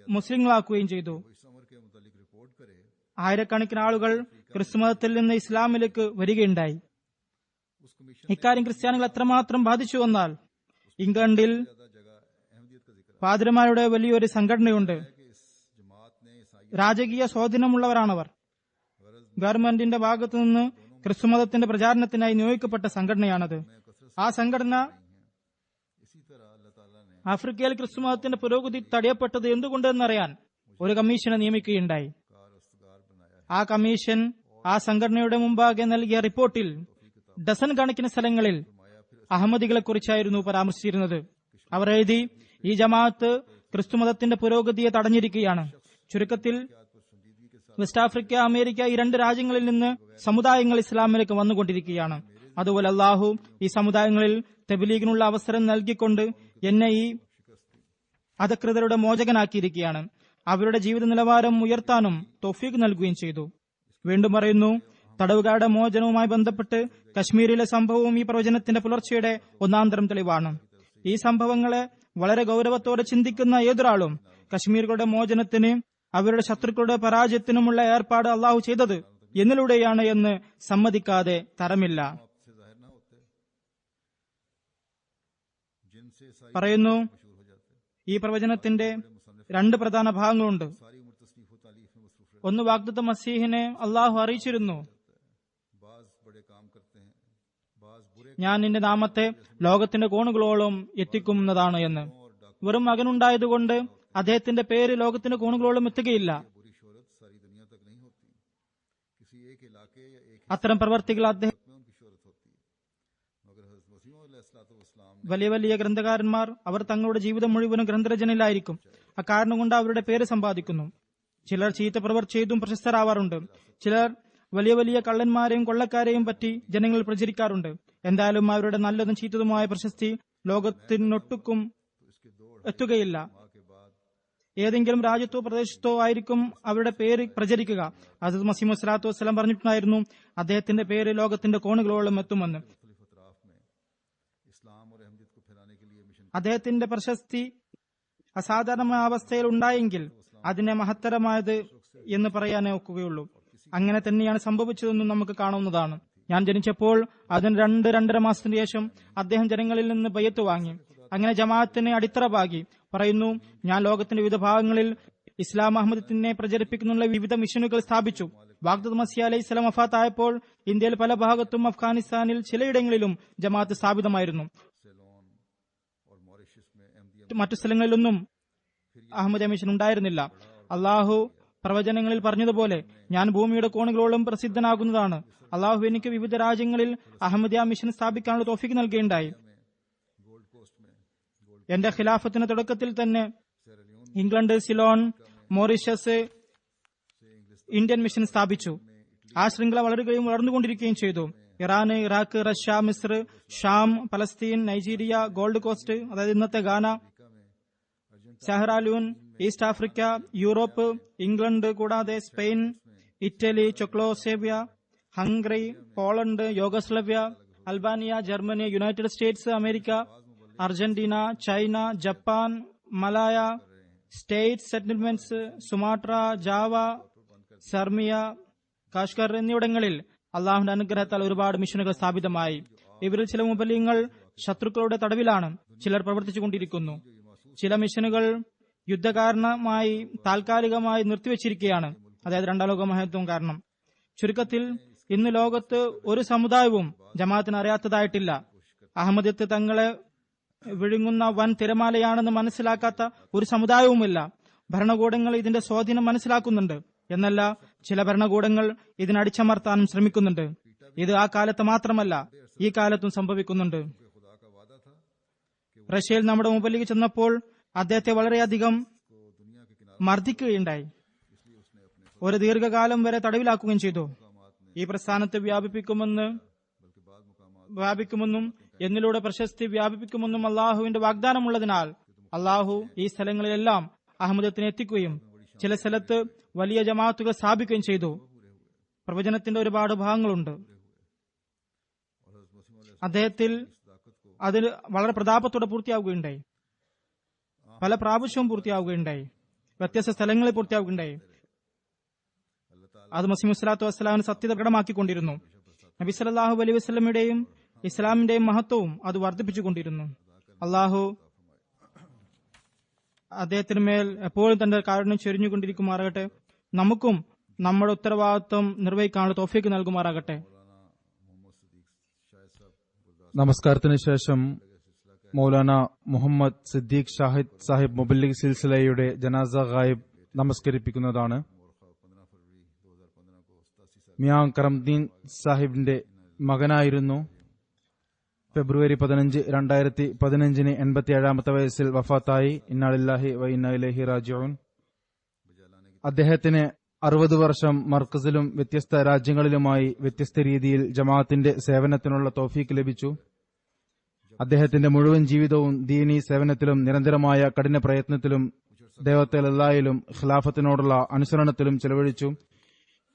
മുസ്ലിങ്ങളാക്കുകയും ചെയ്തു. इस अमर के मुतालिक रिपोर्ट करे। ആയിരക്കണക്കിന് ആളുകൾ ക്രിസ്തുമതത്തിൽ നിന്ന് ഇസ്ലാമിലേക്ക് വരികയുണ്ടായി. उस कमीशन ഇക്കാര്യം ക്രിസ്ത്യാനികൾ എത്രമാത്രം ബാധിച്ചു വന്നാൽ, ഇംഗ്ലണ്ടിൽ ज्यादा जगह अहमदियत का जिक्र പാതിരമാരുടെ വലിയൊരു സംഘടനയുണ്ട്. है कि इस जमात ने ईसाई രാജകീയ സ്വാധീനമുള്ളവരാണവർ. ഗവൺമെന്റിന്റെ ഭാഗത്തു നിന്ന് ക്രിസ്തുമതത്തിന്റെ പ്രചാരണത്തിനായി നിയോഗിക്കപ്പെട്ട സംഘടനയാണത്. ആ സംഘടന इसी तरह अल्लाह ताला ने ആഫ്രിക്കയിൽ ക്രിസ്തുമതത്തിന്റെ പുരോഗതി തടയപ്പെട്ടത് എന്തുകൊണ്ടെന്നറിയാൻ ഒരു കമ്മീഷനെ നിയമിക്കുകയുണ്ടായി. कारस्तगार बनाया है। ആ കമ്മീഷൻ ആ സംഘടനയുടെ മുമ്പാകെ നൽകിയ റിപ്പോർട്ടിൽ ഡസൻ കണക്കിന് സ്ഥലങ്ങളിൽ അഹമ്മദികളെ കുറിച്ചായിരുന്നു പരാമർശിച്ചിരുന്നത്. അവർ എഴുതി, ഈ ജമാഅത്ത് ക്രിസ്തുമതത്തിന്റെ പുരോഗതിയെ തടഞ്ഞിരിക്കുകയാണ്. ചുരുക്കത്തിൽ വെസ്റ്റ് ആഫ്രിക്ക, അമേരിക്ക ഈ 2 രാജ്യങ്ങളിൽ നിന്ന് സമുദായങ്ങൾ ഇസ്ലാമിലേക്ക് വന്നുകൊണ്ടിരിക്കുകയാണ്. അതുപോലെ അള്ളാഹു ഈ സമുദായങ്ങളിൽ തബ്ലീഗിനുള്ള അവസരം നൽകിക്കൊണ്ട് എന്നെ ഈ അധികൃതരുടെ മോചകനാക്കിയിരിക്കുകയാണ്. അവരുടെ ജീവിത നിലവാരം ഉയർത്താനും തൗഫീഖ് നൽകുകയും ചെയ്തു. വീണ്ടും പറയുന്നു, തടവുകാരുടെ മോചനവുമായി ബന്ധപ്പെട്ട് കശ്മീരിലെ സംഭവവും ഈ പ്രവചനത്തിന്റെ പുലർച്ചയുടെ ഒന്നാന്തരം തെളിവാണ്. ഈ സംഭവങ്ങളെ വളരെ ഗൌരവത്തോടെ ചിന്തിക്കുന്ന ഏതൊരാളും കശ്മീരികളുടെ മോചനത്തിന് അവരുടെ ശത്രുക്കളുടെ പരാജയത്തിനുമുള്ള ഏർപ്പാട് അള്ളാഹു ചെയ്തത് എന്നിലൂടെയാണ് എന്ന് സമ്മതിക്കാതെ തരമില്ല. से जाहिर ना होते जिनसे ईसाई പറയുന്നു, मशहूर हो जाते। ഈ പ്രവചനത്തിന്റെ 2 പ്രധാന ഭാഗങ്ങളുണ്ട്. सारी उम्र तसनीफ व तालीफ में मसरूफ रहते। ഒന്ന് വാഗ്ദത്ത മസീഹിനെ അള്ളാഹു അറിയിച്ചിരുന്നു, बाज बड़े काम करते हैं, बाज बुरे ഞാൻ നിന്റെ നാമത്തെ ലോകത്തിന്റെ കോണുകളോളം എത്തിക്കുന്നതാണ് എന്ന്. വെറും മകനുണ്ടായതുകൊണ്ട് അദ്ദേഹത്തിന്റെ പേര് ലോകത്തിന്റെ കോണുകളോളം എത്തുകയില്ല. बुरी शोहरत सारी दुनिया तक नहीं होती, किसी एक इलाके या एक അത്തരം പ്രവർത്തികൾ അദ്ദേഹം में उनकी शोहरत होती है। मगर हज़रत मसीह अलैहिस्सलाम വലിയ വലിയ ഗ്രന്ഥകാരന്മാർ അവർ തങ്ങളുടെ ജീവിതം മുഴുവനും ഗ്രന്ഥരചനയിലായിരിക്കും. അക്കാരണം കൊണ്ട് അവരുടെ പേര് സമ്പാദിക്കുന്നു. ചിലർ ചീത്ത പ്രവർത്തി ചെയ്തും പ്രശസ്തരാവാറുണ്ട്. ചിലർ വലിയ വലിയ കള്ളന്മാരെയും കൊള്ളക്കാരെയും പറ്റി ജനങ്ങളിൽ പ്രചരിക്കാറുണ്ട്. എന്തായാലും അവരുടെ നല്ലതും ചീത്തതുമായ പ്രശസ്തി ലോകത്തിനൊട്ടുക്കും എത്തുകയില്ല. ഏതെങ്കിലും രാജ്യത്തോ പ്രദേശത്തോ ആയിരിക്കും അവരുടെ പേര് പ്രചരിക്കുക. ഹസ്രത്ത് മസീഹ് മൗഊദ് സ്വല്ലല്ലാഹു അലൈഹി വസല്ലം പറഞ്ഞിട്ടുണ്ടായിരുന്നു, അദ്ദേഹത്തിന്റെ പേര് ലോകത്തിന്റെ കോണുകളോളം എത്തുമെന്ന്. इस्लाम और अहमदियत को फैलाने के लिए मिशन അദ്ദേഹത്തിന്റെ പ്രശസ്തി അസാധാരണമായ അവസ്ഥയിൽ ഉണ്ടായെങ്കിൽ അതിനെ മഹത്തരമായത് എന്ന് പറയാനേ ഒക്കുകയുള്ളൂ. അങ്ങനെ തന്നെയാണ് സംഭവിച്ചതെന്നും നമുക്ക് കാണാവുന്നതാണ്. ഞാൻ ജനിച്ചപ്പോൾ അതിന് 2-2.5 മാസത്തിന് ശേഷം അദ്ദേഹം ജനങ്ങളിൽ നിന്ന് ബയ്യത്ത് വാങ്ങി. അങ്ങനെ ജമാഅത്തിനെ അടിത്തറ പാകി. പറയുന്നു, ഞാൻ ലോകത്തിന്റെ വിവിധ ഭാഗങ്ങളിൽ ഇസ്ലാം അഹമ്മദത്തിനെ പ്രചരിപ്പിക്കുന്നുള്ള വിവിധ മിഷനുകൾ സ്ഥാപിച്ചു. വാഗ്ദത്ത് മസീഹ് അലൈഹി സ്വലാം വഫാത്തായപ്പോൾ ഇന്ത്യയിൽ പല ഭാഗത്തും അഫ്ഗാനിസ്ഥാനിൽ ചിലയിടങ്ങളിലും ജമാഅത്ത് സ്ഥാപിതമായിരുന്നു. सेलोन और मॉरिशस में अहमदियत മറ്റു സ്ഥലങ്ങളിലൊന്നും അഹമ്മദിയ മിഷൻ ഉണ്ടായിരുന്നില്ല. അള്ളാഹു പ്രവചനങ്ങളിൽ പറഞ്ഞതുപോലെ ഞാൻ ഭൂമിയുടെ കോണുകളോളം പ്രസിദ്ധനാകുന്നതാണ്. അള്ളാഹു എനിക്ക് വിവിധ രാജ്യങ്ങളിൽ അഹമ്മദിയ മിഷൻ സ്ഥാപിക്കാനുള്ള തൗഫീഖ് നൽകുകയുണ്ടായി. गोल्ड कोस्ट में गोल्ड എന്റെ ഖിലാഫത്തിന്റെ തുടക്കത്തിൽ തന്നെ Sierra Leone England, Ceylon, Mauritius Indian mission സ്ഥാപിച്ചു. ആ ശൃംഖല വളരുകയും വളർന്നുകൊണ്ടിരിക്കുകയും ചെയ്തു. ഇറാൻ, ഇറാഖ്, റഷ്യ, മിസ്ർ, ഷാം, പലസ്തീൻ, നൈജീരിയ, ഗോൾഡ് കോസ്റ്റ് അതായത് ഇന്നത്തെ ഗാന, സെഹ്റാലൂൻ, ഈസ്റ്റ് ആഫ്രിക്ക, യൂറോപ്പ്, ഇംഗ്ലണ്ട് കൂടാതെ Spain, Italy, Czechoslovakia, Hungary, Poland, Yugoslavia, Albania, Germany, United States America, Argentina, China, Japan, Malaya, State Settlements, Sumatra, Java, സർമിയ, Kashgar എന്നിവിടങ്ങളിൽ അള്ളാഹുന്റെ അനുഗ്രഹത്താൽ ഒരുപാട് മിഷനുകൾ സ്ഥാപിതമായി. ഇവരിൽ ചില മുബല്ലിങ്ങൾ ശത്രുക്കളുടെ തടവിലാണ്. ചിലർ പ്രവർത്തിച്ചുകൊണ്ടിരിക്കുന്നു. ചില മിഷനുകൾ യുദ്ധകാരണമായി താൽക്കാലികമായി നിർത്തിവച്ചിരിക്കുകയാണ്, അതായത് 2ാം ലോക മഹായുദ്ധം കാരണം. ചുരുക്കത്തിൽ ഇന്ന് ലോകത്ത് ഒരു സമുദായവും ജമാഅത്തിന് അറിയാത്തതായിട്ടില്ല. അഹമ്മദിയത്ത് തങ്ങളെ വിഴുങ്ങുന്ന വൻ തിരമാലയാണെന്ന് മനസ്സിലാക്കാത്ത ഒരു സമുദായവുമില്ല. ഭരണകൂടങ്ങൾ ഇതിന്റെ സ്വാധീനം മനസ്സിലാക്കുന്നുണ്ട്. എന്നല്ല, ചില ഭരണകൂടങ്ങൾ ഇതിനടിച്ചമർത്താനും ശ്രമിക്കുന്നുണ്ട്. ഇത് ആ കാലത്ത് മാത്രമല്ല, ഈ കാലത്തും സംഭവിക്കുന്നുണ്ട്. റഷ്യയിൽ നമ്മുടെ മുമ്പിലേക്ക് ചെന്നപ്പോൾ അദ്ദേഹത്തെ വളരെയധികം മർദ്ദിക്കുകയുണ്ടായി. ഒരു ദീർഘകാലം വരെ തടവിലാക്കുകയും ചെയ്തു. ഈ പ്രസ്ഥാനത്തെ വ്യാപിക്കുമെന്നും എന്നിലൂടെ പ്രശസ്തി വ്യാപിപ്പിക്കുമെന്നും അള്ളാഹുവിന്റെ വാഗ്ദാനമുള്ളതിനാൽ അള്ളാഹു ഈ സ്ഥലങ്ങളിലെല്ലാം അഹമ്മദത്തിനെ എത്തിക്കുകയും ചില സ്ഥലത്ത് വലിയ ജമാഅത്തുകൾ സ്ഥാപിക്കുകയും ചെയ്തു. പ്രവചനത്തിന്റെ ഒരുപാട് ഭാഗങ്ങളുണ്ട്. അദ്ദേഹത്തിൽ അതിൽ വളരെ പ്രതാപത്തോടെ പൂർത്തിയാവുകയുണ്ടായി. പല പ്രാവശ്യവും പൂർത്തിയാവുകയുണ്ടായി. വ്യത്യസ്ത സ്ഥലങ്ങളിൽ പൂർത്തിയാവുകയുണ്ടായി. അത് മസീഹ് സ്വല്ലല്ലാഹു അലൈഹി വസല്ലം സത്യത പ്രകടമാക്കിക്കൊണ്ടിരുന്നു. നബി സല്ലല്ലാഹു അലൈഹി വസല്ലമയുടെയും ഇസ്ലാമിന്റെയും മഹത്വവും അത് വർദ്ധിപ്പിച്ചുകൊണ്ടിരുന്നു. അള്ളാഹു അദ്ദേഹത്തിന് മേൽ എപ്പോഴും തന്റെ കാരുണ്യം ചൊരിഞ്ഞുകൊണ്ടിരിക്കുമാറാകട്ടെ. നമുക്കും നമ്മുടെ ഉത്തരവാദിത്വം നിർവഹിക്കാനുള്ള തൗഫീഖ് നൽകുമാറാകട്ടെ. നമസ്കാരത്തിന് ശേഷം മൗലാന മുഹമ്മദ് സിദ്ദീഖ് ഷാഹിദ് സാഹിബ് മുബല്ലിഗ് സിൽസിലയുടെ ജനാസ ഗായിബ് നമസ്കരിപ്പിക്കുന്നതാണ്. മിയാ കറംദീൻ സാഹിബിന്റെ മകനായിരുന്നു. ഫെബ്രുവരി 15, 2015 87-ാമത്തെ വയസ്സിൽ വഫാത്തായി. ഇന്നാ ലില്ലാഹി വ ഇന്നാ ഇലൈഹി റാജിഊൻ. അദ്ദേഹത്തിന് 60 വർഷം മർക്കസിലും വ്യത്യസ്ത രാജ്യങ്ങളിലുമായി വ്യത്യസ്ത രീതിയിൽ ജമാഅത്തിന്റെ സേവനത്തിനുള്ള തൗഫീഖ് ലഭിച്ചു. അദ്ദേഹത്തിന്റെ മുഴുവൻ ജീവിതവും ദീനീ സേവനത്തിലും നിരന്തരമായ കഠിന പ്രയത്നത്തിലും ദൈവത്തിലല്ലായിലും ഖിലാഫത്തിനോടുള്ള അനുസരണത്തിലും ചെലവഴിച്ചു.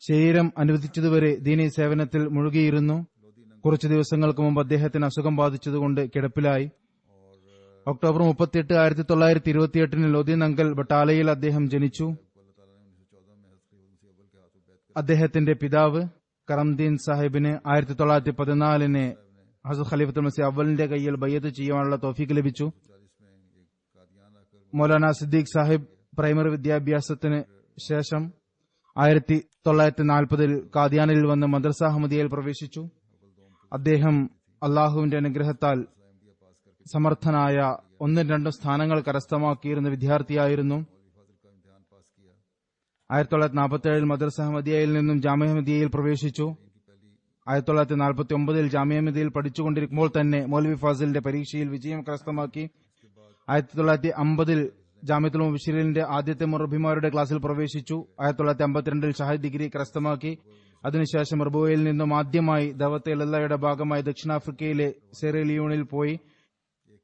ശരീരം അനുവദിച്ചതുവരെ ദീനീ സേവനത്തിൽ മുഴുകിയിരുന്നു. കുറച്ചു ദിവസങ്ങൾക്ക് മുമ്പ് അദ്ദേഹത്തിന് അസുഖം ബാധിച്ചതുകൊണ്ട് കിടപ്പിലായി. ഒക്ടോബർ 38, 1928 ലോധിനങ്കൽ ബട്ടാലയിൽ അദ്ദേഹം ജനിച്ചു. അദ്ദേഹത്തിന്റെ പിതാവ് കറംദീൻ സാഹിബിന് 1914 ഹസ്രത്ത് ഖലീഫത്തുൽ മസീഹ് അവലിന്റെ കയ്യിൽ ബയ്യത്ത് ചെയ്യാനുള്ള തൗഫീഖ് ലഭിച്ചു. മൗലാന സിദ്ദീഖ് സാഹിബ് പ്രൈമറി വിദ്യാഭ്യാസത്തിന് ശേഷം 1940 കാദിയാനിൽ വന്ന് മദ്രസ അഹമ്മദിയയിൽ പ്രവേശിച്ചു. അദ്ദേഹം അള്ളാഹുവിന്റെ അനുഗ്രഹത്താൽ സമർത്ഥനായ 1-2 സ്ഥാനങ്ങൾ കരസ്ഥമാക്കിയിരുന്ന വിദ്യാർത്ഥിയായിരുന്നു. 1947 മദ്രസ അഹമ്മദിയയിൽ നിന്നും ജാമിഅ അഹമ്മദിയയിൽ പ്രവേശിച്ചു. 1949 ജാമിഅ അഹമ്മദിയയിൽ പഠിച്ചുകൊണ്ടിരിക്കുമ്പോൾ തന്നെ മൗലവി ഫാസിലിന്റെ പരീക്ഷയിൽ വിജയം കരസ്ഥമാക്കി. 1950 ജാമിഅത്തുൽ മുബശ്ശിരീന്റെ ആദ്യത്തെ മുറബിമാരുടെ ക്ലാസ്സിൽ പ്രവേശിച്ചു. 1952 ഷഹാദ് ഡിഗ്രി കരസ്ഥമാക്കി. അതിനുശേഷം റബോയിൽ നിന്നും ആദ്യമായി ദഅവത്തെ ഇലല്ലാഹയുടെ ഭാഗമായി ദക്ഷിണാഫ്രിക്കയിലെ സെറലിയോണിൽ പോയി.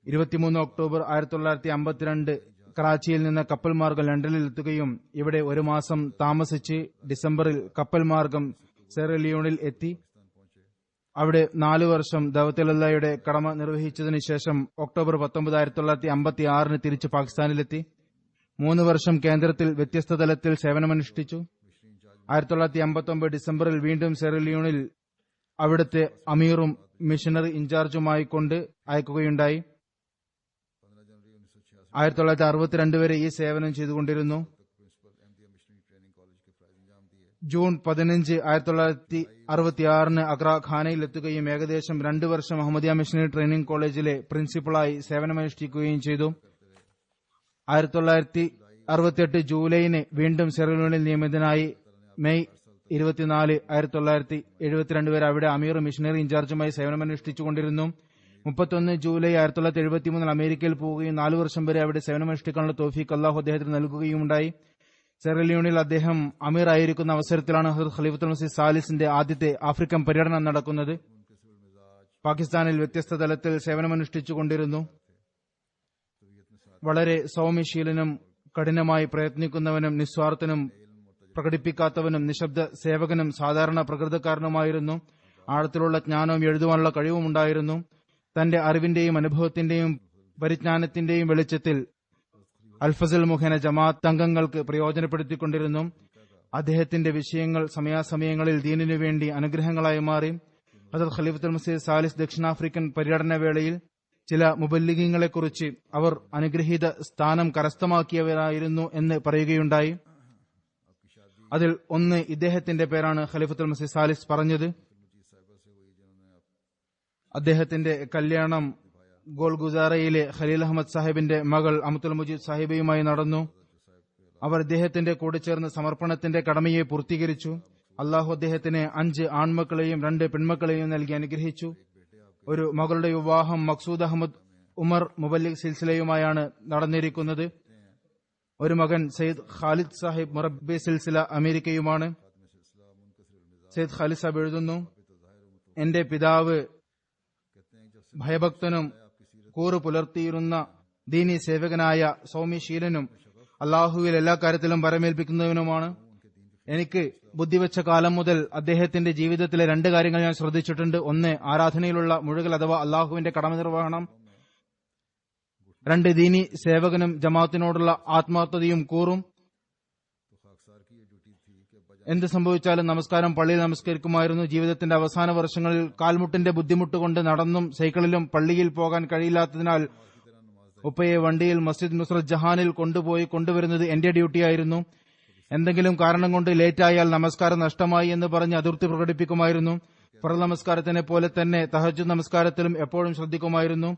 23 ഒക്ടോബർ 1952 കറാച്ചിയിൽ നിന്ന് കപ്പൽ മാർഗം ലണ്ടനിൽ എത്തുകയും ഇവിടെ 1 മാസം താമസിച്ച് ഡിസംബറിൽ കപ്പൽ മാർഗം സെറലിയോണിൽ എത്തി. അവിടെ 4 വർഷം ദഅവത്തെ ഇലല്ലാഹയുടെ കടമ നിർവഹിച്ചതിനു ശേഷം ഒക്ടോബർ 19, 1956 തിരിച്ച് പാകിസ്ഥാനിലെത്തി. 3 വർഷം കേന്ദ്രത്തിൽ വ്യത്യസ്ത തലത്തിൽ സേവനമനുഷ്ഠിച്ചു. 1959 ഡിസംബറിൽ വീണ്ടും സെറലിയോണിൽ അവിടുത്തെ അമീറും മിഷണറി ഇൻചാർജുമായി കൊണ്ട് അയക്കുകയുണ്ടായി. 1962 വരെ ഈ സേവനം ചെയ്തുകൊണ്ടിരുന്നു. ജൂൺ 15, 1966 അഗ്ര ഖാനയിലെത്തുകയും ഏകദേശം 2 വർഷം അഹമ്മദിയ മിഷണറി ട്രെയിനിംഗ് കോളേജിലെ പ്രിൻസിപ്പളായി സേവനമനുഷ്ഠിക്കുകയും ചെയ്തു. 1968 ജൂലൈന് വീണ്ടും സെറലിയോണിൽ നിയമിതനായി. മെയ് 24, 1972 വരെ അവിടെ അമീർ മിഷണറി ഇൻചാർജുമായി സേവനമനുഷ്ഠിച്ചുകൊണ്ടിരുന്നു. 31 ജൂലൈ 1973 അമേരിക്കയിൽ പോവുകയും 4 വർഷം വരെ അവിടെ സേവനമനുഷ്ഠിക്കാനുള്ള തൗഫീഖ് അല്ലാഹു അദ്ദേഹത്തിന് നൽകുകയുമുണ്ടായി. സെറലിയോണിൽ അദ്ദേഹം അമീർ ആയിരിക്കുന്ന അവസരത്തിലാണ് ഹദ്റത്ത് ഖലീഫത്തുൽ മസീഹ് സാലിസിന്റെ ആദ്യത്തെ ആഫ്രിക്കൻ പര്യടനം നടക്കുന്നത്. പാകിസ്ഥാനിൽ വ്യത്യസ്ത തലത്തിൽ സേവനമനുഷ്ഠിച്ചുകൊണ്ടിരുന്നു. വളരെ സൗമ്യശീലനും കഠിനമായി പ്രയത്നിക്കുന്നവനും നിസ്വാർത്ഥനും പ്രകടിപ്പിക്കാത്തവനും നിശബ്ദ സേവകനും സാധാരണ പ്രകൃതക്കാരനുമായിരുന്നു. ആഴത്തിലുള്ള ജ്ഞാനവും എഴുതുവാനുള്ള കഴിവുമുണ്ടായിരുന്നു. തന്റെ അറിവിന്റെയും അനുഭവത്തിന്റെയും പരിജ്ഞാനത്തിന്റെയും വെളിച്ചത്തിൽ അൽഫസൽ മുഖേന ജമാഅത്ത് അംഗങ്ങൾക്ക് പ്രയോജനപ്പെടുത്തിക്കൊണ്ടിരുന്നു. അദ്ദേഹത്തിന്റെ വിഷയങ്ങൾ സമയാസമയങ്ങളിൽ ദീനിനു വേണ്ടി അനുഗ്രഹങ്ങളായി മാറി. ഹദ്റത്ത് ഖലീഫത്തുൽ മസീഹ് സാലിസ് ദക്ഷിണാഫ്രിക്കൻ പര്യടന വേളയിൽ ചില മുബല്ലിഗീങ്ങളെക്കുറിച്ച് അവർ അനുഗ്രഹീത സ്ഥാനം കരസ്ഥമാക്കിയവരായിരുന്നു എന്ന് പറയുകയുണ്ടായി. അതിൽ ഒന്ന് ഇദ്ദേഹത്തിന്റെ പേരാണ് ഖലീഫത്തുൽ മസീഹ് സാലിസ് പറഞ്ഞത്. അദ്ദേഹത്തിന്റെ കല്യാണം ഗോൽഗുസാറയിലെ ഖലീൽ അഹമ്മദ് സാഹിബിന്റെ മകൾ അമത്തുൽ മുജീദ് സാഹിബയുമായി നടന്നു. അവർ ഇദ്ദേഹത്തിന്റെ കൂടെ ചേർന്ന് സമർപ്പണത്തിന്റെ കടമയെ പൂർത്തീകരിച്ചു. അള്ളാഹു അദ്ദേഹത്തിന് 5 ആൺമക്കളെയും 2 പെൺമക്കളെയും നൽകി അനുഗ്രഹിച്ചു. ഒരു മകളുടെ വിവാഹം മക്സൂദ് അഹമ്മദ് ഉമർ മുബല്ലിഗ് സിൽസിലയുമായാണ് നടന്നിരിക്കുന്നത്. ഒരു മകൻ സയ്യിദ് ഖാലിദ് സാഹിബ് മുറബ്ബി സിൽസില അമേരിക്കയുമാണ്. സയ്യിദ് ഖാലിദ് സാഹിബ് എഴുതുന്നു, എന്റെ പിതാവ് ഭയഭക്തനും കൂറു പുലർത്തിയിരുന്ന ദീനി സേവകനായ സൗമ്യശീലനും അള്ളാഹുവിൽ എല്ലാ കാര്യത്തിലും പരമേൽപ്പിക്കുന്നവനുമാണ്. എനിക്ക് ബുദ്ധിവെച്ച കാലം മുതൽ അദ്ദേഹത്തിന്റെ ജീവിതത്തിലെ 2 കാര്യങ്ങൾ ഞാൻ ശ്രദ്ധിച്ചിട്ടുണ്ട്. ഒന്ന്, ആരാധനയിലുള്ള മുഴുകൽ അഥവാ അള്ളാഹുവിന്റെ കടമ നിർവഹണം. 2, ദീനി സേവകനും ജമാഅത്തിനോടുള്ള ആത്മാർത്ഥതയും കൂറും. എന്ത് സംഭവിച്ചാലും നമസ്കാരം പള്ളിയിൽ നമസ്കരിക്കുമായിരുന്നു. ജീവിതത്തിന്റെ അവസാന വർഷങ്ങളിൽ കാൽമുട്ടിന്റെ ബുദ്ധിമുട്ട് കൊണ്ട് നടന്നും സൈക്കിളിലും പള്ളിയിൽ പോകാൻ കഴിയില്ലാത്തതിനാൽ ഉപ്പയെ വണ്ടിയിൽ മസ്ജിദ് നുസ്രത്ത് ജഹാനിൽ കൊണ്ടുവരുന്നത് എന്റെ ഡ്യൂട്ടിയായിരുന്നു. എന്തെങ്കിലും കാരണം കൊണ്ട് ലേറ്റായാൽ നമസ്കാരം നഷ്ടമായി എന്ന് പറഞ്ഞ് അതിർത്തി പ്രകടിപ്പിക്കുമായിരുന്നു. ഫർള് നമസ്കാരത്തിനെ പോലെ തന്നെ തഹജ്ജുദ് നമസ്കാരത്തിലും എപ്പോഴും ശ്രദ്ധിക്കുമായിരുന്നു.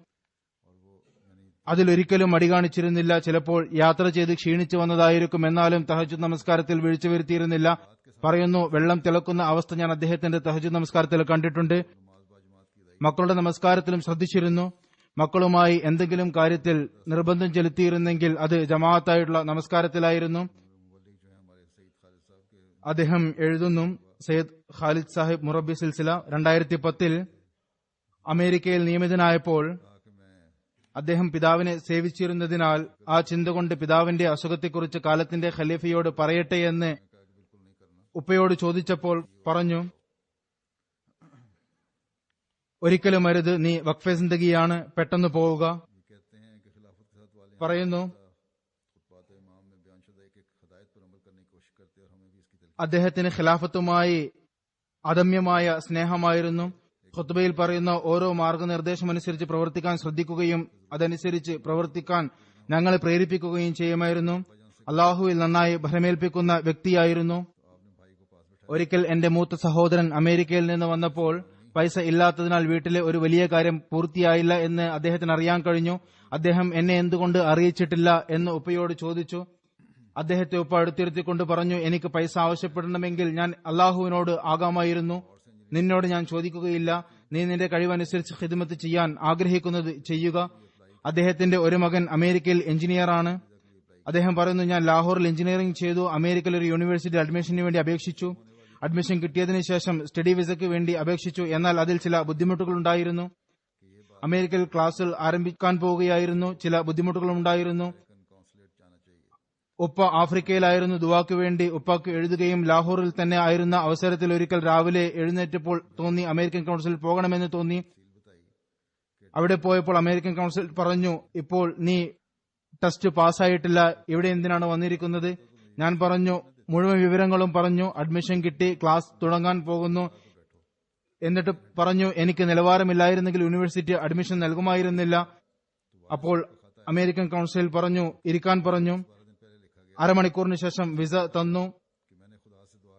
അതിലൊരിക്കലും മടി കാണിച്ചിരുന്നില്ല. ചിലപ്പോൾ യാത്ര ചെയ്ത് ക്ഷീണിച്ചു വന്നതായിരിക്കും, എന്നാലും തഹജ്ജുദ് നമസ്കാരത്തിൽ വീഴ്ച വരുത്തിയിരുന്നില്ല. പറയുന്നു, വെള്ളം തിളക്കുന്ന അവസ്ഥ ഞാൻ അദ്ദേഹത്തിന്റെ തഹജ്ജുദ് നമസ്കാരത്തിൽ കണ്ടിട്ടുണ്ട്. മക്കളുടെ നമസ്കാരത്തിലും ശ്രദ്ധിച്ചിരുന്നു. മക്കളുമായി എന്തെങ്കിലും കാര്യത്തിൽ നിർബന്ധം ചെലുത്തിയിരുന്നെങ്കിൽ അത് ജമാഅത്തായിട്ടുള്ള നമസ്കാരത്തിലായിരുന്നു. അദ്ദേഹം എഴുതുന്നു, സയ്യിദ് ഖാലിദ് സാഹിബ് മുറബ്ബി സിൽസില 2010 അമേരിക്കയിൽ നിയമിതനായപ്പോൾ അദ്ദേഹം പിതാവിനെ സേവിച്ചിരുന്നതിനാൽ ആ ചിന്ത കൊണ്ട് പിതാവിന്റെ അസുഖത്തെക്കുറിച്ച് കാലത്തിന്റെ ഖലീഫയോട് പറയട്ടെ എന്ന് ഉപ്പയോട് ചോദിച്ചപ്പോൾ പറഞ്ഞു, ഒരിക്കലും അരുത്, നീ വഖഫെ സിന്ദഗിയാണ്, പെട്ടെന്ന് പോവുക. പറയുന്നു, അദ്ദേഹത്തിന് ഖിലാഫത്തുമായി അദമ്യമായ സ്നേഹമായിരുന്നു. ഖുത്ബയിൽ പറയുന്ന ഓരോ മാർഗനിർദ്ദേശമനുസരിച്ച് പ്രവർത്തിക്കാൻ ശ്രദ്ധിക്കുകയും അതനുസരിച്ച് പ്രവർത്തിക്കാൻ ഞങ്ങളെ പ്രേരിപ്പിക്കുകയും ചെയ്യുമായിരുന്നു. അള്ളാഹുവിൽ നന്നായി ഭരമേൽപ്പിക്കുന്ന വ്യക്തിയായിരുന്നു. ഒരിക്കൽ എന്റെ മൂത്ത സഹോദരൻ അമേരിക്കയിൽ നിന്ന് വന്നപ്പോൾ പൈസ ഇല്ലാത്തതിനാൽ വീട്ടിലെ ഒരു വലിയ കാര്യം പൂർത്തിയായില്ല എന്ന് അദ്ദേഹത്തിന് അറിയാൻ കഴിഞ്ഞു. അദ്ദേഹം എന്നെ എന്തുകൊണ്ട് അറിയിച്ചിട്ടില്ല എന്ന് ഉപ്പയോട് ചോദിച്ചു. അദ്ദേഹത്തെ ഉപ്പ അടുത്തിരുത്തിക്കൊണ്ട് പറഞ്ഞു, എനിക്ക് പൈസ ആവശ്യപ്പെടണമെങ്കിൽ ഞാൻ അള്ളാഹുവിനോട് ആകാമായിരുന്നു, നിന്നോട് ഞാൻ ചോദിക്കുകയില്ല. നീ നിന്റെ കഴിവനുസരിച്ച് ഖിദ്മത്ത് ചെയ്യാൻ ആഗ്രഹിക്കുന്നത് ചെയ്യുക. അദ്ദേഹത്തിന്റെ ഒരു മകൻ അമേരിക്കയിൽ എഞ്ചിനീയറാണ്. അദ്ദേഹം പറയുന്നു, ഞാൻ ലാഹോറിൽ എഞ്ചിനീയറിംഗ് ചെയ്തു. അമേരിക്കയിൽ ഒരു യൂണിവേഴ്സിറ്റി അഡ്മിഷന് വേണ്ടി അപേക്ഷിച്ചു. അഡ്മിഷൻ കിട്ടിയതിനു ശേഷം സ്റ്റഡി വിസയ്ക്ക് വേണ്ടി അപേക്ഷിച്ചു. എന്നാൽ അതിൽ ചില ബുദ്ധിമുട്ടുകൾ ഉണ്ടായിരുന്നു. അമേരിക്കയിൽ ക്ലാസ്സിൽ ആരംഭിക്കാൻ പോവുകയായിരുന്നു. ചില ബുദ്ധിമുട്ടുകളുണ്ടായിരുന്നു. ഉപ്പ ആഫ്രിക്കയിലായിരുന്നു. ദുവാക്ക് വേണ്ടി ഉപ്പാക്ക് എഴുതുകയും ലാഹോറിൽ തന്നെ ആയിരുന്ന അവസരത്തിൽ ഒരിക്കൽ രാവിലെ എഴുന്നേറ്റപ്പോൾ തോന്നി അമേരിക്കൻ കൌൺസിലിൽ പോകണമെന്ന് തോന്നി. അവിടെ പോയപ്പോൾ അമേരിക്കൻ കൌൺസിൽ പറഞ്ഞു, ഇപ്പോൾ നീ ടെസ്റ്റ് പാസ്സായിട്ടില്ല, ഇവിടെ എന്തിനാണ് വന്നിരിക്കുന്നത്? ഞാൻ പറഞ്ഞു, മുഴുവൻ വിവരങ്ങളും പറഞ്ഞു. അഡ്മിഷൻ കിട്ടി, ക്ലാസ് തുടങ്ങാൻ പോകുന്നു. എന്നിട്ട് പറഞ്ഞു, എനിക്ക് നിലവാരമില്ലായിരുന്നെങ്കിൽ യൂണിവേഴ്സിറ്റി അഡ്മിഷൻ നൽകുമായിരുന്നില്ല. അപ്പോൾ അമേരിക്കൻ കൌൺസിൽ പറഞ്ഞു, ഇരിക്കാൻ പറഞ്ഞു. അരമണിക്കൂറിന് ശേഷം വിസ തന്നു.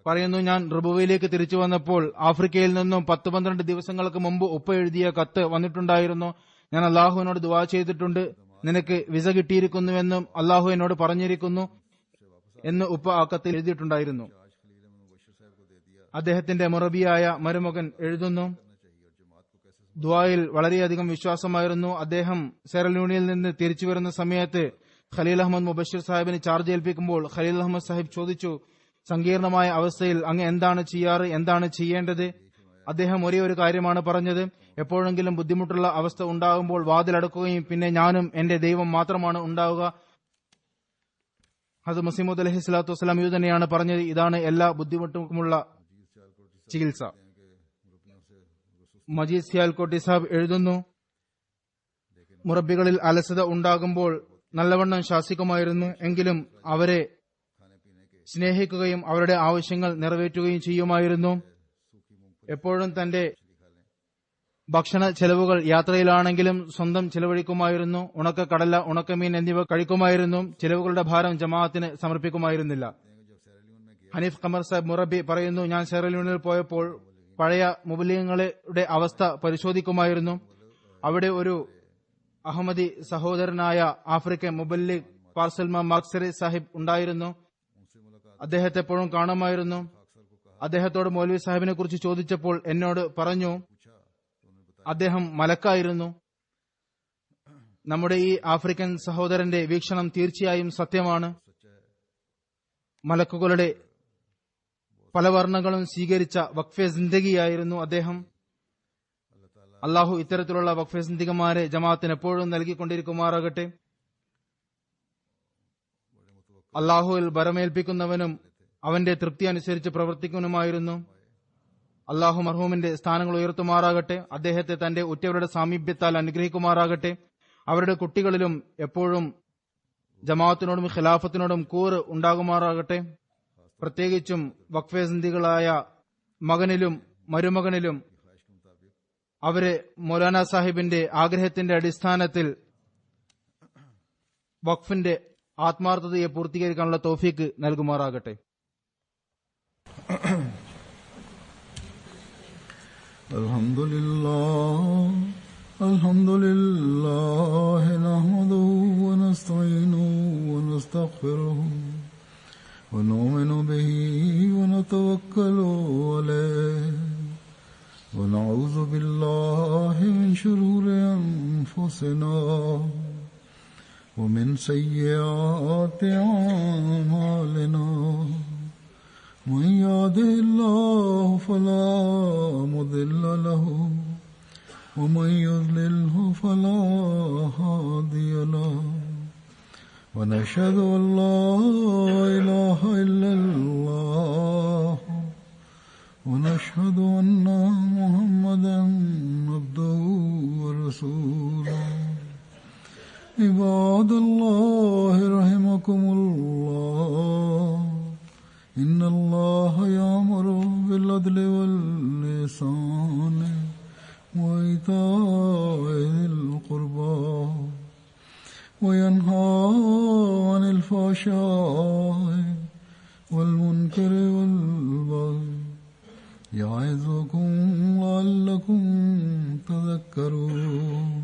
പറയുന്നു, ഞാൻ റിബുവയിലേക്ക് തിരിച്ചു വന്നപ്പോൾ ആഫ്രിക്കയിൽ നിന്നും 10-12 ദിവസങ്ങൾക്ക് മുമ്പ് ഉപ്പ എഴുതിയ കത്ത് വന്നിട്ടുണ്ടായിരുന്നു. ഞാൻ അള്ളാഹുവിനോട് ദുആ ചെയ്തിട്ടുണ്ട്, നിനക്ക് വിസ കിട്ടിയിരിക്കുന്നുവെന്നും അള്ളാഹു എന്നോട് പറഞ്ഞിരിക്കുന്നു എന്ന് ഉപ്പ ആ കത്തിൽ എഴുതിയിട്ടുണ്ടായിരുന്നു. അദ്ദേഹത്തിന്റെ മുറബിയായ മരുമകൻ എഴുതുന്നു, ദുആയിൽ വളരെയധികം വിശ്വാസമായിരുന്നു. അദ്ദേഹം സെറലൂണിയിൽ നിന്ന് തിരിച്ചു വരുന്ന സമയത്ത് ഖലീൽ അഹമ്മദ് മുബഷിർ സാഹിബിന് ചാർജ് ഏൽപ്പിക്കുമ്പോൾ ഖലീൽ അഹമ്മദ് സാഹിബ് ചോദിച്ചു, സങ്കീർണമായ അവസ്ഥയിൽ അങ്ങ് എന്താണ് ചെയ്യാറ്, എന്താണ് ചെയ്യേണ്ടത്? അദ്ദേഹം ഒരേ ഒരു കാര്യമാണ് പറഞ്ഞത്, എപ്പോഴെങ്കിലും ബുദ്ധിമുട്ടുള്ള അവസ്ഥ ഉണ്ടാകുമ്പോൾ വാതിലടക്കുകയും പിന്നെ ഞാനും എന്റെ ദൈവം മാത്രമാണ് ഉണ്ടാവുക. ഹസ്രത്ത് മസീമൂദ് അലൈഹി സ്വലാത്തു വസ്സലാം ഇത് തന്നെയാണ് പറഞ്ഞത്, ഇതാണ് എല്ലാ ബുദ്ധിമുട്ടുമുള്ള ചികിത്സ. മജീദ് സിയാൽകോട്ടി സാഹിബ് എഴുതുന്നു, മുറബികളിൽ അലസത ഉണ്ടാകുമ്പോൾ നല്ലവണ്ണം ശാസിക്കുമായിരുന്നു. എങ്കിലും അവരെ സ്നേഹിക്കുകയും അവരുടെ ആവശ്യങ്ങൾ നിറവേറ്റുകയും ചെയ്യുമായിരുന്നു. എപ്പോഴും തന്റെ ഭക്ഷണ ചെലവുകൾ യാത്രയിലാണെങ്കിലും സ്വന്തം ചെലവഴിക്കുമായിരുന്നു. ഉണക്ക കടല, ഉണക്കമീൻ എന്നിവ കഴിക്കുമായിരുന്നു. ചെലവുകളുടെ ഭാരം ജമാഅത്തിന് സമർപ്പിക്കുമായിരുന്നില്ല. ഹനീഫ് ഖമർ സാഹിബ് മുറബി പറയുന്നു, ഞാൻ സെറലൂണിൽ പോയപ്പോൾ പഴയ മുബല്ലിങ്ങളുടെ അവസ്ഥ പരിശോധിക്കുമായിരുന്നു. അവിടെ ഒരു അഹമ്മദി സഹോദരനായ ആഫ്രിക്കൻ മുബല്ലിഗ് പാർസൽമ മാക്സറി സാഹിബ് ഉണ്ടായിരുന്നു. അദ്ദേഹത്തെ എപ്പോഴും കാണുമായിരുന്നു. അദ്ദേഹത്തോട് മൗലവി സാഹിബിനെ കുറിച്ച് ചോദിച്ചപ്പോൾ എന്നോട് പറഞ്ഞു, അദ്ദേഹം മലക്കായിരുന്നു. നമ്മുടെ ഈ ആഫ്രിക്കൻ സഹോദരന്റെ വീക്ഷണം തീർച്ചയായും സത്യമാണ്. മലക്കുകളുടെ പല വർണ്ണങ്ങളും സ്വീകരിച്ച വഖഫെ സിന്ദഗിയായിരുന്നു അദ്ദേഹം. അള്ളാഹു ഇത്തരത്തിലുള്ള വഖഫെ സിന്ദിഗമാരെ ജമാഅത്തിന് എപ്പോഴും നൽകിക്കൊണ്ടിരിക്കുമാറാകട്ടെ. അള്ളാഹുവിൽ ബരമേൽപ്പിക്കുന്നവനും അവന്റെ തൃപ്തി അനുസരിച്ച് പ്രവർത്തിക്കുന്നവനുമായിരുന്നു. അള്ളാഹു മർഹൂമിന്റെ സ്ഥാനങ്ങൾ ഉയർത്തുമാറാകട്ടെ. അദ്ദേഹത്തെ തന്റെ ഉറ്റവരുടെ സാമീപ്യത്താൽ അനുഗ്രഹിക്കുമാറാകട്ടെ. അവരുടെ കുട്ടികളിലും എപ്പോഴും ജമാഅത്തിനോടും ഖിലാഫത്തിനോടും കൂറ് ഉണ്ടാകുമാറാകട്ടെ. പ്രത്യേകിച്ചും വഖഫെ സിന്ദികളായ മകനിലും മരുമകനിലും അവരെ മൗലാന സാഹിബിന്റെ ആഗ്രഹത്തിന്റെ അടിസ്ഥാനത്തിൽ വഖഫിന്റെ ആത്മാർത്ഥതയെ പൂർത്തീകരിക്കാനുള്ള തൗഫീക്ക് നൽകുമാറാകട്ടെ. അൽഹംദുലില്ലാഹി നഹ്മദുഹു വനസ്തഈനുഹു വനസ്തഗ്ഫിറുഹു വനുഅ്മിനു ബിഹി വനതവക്കലു അലൈഹി ونعوذ بالله من شرور أنفسنا ومن سيئات أعمالنا من يهده الله فلا مضل له ومن يضلله فلا هادي له ونشهد أن لا إله إلا الله ونشهد أن محمدا عبده ورسوله عباد الله رحمكم الله إن الله يأمر بالعدل والإحسان وإيتاء ذي القربى وينهى عن الفحشاء والمنكر والبغي يعظكم لعلكم تذكرون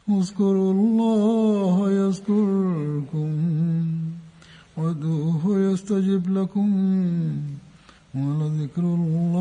اذكروا الله يذكركم وادعوه يستجب لكم ولذكر الله